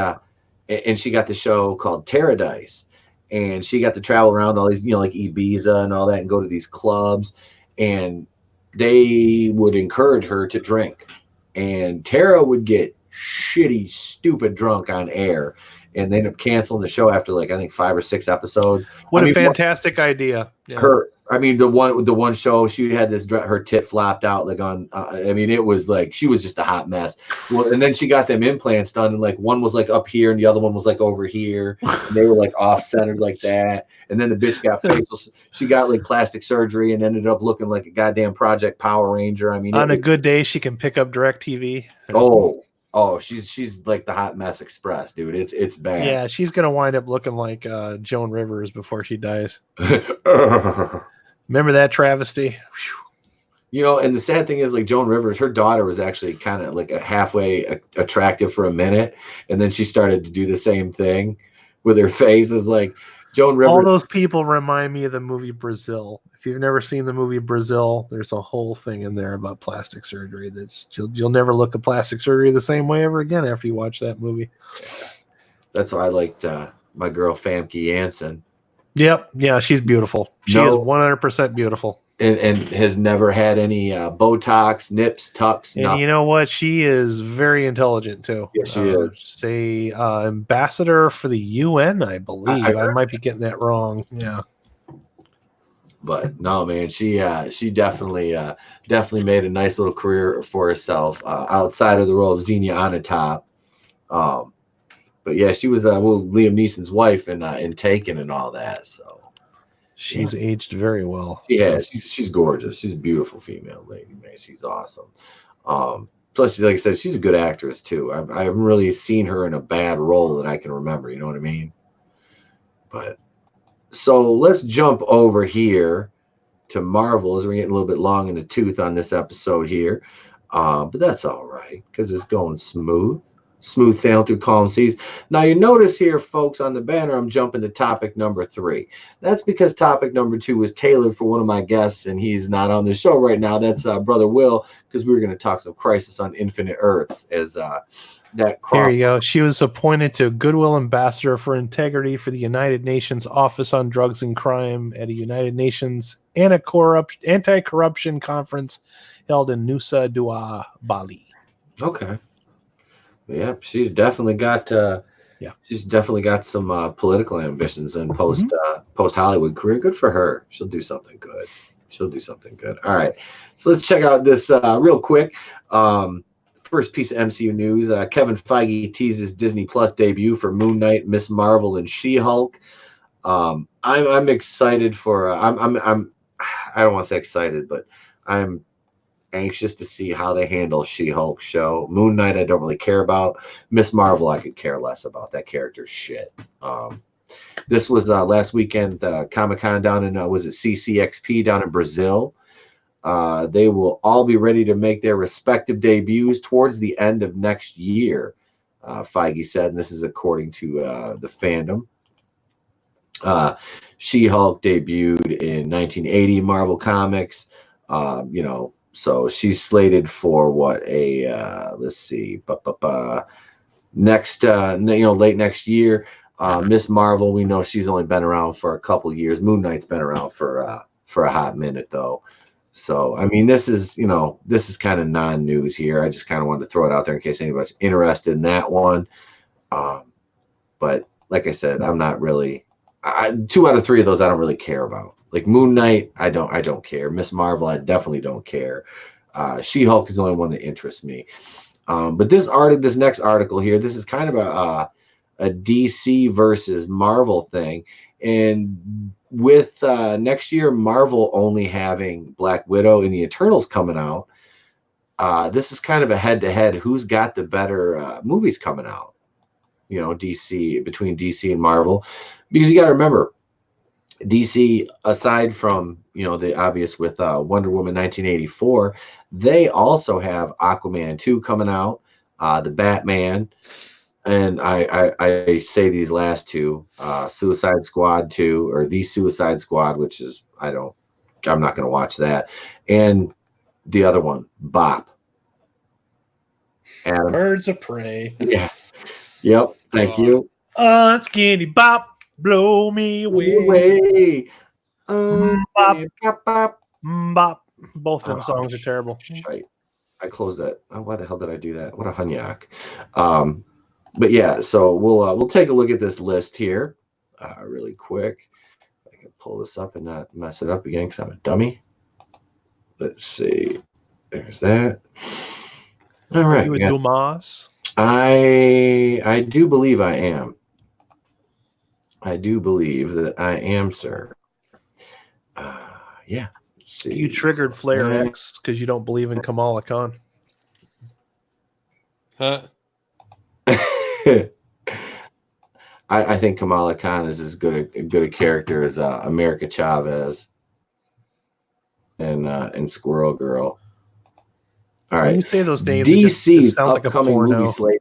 she got the show called Paradise, and she got to travel around all these, like Ibiza and all that, and go to these clubs, and they would encourage her to drink, and Tara would get shitty, stupid drunk on air, and they ended up canceling the show after like I think 5 or 6 episodes. What a fantastic idea! Yeah. The one show she had her tit flopped out like on. It was like she was just a hot mess. Well, and then she got them implants done, and like one was like up here, and the other one was like over here. And they were like off centered like that. And then the bitch got facial. She got like plastic surgery and ended up looking like a goddamn Project Power Ranger. On a good day, she can pick up DirecTV. Oh, she's like the hot mess express, dude. It's bad. Yeah, she's gonna wind up looking like Joan Rivers before she dies. Remember that travesty? And the sad thing is, like Joan Rivers, her daughter was actually kind of like a halfway attractive for a minute, and then she started to do the same thing with her face. Is like Joan Rivers. All those people remind me of the movie Brazil. If you've never seen the movie Brazil, there's a whole thing in there about plastic surgery. That's you'll never look at plastic surgery the same way ever again after you watch that movie. That's why I liked my girl Famke Janssen. Yep. Yeah, she's beautiful. She is 100% beautiful. And has never had any Botox, nips, tucks. And nothing. You know what? She is very intelligent too. Yes, she is. Say ambassador for the UN, I believe. I might be getting that wrong. Yeah. But no, man, she definitely made a nice little career for herself outside of the role of Xenia Onatopp. But yeah, she was Liam Neeson's wife in Taken and all that. So she's aged very well. Yeah, she's gorgeous. She's a beautiful female lady, man. She's awesome. Plus, like I said, she's a good actress too. I haven't really seen her in a bad role that I can remember. You know what I mean? But so let's jump over here to Marvel as we're getting a little bit long in the tooth on this episode here. But that's all right because it's going smooth sailing through calm seas. Now you notice here, folks, on the banner, I'm jumping to topic number 3. That's because topic number 2 was tailored for one of my guests, and he's not on the show right now. That's Brother Will, because we were going to talk some Crisis on Infinite Earths as that. Here you go. She was appointed to Goodwill Ambassador for Integrity for the United Nations Office on Drugs and Crime at a United Nations anti-corruption conference held in Nusa Dua, Bali. Okay. Yeah, she's definitely got some political ambitions and post Hollywood career. Good for her. She'll do something good. All right, so let's check out this real quick. First piece of MCU news: Kevin Feige teases Disney Plus debut for Moon Knight, Miss Marvel, and She-Hulk. I'm excited for. I don't want to say excited, but I'm anxious to see how they handle She-Hulk show. Moon Knight, I don't really care about. Miss Marvel, I could care less about. That character's shit. This was last weekend, Comic-Con down in, was it CCXP down in Brazil? They will all be ready to make their respective debuts towards the end of next year, Feige said, and this is according to the fandom. She-Hulk debuted in 1980 Marvel Comics. So she's slated for what let's see, next late next year. Miss Marvel, we know she's only been around for a couple years. Moon Knight's been around for a hot minute though. So I mean, this is kind of non-news here. I just kind of wanted to throw it out there in case anybody's interested in that one. But like I said, I'm not really. 2 out of 3 of those I don't really care about. Like Moon Knight, I don't care. Miss Marvel, I definitely don't care. She-Hulk is the only one that interests me. But this next article here, this is kind of a DC versus Marvel thing. And with next year, Marvel only having Black Widow and the Eternals coming out, this is kind of a head-to-head. Who's got the better movies coming out? between DC and Marvel, because you got to remember, DC, aside from the obvious with Wonder Woman 1984, they also have Aquaman 2 coming out, the Batman, and I say these last two, Suicide Squad 2, or The Suicide Squad, which is I'm not going to watch that, and the other one, Bop. Adam. Birds of Prey. Yeah. Yep. Thank you. Skinny Bop, blow me away. Bop, bop, bop. Both of them songs are terrible. Right. I closed that. Oh, why the hell did I do that? What a hunyak. But yeah, so we'll take a look at this list here really quick. I can pull this up and not mess it up again because I'm a dummy. Let's see. There's that. All right. Are you a Dumas? I do believe I am. I do believe that I am, sir. Yeah. Let's see. You triggered Flare X because you don't believe in Kamala Khan. Huh? I think Kamala Khan is as good a character as America Chavez and Squirrel Girl. All right. When you say those names, DC's sounds like a upcoming porno. movie slate.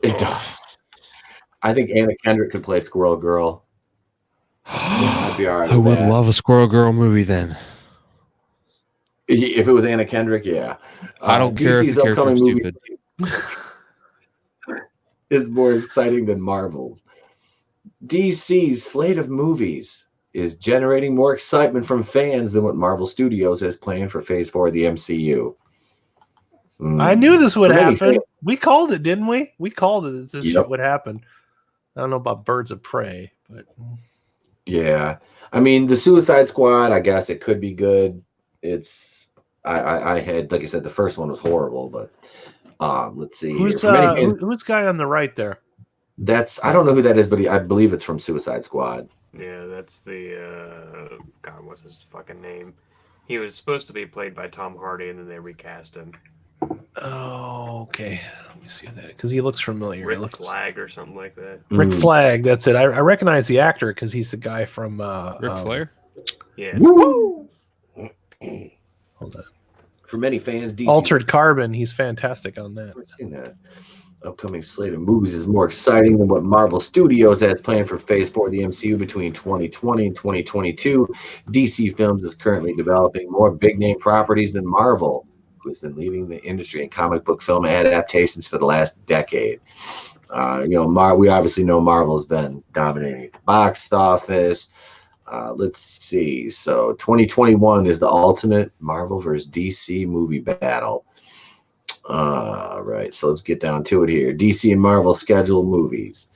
It does. I think Anna Kendrick could play Squirrel Girl. I'd be all right. I would love a Squirrel Girl movie then. If it was Anna Kendrick, yeah. I don't care if the character is stupid. Is more exciting than Marvel's. DC's slate of movies is generating more excitement from fans than what Marvel Studios has planned for Phase 4 of the MCU. I knew this would happen. We called it, didn't we? We called it that this shit would happen. I don't know about Birds of Prey, but yeah. I mean, the Suicide Squad, I guess it could be good. It's I had, like I said, the first one was horrible, but let's see. Who's guy on the right there? I don't know who that is, but I believe it's from Suicide Squad. Yeah, that's the God, what's his fucking name? He was supposed to be played by Tom Hardy, and then they recast him. Oh, okay. Let me see that because he looks familiar. Rick Flag or something like that. Rick Flag, that's it. I recognize the actor because he's the guy from Ric Flair. Yeah. Woo! Hold on. For many fans, DC Altered Carbon, he's fantastic on that. I've seen that. Upcoming slate of movies is more exciting than what Marvel Studios has planned for Phase 4 of the MCU between 2020 and 2022. DC Films is currently developing more big-name properties than Marvel, who has been leading the industry in comic book film adaptations for the last decade. We obviously know Marvel's been dominating the box office. Let's see. So 2021 is the ultimate Marvel versus DC movie battle. Right, so let's get down to it here. DC and Marvel scheduled movies.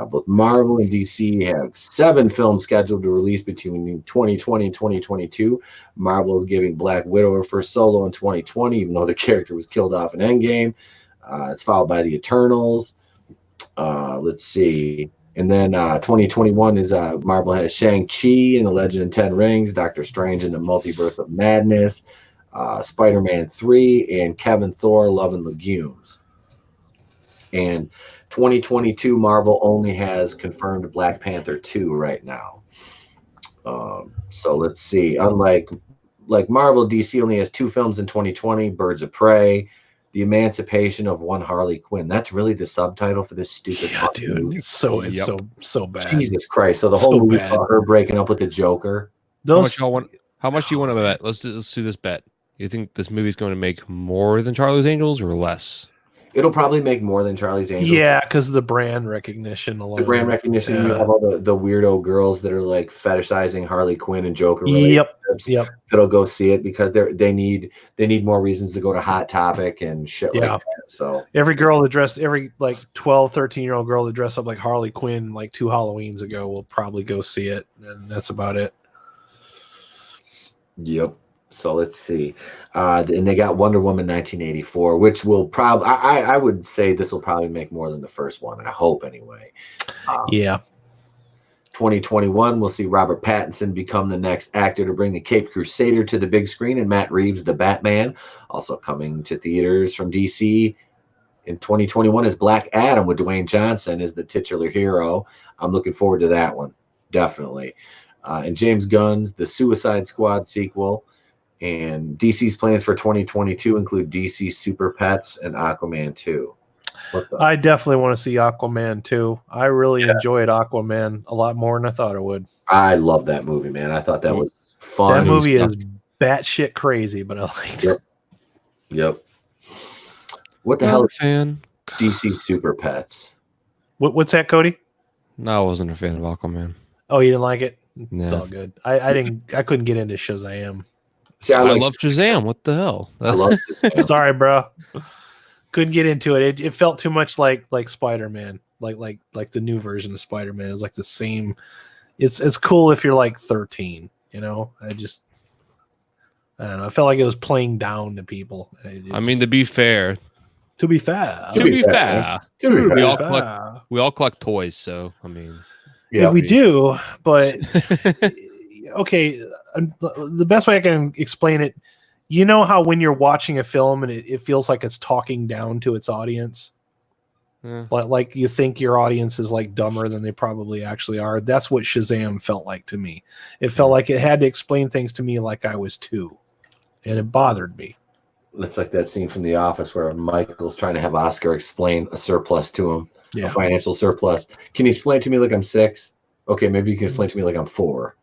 Both Marvel and DC have 7 films scheduled to release between 2020 and 2022. Marvel is giving Black Widow her first solo in 2020, even though the character was killed off in Endgame. It's followed by the Eternals. Let's see. And then 2021 is Marvel has Shang-Chi and the Legend of Ten Rings, Doctor Strange and the Multiverse of Madness, Spider-Man 3, and Kevin Thor, Love and Legumes. And 2022, Marvel only has confirmed Black Panther 2 right now. So let's see. Unlike Marvel, DC only has 2 films in 2020, Birds of Prey, The Emancipation of One Harley Quinn. That's really the subtitle for this stupid dude. movie. It's so bad. Jesus Christ. So the whole movie about her breaking up with the Joker. How much do you want to bet? Let's do this bet. You think this movie's going to make more than Charlie's Angels or less? It'll probably make more than Charlie's Angels. Yeah, because of the brand recognition alone. The brand recognition, you have all the weirdo girls that are like fetishizing Harley Quinn and Joker relationships. Yep. That'll go see it because they need more reasons to go to Hot Topic and shit like that. So every 12, 13-year-old girl that dressed up like Harley Quinn like 2 Halloweens ago will probably go see it, and that's about it. Yep. So let's see. And they got Wonder Woman 1984, which will probably, I would say this will probably make more than the first one. I hope anyway. 2021, we'll see Robert Pattinson become the next actor to bring the Caped Crusader to the big screen, and Matt Reeves, the Batman, also coming to theaters from DC. In 2021 is Black Adam with Dwayne Johnson as the titular hero. I'm looking forward to that one, definitely. And James Gunn's The Suicide Squad sequel. And DC's plans for 2022 include DC Super Pets and Aquaman 2. I definitely want to see Aquaman 2. I really enjoyed Aquaman a lot more than I thought it would. I love that movie, man. I thought that was fun. That movie is batshit crazy, but I liked it. Yep. What the hell is DC Super Pets? What's that, Cody? No, I wasn't a fan of Aquaman. Oh, you didn't like it? No. It's all good. I couldn't get into Shazam. See, I love Shazam. What the hell? I love Shazam. Sorry, bro. Couldn't get into it. It felt too much like Spider-Man, like the new version of Spider-Man. It was like the same. It's cool if you're like 13, you know. I don't know. I felt like it was playing down to people. To be fair, we all collect toys, so I mean, yeah, we do. But okay, the best way I can explain it, you know how when you're watching a film and it feels like it's talking down to its audience, like you think your audience is like dumber than they probably actually are. That's what Shazam felt like to me. It felt like it had to explain things to me like I was 2, and it bothered me. It's like that scene from The Office where Michael's trying to have Oscar explain a surplus to him, a financial surplus. Can you explain to me like I'm 6? Okay, maybe you can explain to me like I'm 4.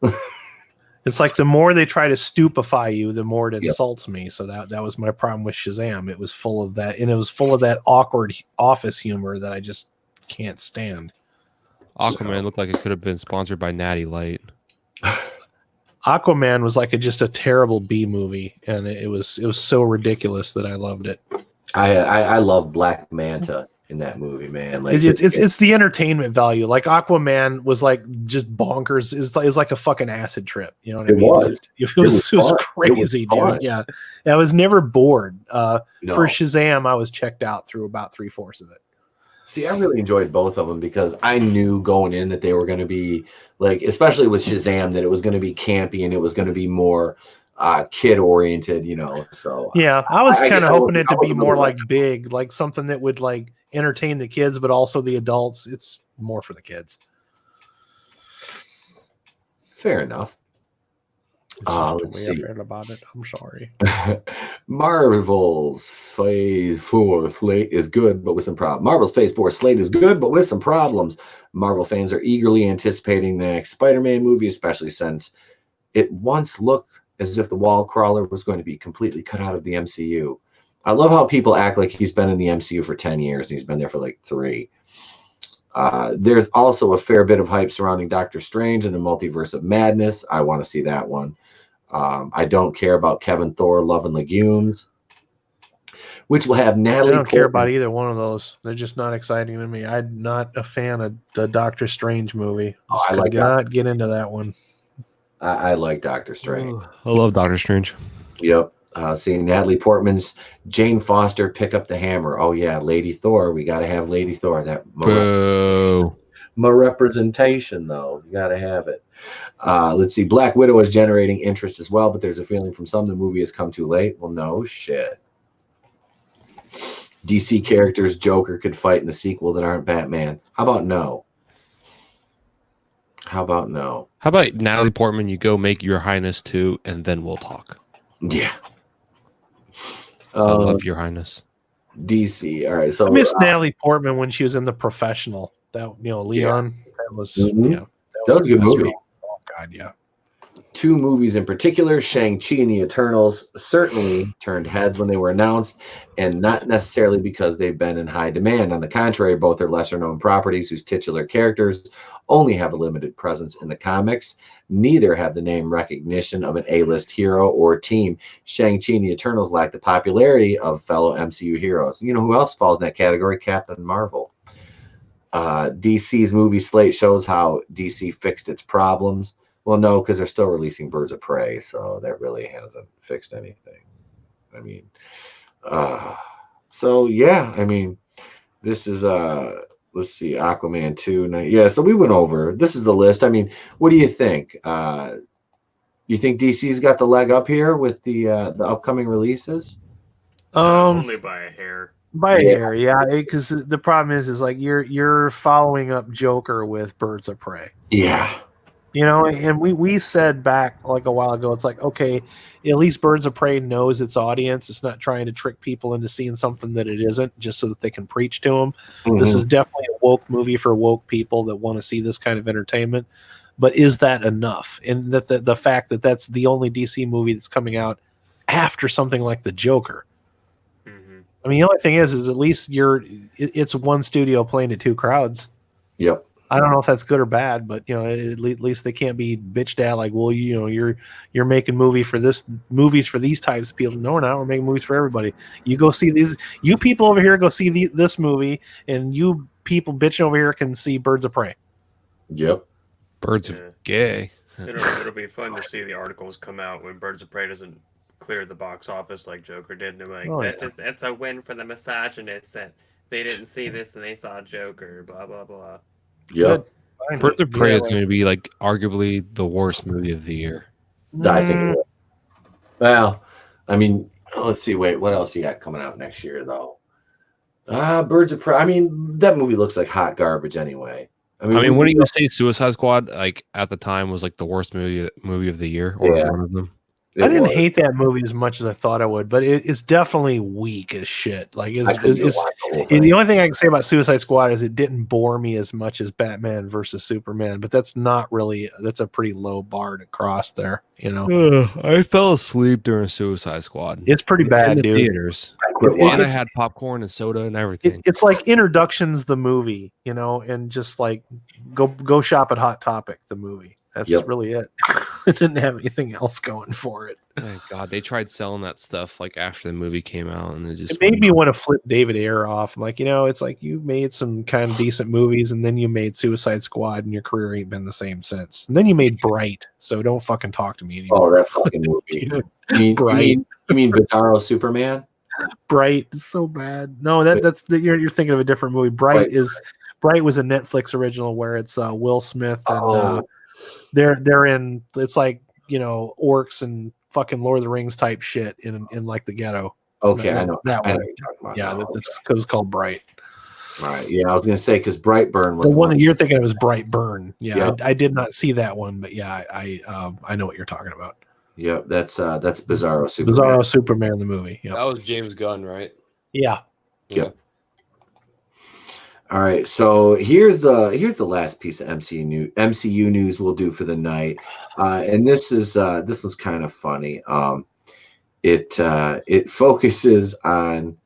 It's like the more they try to stupefy you, the more it insults me. So that was my problem with Shazam. It was full of that, and it was full of that awkward office humor that I just can't stand. Aquaman looked like it could have been sponsored by Natty Light. Aquaman was like just a terrible B movie, and it was so ridiculous that I loved it. I love Black Manta in that movie, man. Like it's the entertainment value. Like Aquaman was like just bonkers. It's like a fucking acid trip. You know what I mean? It was crazy, dude. Yeah, I was never bored. For Shazam, I was checked out through about 3/4 of it. See, I really enjoyed both of them because I knew going in that they were going to be like, especially with Shazam, that it was going to be campy and it was going to be more kid oriented, you know. So yeah, I was kind of hoping it to be more like big, like something that would like entertain the kids, but also the adults. It's more for the kids. Fair enough. Let's see. About it. I'm sorry. Marvel's Phase 4 slate is good, but with some problems. Marvel's Phase 4 slate is good, but with some problems. Marvel fans are eagerly anticipating the next Spider-Man movie, especially since it once looked as if the wall crawler was going to be completely cut out of the MCU. I love how people act like he's been in the MCU for 10 years and he's been there for like 3. There's also a fair bit of hype surrounding Doctor Strange and the Multiverse of Madness. I want to see that one. I don't care about Kevin Thor, Love and Legumes, which will have Natalie. I don't care about either one of those. They're just not exciting to me. I'm not a fan of the Doctor Strange movie. I not get into that one. I like Doctor Strange. I love Doctor Strange. Yep. Seeing Natalie Portman's Jane Foster pick up the hammer. Oh yeah, Lady Thor. We got to have Lady Thor. That My representation, though. You got to have it. Let's see. Black Widow is generating interest as well, but there's a feeling from some the movie has come too late. Well, no shit. DC characters Joker could fight in the sequel that aren't Batman. How about no? How about no? How about Natalie Portman? You go make Your Highness 2, and then we'll talk. Yeah. I love Your Highness. DC. All right. So I miss Natalie Portman when she was in The Professional. That Leon. Yeah. That was that was a good movie. Oh God, yeah. 2 movies in particular, Shang-Chi and the Eternals, certainly turned heads when they were announced, and not necessarily because they've been in high demand. On the contrary, both are lesser-known properties whose titular characters only have a limited presence in the comics. Neither have the name recognition of an A-list hero or team. Shang-Chi and the Eternals lack the popularity of fellow MCU heroes. You know who else falls in that category? Captain Marvel. DC's movie slate shows how DC fixed its problems. Well, no, because they're still releasing Birds of Prey, so that really hasn't fixed anything. I mean, so yeah, I mean, this is let's see, Aquaman 2. Yeah, so we went over. This is the list. I mean, what do you think? You think DC's got the leg up here with the upcoming releases? Only by a hair. By a hair, yeah. Because the problem is like you're following up Joker with Birds of Prey. Yeah. You know, and we said back like a while ago, it's like, okay, at least Birds of Prey knows its audience. It's not trying to trick people into seeing something that it isn't just so that they can preach to them. Mm-hmm. This is definitely a woke movie for woke people that want to see this kind of entertainment. But is that enough? And that the fact that that's the only DC movie that's coming out after something like The Joker. Mm-hmm. I mean, the only thing is at least it's one studio playing to 2 crowds. Yep. I don't know if that's good or bad, but at least they can't be bitched at like, well, you're making movies for these types of people. No, we're not. We're making movies for everybody. You go see these. You people over here go see this movie, and you people bitching over here can see Birds of Prey. Yep. Birds of gay. It'll be fun to see the articles come out when Birds of Prey doesn't clear the box office like Joker did. And they're like, that's a win for the misogynists that they didn't see this and they saw Joker. Blah blah blah. Yep. Birds of Prey is going to be like arguably the worst movie of the year. I think it will. Well, I mean, let's see. Wait, what else you got coming out next year, though? Birds of Prey. I mean, that movie looks like hot garbage anyway. I mean, when you say Suicide Squad, like at the time, was like the worst movie of the year, or one of them. I didn't hate that movie as much as I thought I would, but it's definitely weak as shit. Like, the only thing I can say about Suicide Squad is it didn't bore me as much as Batman versus Superman, but that's a pretty low bar to cross there, I fell asleep during Suicide Squad. It's pretty bad, dude. Theaters. And I had popcorn and soda and everything. It's like Introductions the movie, and just like go shop at Hot Topic the movie. That's really it. It didn't have anything else going for it. Oh God, they tried selling that stuff like after the movie came out, and it made me want to flip David Ayer off. I'm like, it's like you made some kind of decent movies, and then you made Suicide Squad, and your career ain't been the same since. And then you made Bright, so don't fucking talk to me anymore. Oh, that fucking movie. Bright. You mean Bizarro Superman? Bright is so bad. No, you're thinking of a different movie. Bright was a Netflix original where it's Will Smith and. They're in, it's like, orcs and fucking Lord of the Rings type shit in like the ghetto. Okay, I know that one. What you're talking about. Yeah, that's because it's called Bright. All right. Yeah, I was gonna say because Brightburn was the one that you're thinking of is Brightburn. Yeah, I did not see that one, but yeah, I know what you're talking about. Yep, that's Bizarro Superman. Bizarro Superman the movie. Yep. That was James Gunn, right? Yeah. Yep. All right, so here's the last piece of MCU news we'll do for the night, and this was kind of funny. It focuses on.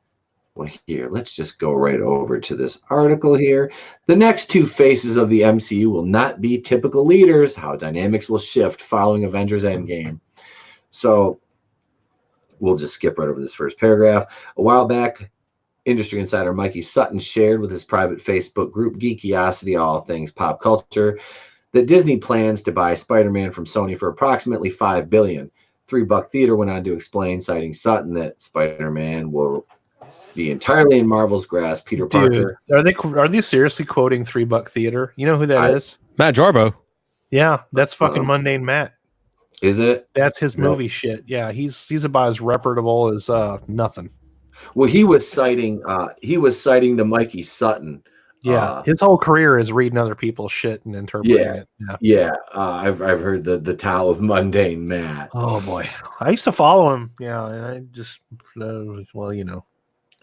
Well, here, let's just go right over to this article here. The next 2 faces of the MCU will not be typical leaders. How dynamics will shift following Avengers Endgame. So we'll just skip right over this first paragraph. A while back, industry insider Mikey Sutton shared with his private Facebook group Geekiosity, all things pop culture, that Disney plans to buy Spider-Man from Sony for approximately $5 billion. $3 Theater went on to explain, citing Sutton, that Spider-Man will be entirely in Marvel's grasp. Peter Dude, Parker. are they seriously quoting $3 Theater? You know who that is? Matt Jarbo. Yeah, that's fucking Mundane Matt. Is it? That's his movie shit. Yeah, he's about as reputable as nothing. Well, he was citing the Mikey Sutton. Yeah, his whole career is reading other people's shit and interpreting it. Yeah. I've heard the Tao of Mundane Matt. Oh boy, I used to follow him. Yeah, and I just well, you know.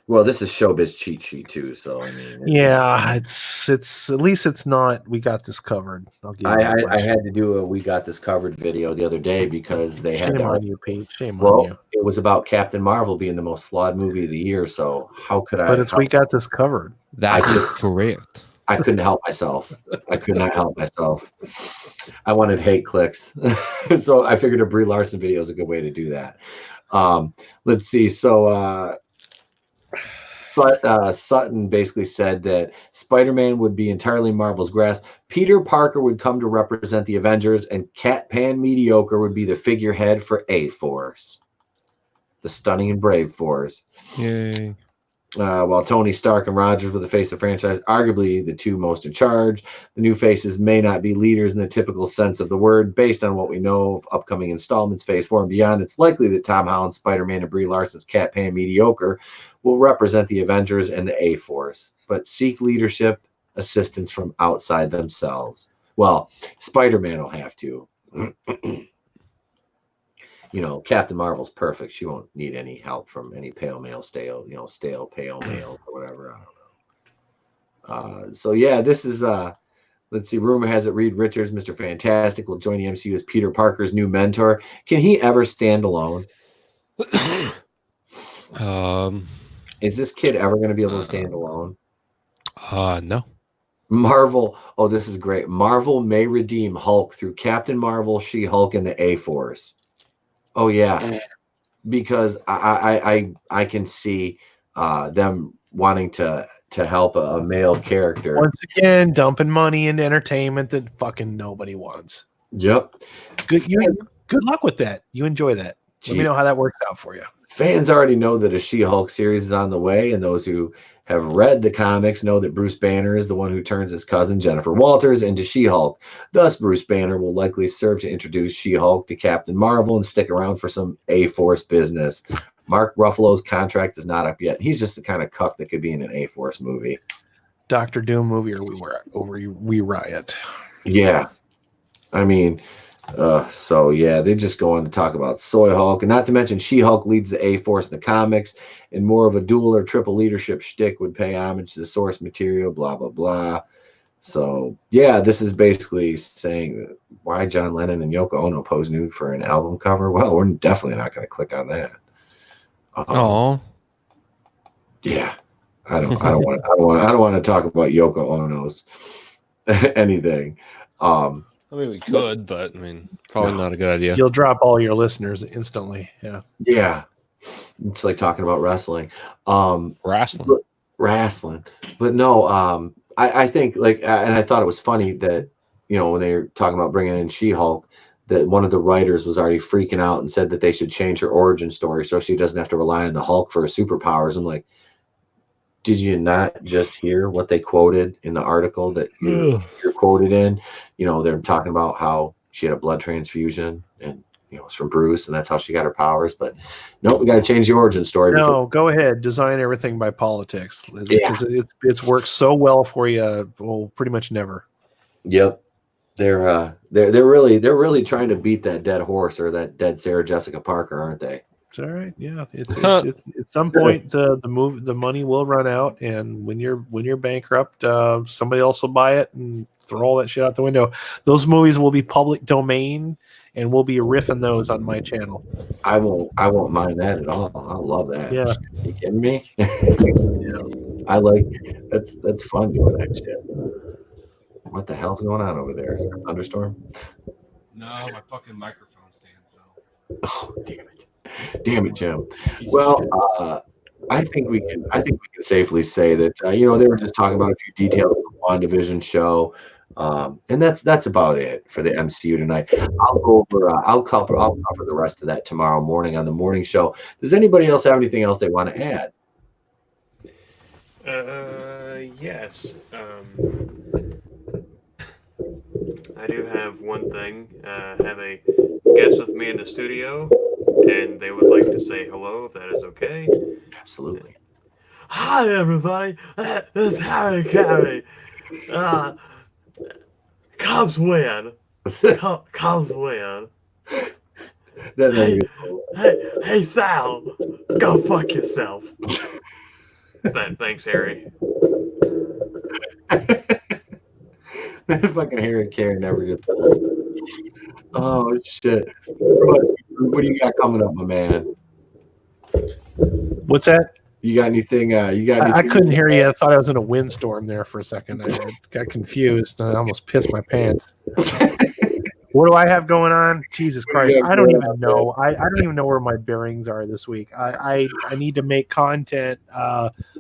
Well, this is Showbiz cheat sheet too, so I mean. Yeah, it's at least it's not. We got this covered. I had to do a "We Got This Covered" video the other day because they had. Shame on you, Pete. Shame on you. It was about Captain Marvel being the most flawed movie of the year. So how could I? But it's "We Got This Covered." That's correct. I couldn't help myself. I could not help myself. I wanted hate clicks, so I figured a Brie Larson video is a good way to do that. Let's see. So. Sutton basically said that Spider-Man would be entirely Marvel's grasp. Peter Parker would come to represent the Avengers, and Cat Pan Mediocre would be the figurehead for A-Force, the stunning and brave force. Yay. While Tony Stark and Rogers were the face of the franchise, arguably the two most in charge, the new faces may not be leaders in the typical sense of the word. Based on what we know of upcoming installments, Phase 4 and beyond, it's likely that Tom Holland's Spider-Man and Brie Larson's Cat Pan Mediocre will represent the Avengers and the A-Force, but seek leadership assistance from outside themselves. Well, Spider-Man will have to. You know, Captain Marvel's perfect. She won't need any help from any pale male, stale pale male or whatever. I don't know. So yeah, this is let's see. Rumor has it Reed Richards, Mr. Fantastic, will join the MCU as Peter Parker's new mentor. Can he ever stand alone? Is this kid ever going to be able to stand alone? No. Marvel. Oh, this is great. Marvel may redeem Hulk through Captain Marvel, She-Hulk, and the A-Force. Oh yeah, because I can see them wanting to help a male character. Once again, dumping money into entertainment that fucking nobody wants. Yep. Good luck with that. You enjoy that. Let me know how that works out for you. Fans already know that a She-Hulk series is on the way, and those who have read the comics know that Bruce Banner is the one who turns his cousin Jennifer Walters into She-Hulk. Thus, Bruce Banner will likely serve to introduce She-Hulk to Captain Marvel and stick around for some A-Force business. Mark Ruffalo's contract is not up yet. He's just the kind of cuck that could be in an A-Force movie. Dr. Doom movie or We Riot. Yeah. I mean... so yeah, they just go on to talk about Soy Hulk, and not to mention She-Hulk leads the A-Force in the comics, and more of a dual or triple leadership shtick would pay homage to the source material, blah blah blah. So yeah, this is basically saying why John Lennon and Yoko Ono pose nude for an album cover. Well, we're definitely not going to click on that. Oh, yeah, I don't want to talk about Yoko Ono's anything. I mean, we could, but I mean, probably not a good idea. You'll drop all your listeners instantly. Yeah. Yeah. It's like talking about wrestling. Wrestling. But no, I think like, and I thought it was funny that, you know, when they were talking about bringing in She-Hulk, that one of the writers was already freaking out and said that they should change her origin story so she doesn't have to rely on the Hulk for her superpowers. I'm like, did you not just hear what they quoted in the article that you're quoted in? You know, they're talking about how she had a blood transfusion and, you know, it's from Bruce and that's how she got her powers. But no, we got to change the origin story. No, go ahead. Design everything by politics. Because it's worked so well for you. Well, pretty much never. Yep. They're really trying to beat that dead horse or that dead Sarah Jessica Parker, aren't they? It's all right. Yeah, it's at some point the money will run out, and when you're bankrupt, somebody else will buy it and throw all that shit out the window. Those movies will be public domain, and we'll be riffing those on my channel. I won't mind that at all. I love that. Yeah, are you kidding me? Yeah. I like that's fun doing that shit. What the hell's going on over there? Is there a thunderstorm? No, my fucking microphone stand fell. Oh, damn it, Jim. Well, I think we can safely say that you know, they were just talking about a few details of the WandaVision show, and that's about it for the MCU tonight. I'll go over I'll cover the rest of that tomorrow morning on the morning show. Does anybody else have anything else they want to add? Yes. I do have one thing. Have a guest with me in the studio, and they would like to say hello, if that is okay. Absolutely. Hi, everybody. This is Harry Carey. Cubs win. Cubs win. Hey, Sal. Go fuck yourself. Thanks, Harry. Fucking Harry Carey never gets old. Oh shit! What do you got coming up, my man? What's that? You got anything? You got? Anything I couldn't hear you. I thought I was in a windstorm there for a second. I got confused and I almost pissed my pants. What do I have going on? Jesus Christ. I don't even know. I don't even know where my bearings are this week. I need to make content,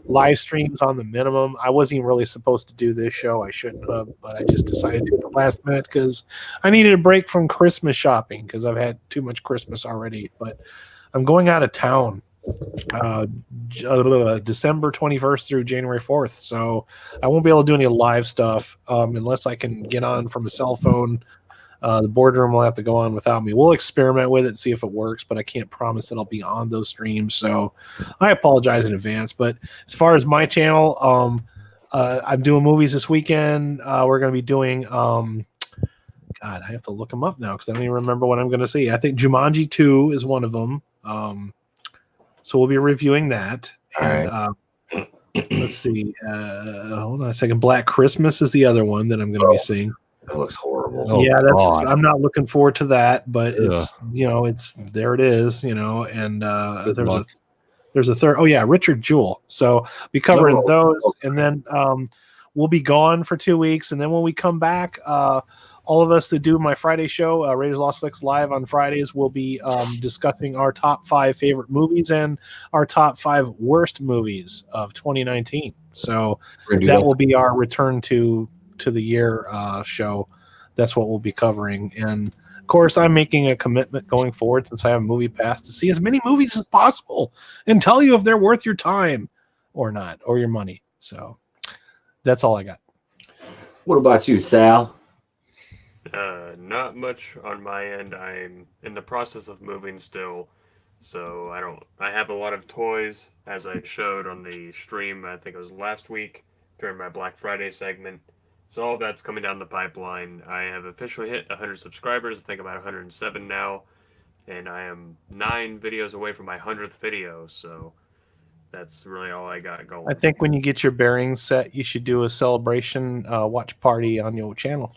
live streams on the minimum. I wasn't even really supposed to do this show. I shouldn't have, but I just decided to at the last minute because I needed a break from Christmas shopping because I've had too much Christmas already. But I'm going out of town December 21st through January 4th. So I won't be able to do any live stuff unless I can get on from a cell phone. The boardroom will have to go on without me. We'll experiment with it, see if it works, but I can't promise that I'll be on those streams. So I apologize in advance. But as far as my channel, I'm doing movies this weekend. We're going to be doing, God, I have to look them up now because I don't even remember what I'm going to see. I think Jumanji 2 is one of them. So we'll be reviewing that. And let's see. Hold on a second. Black Christmas is the other one that I'm going to be seeing. That looks horrible. Oh, yeah, I'm not looking forward to that, but it's it's there it is, and there's a third. Oh yeah, Richard Jewell. So be covering those, and then we'll be gone for 2 weeks, and then when we come back, all of us that do my Friday show, Raiders Lost Flicks Live on Fridays, will be discussing our top 5 favorite movies and our top 5 worst movies of 2019. So that will be our return to the year show. That's what we'll be covering. And of course, I'm making a commitment going forward, since I have a movie pass, to see as many movies as possible and tell you if they're worth your time or not, or your money. So that's all I got. What about you, Sal? Not much on my end. I'm in the process of moving still, so I have a lot of toys, as I showed on the stream, I think it was last week during my Black Friday segment. So all that's coming down the pipeline. I have officially hit 100 subscribers. I think about 107 now. And I am 9 videos away from my 100th video. So that's really all I got going. I think when you get your bearings set, you should do a celebration watch party on your channel.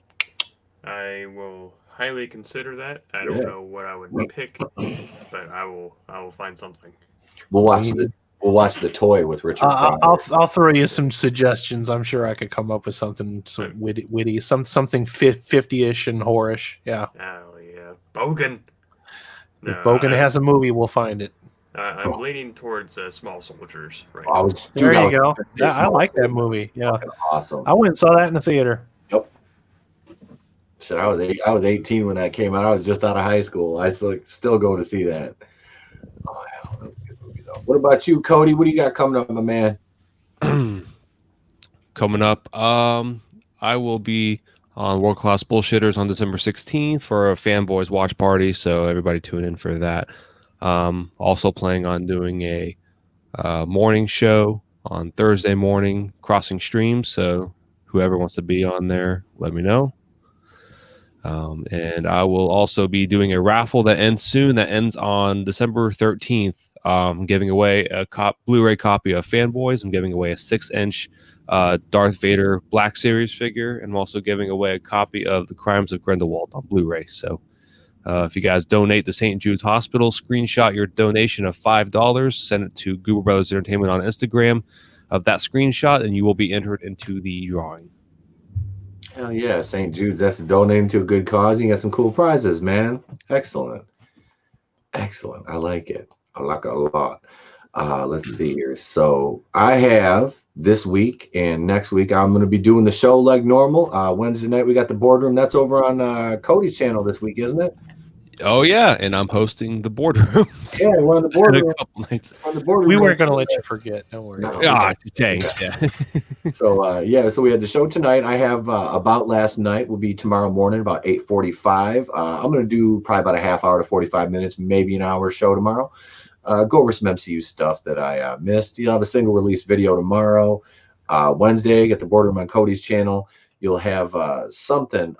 I will highly consider that. I don't know what I would pick, but I will find something. We'll watch the toy with Richard. I'll throw you some suggestions. I'm sure I could come up with something witty, something 50-ish and whorish. Yeah. Oh yeah, Bogan. If Bogan has a movie, we'll find it. I'm leaning towards Small Soldiers right now. There you go. I like that movie. Yeah, awesome. I went and saw that in the theater. Yep. Shit, I was 18 when that came out. I was just out of high school. I still go to see that. Oh hell, that was a good movie though. What about you, Cody? What do you got coming up, my man? Coming up, I will be on World Class Bullshitters on December 16th for a Fanboys watch party, so everybody tune in for that. Also planning on doing a morning show on Thursday morning, crossing streams, so whoever wants to be on there, let me know. And I will also be doing a raffle that ends soon, that ends on December 13th. I'm giving away a Blu-ray copy of Fanboys. I'm giving away a 6-inch Darth Vader Black Series figure, and I'm also giving away a copy of The Crimes of Grindelwald on Blu-ray. So if you guys donate to St. Jude's Hospital, screenshot your donation of $5, send it to Google Brothers Entertainment on Instagram of that screenshot, and you will be entered into the drawing. Hell yeah, St. Jude's. That's donating to a good cause. You got some cool prizes, man. Excellent. Excellent. I like it. I like it a lot. Let's see here. So I have this week and next week, I'm going to be doing the show like normal. Wednesday night, we got the boardroom. That's over on Cody's channel this week, isn't it? Oh yeah, and I'm hosting the boardroom. Yeah, we're on the in boardroom. a couple nights. On the boardroom. We weren't going to let you forget. Don't worry. No. Ah, thanks. Yeah. So we had the show tonight. I have About Last Night will be tomorrow morning about 8:45. I'm going to do probably about a half hour to 45 minutes, maybe an hour show tomorrow. Go over some MCU stuff that I missed. You'll have a single release video tomorrow. Wednesday, get the Boardroom on Cody's channel. You'll have something.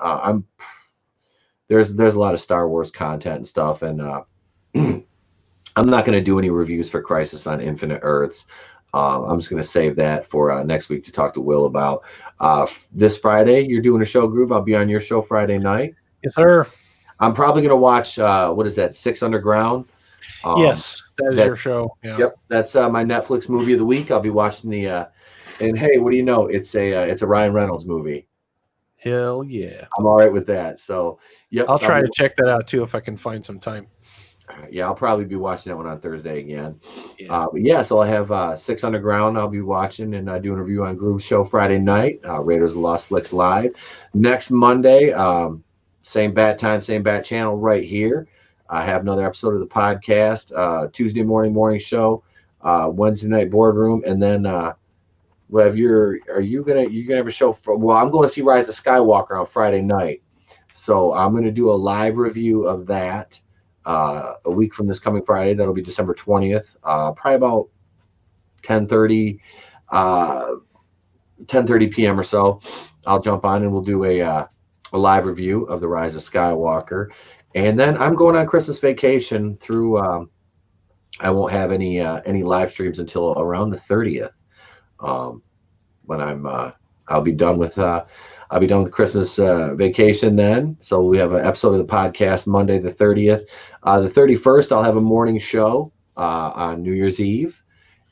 There's a lot of Star Wars content and stuff, and I'm not going to do any reviews for Crisis on Infinite Earths. I'm just going to save that for next week to talk to Will about. This Friday, you're doing a show, Groove. I'll be on your show Friday night. Yes, sir. I'm probably going to watch, what is that, 6 Underground? Yes, that is your show. Yeah. Yep, that's my Netflix movie of the week. I'll be watching the, and hey, what do you know? It's a Ryan Reynolds movie. Hell yeah. I'm all right with that. So, yep. I'll try to check that out too if I can find some time. Yeah, I'll probably be watching that one on Thursday again. But yeah, so I'll have 6 Underground I'll be watching and doing a review on Groove Show Friday night. Raiders of the Lost Flicks live. Next Monday, same bat time, same bat channel right here. I have another episode of the podcast. Tuesday morning show. Wednesday night boardroom, and then are you gonna have a show for? Well, I'm going to see Rise of Skywalker on Friday night, so I'm going to do a live review of that. A week from this coming Friday, that'll be December 20th, probably about 10:30 p.m. or so. I'll jump on and we'll do a live review of the Rise of Skywalker, and then I'm going on Christmas vacation through. I won't have any live streams until around the 30th, when I'll be done with. I'll be done with Christmas vacation then. So we have an episode of the podcast Monday the 30th. The 31st, I'll have a morning show on New Year's Eve.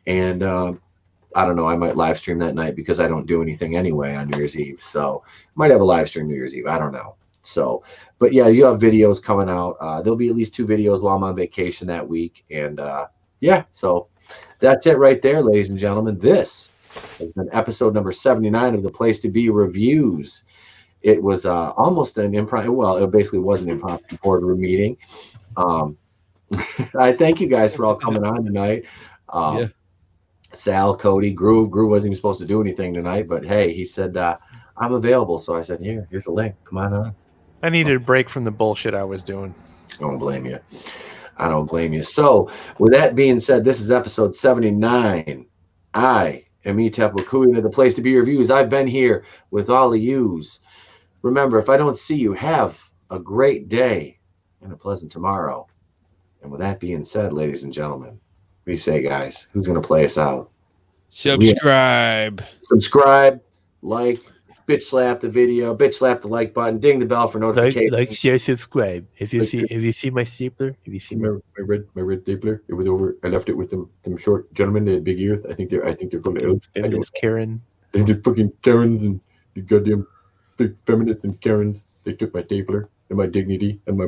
And I don't know, I might live stream that night because I don't do anything anyway on New Year's Eve. So might have a live stream New Year's Eve. I don't know. So, but yeah, you have videos coming out. There'll be at least 2 videos while I'm on vacation that week. And yeah, so that's it right there, ladies and gentlemen. This has been episode number 79 of the Place to Be Reviews. It was almost an impromptu. Well, it basically was an impromptu boardroom meeting. I thank you guys for all coming on tonight. Sal, Cody, Groove wasn't even supposed to do anything tonight, but hey, he said I'm available. So I said, here's a link. Come on. I needed a break from the bullshit I was doing. I don't blame you. So with that being said, this is episode 79. I am Etep Wakui of the Place to Be Reviews. I've been here with all of yous. Remember, if I don't see you, have a great day and a pleasant tomorrow. And with that being said, ladies and gentlemen, what do you say, guys? Who's going to play us out? Subscribe, like, bitch slap the video, bitch slap the like button, ding the bell for notifications. Like, share, subscribe. If you see my stapler, if you see my red stapler, it was over. I left it with them short gentlemen, the big ears. I think they're called elves. Feminist Karen. I think they're fucking Karens and the goddamn big feminists and Karens. They took my stapler and my dignity and my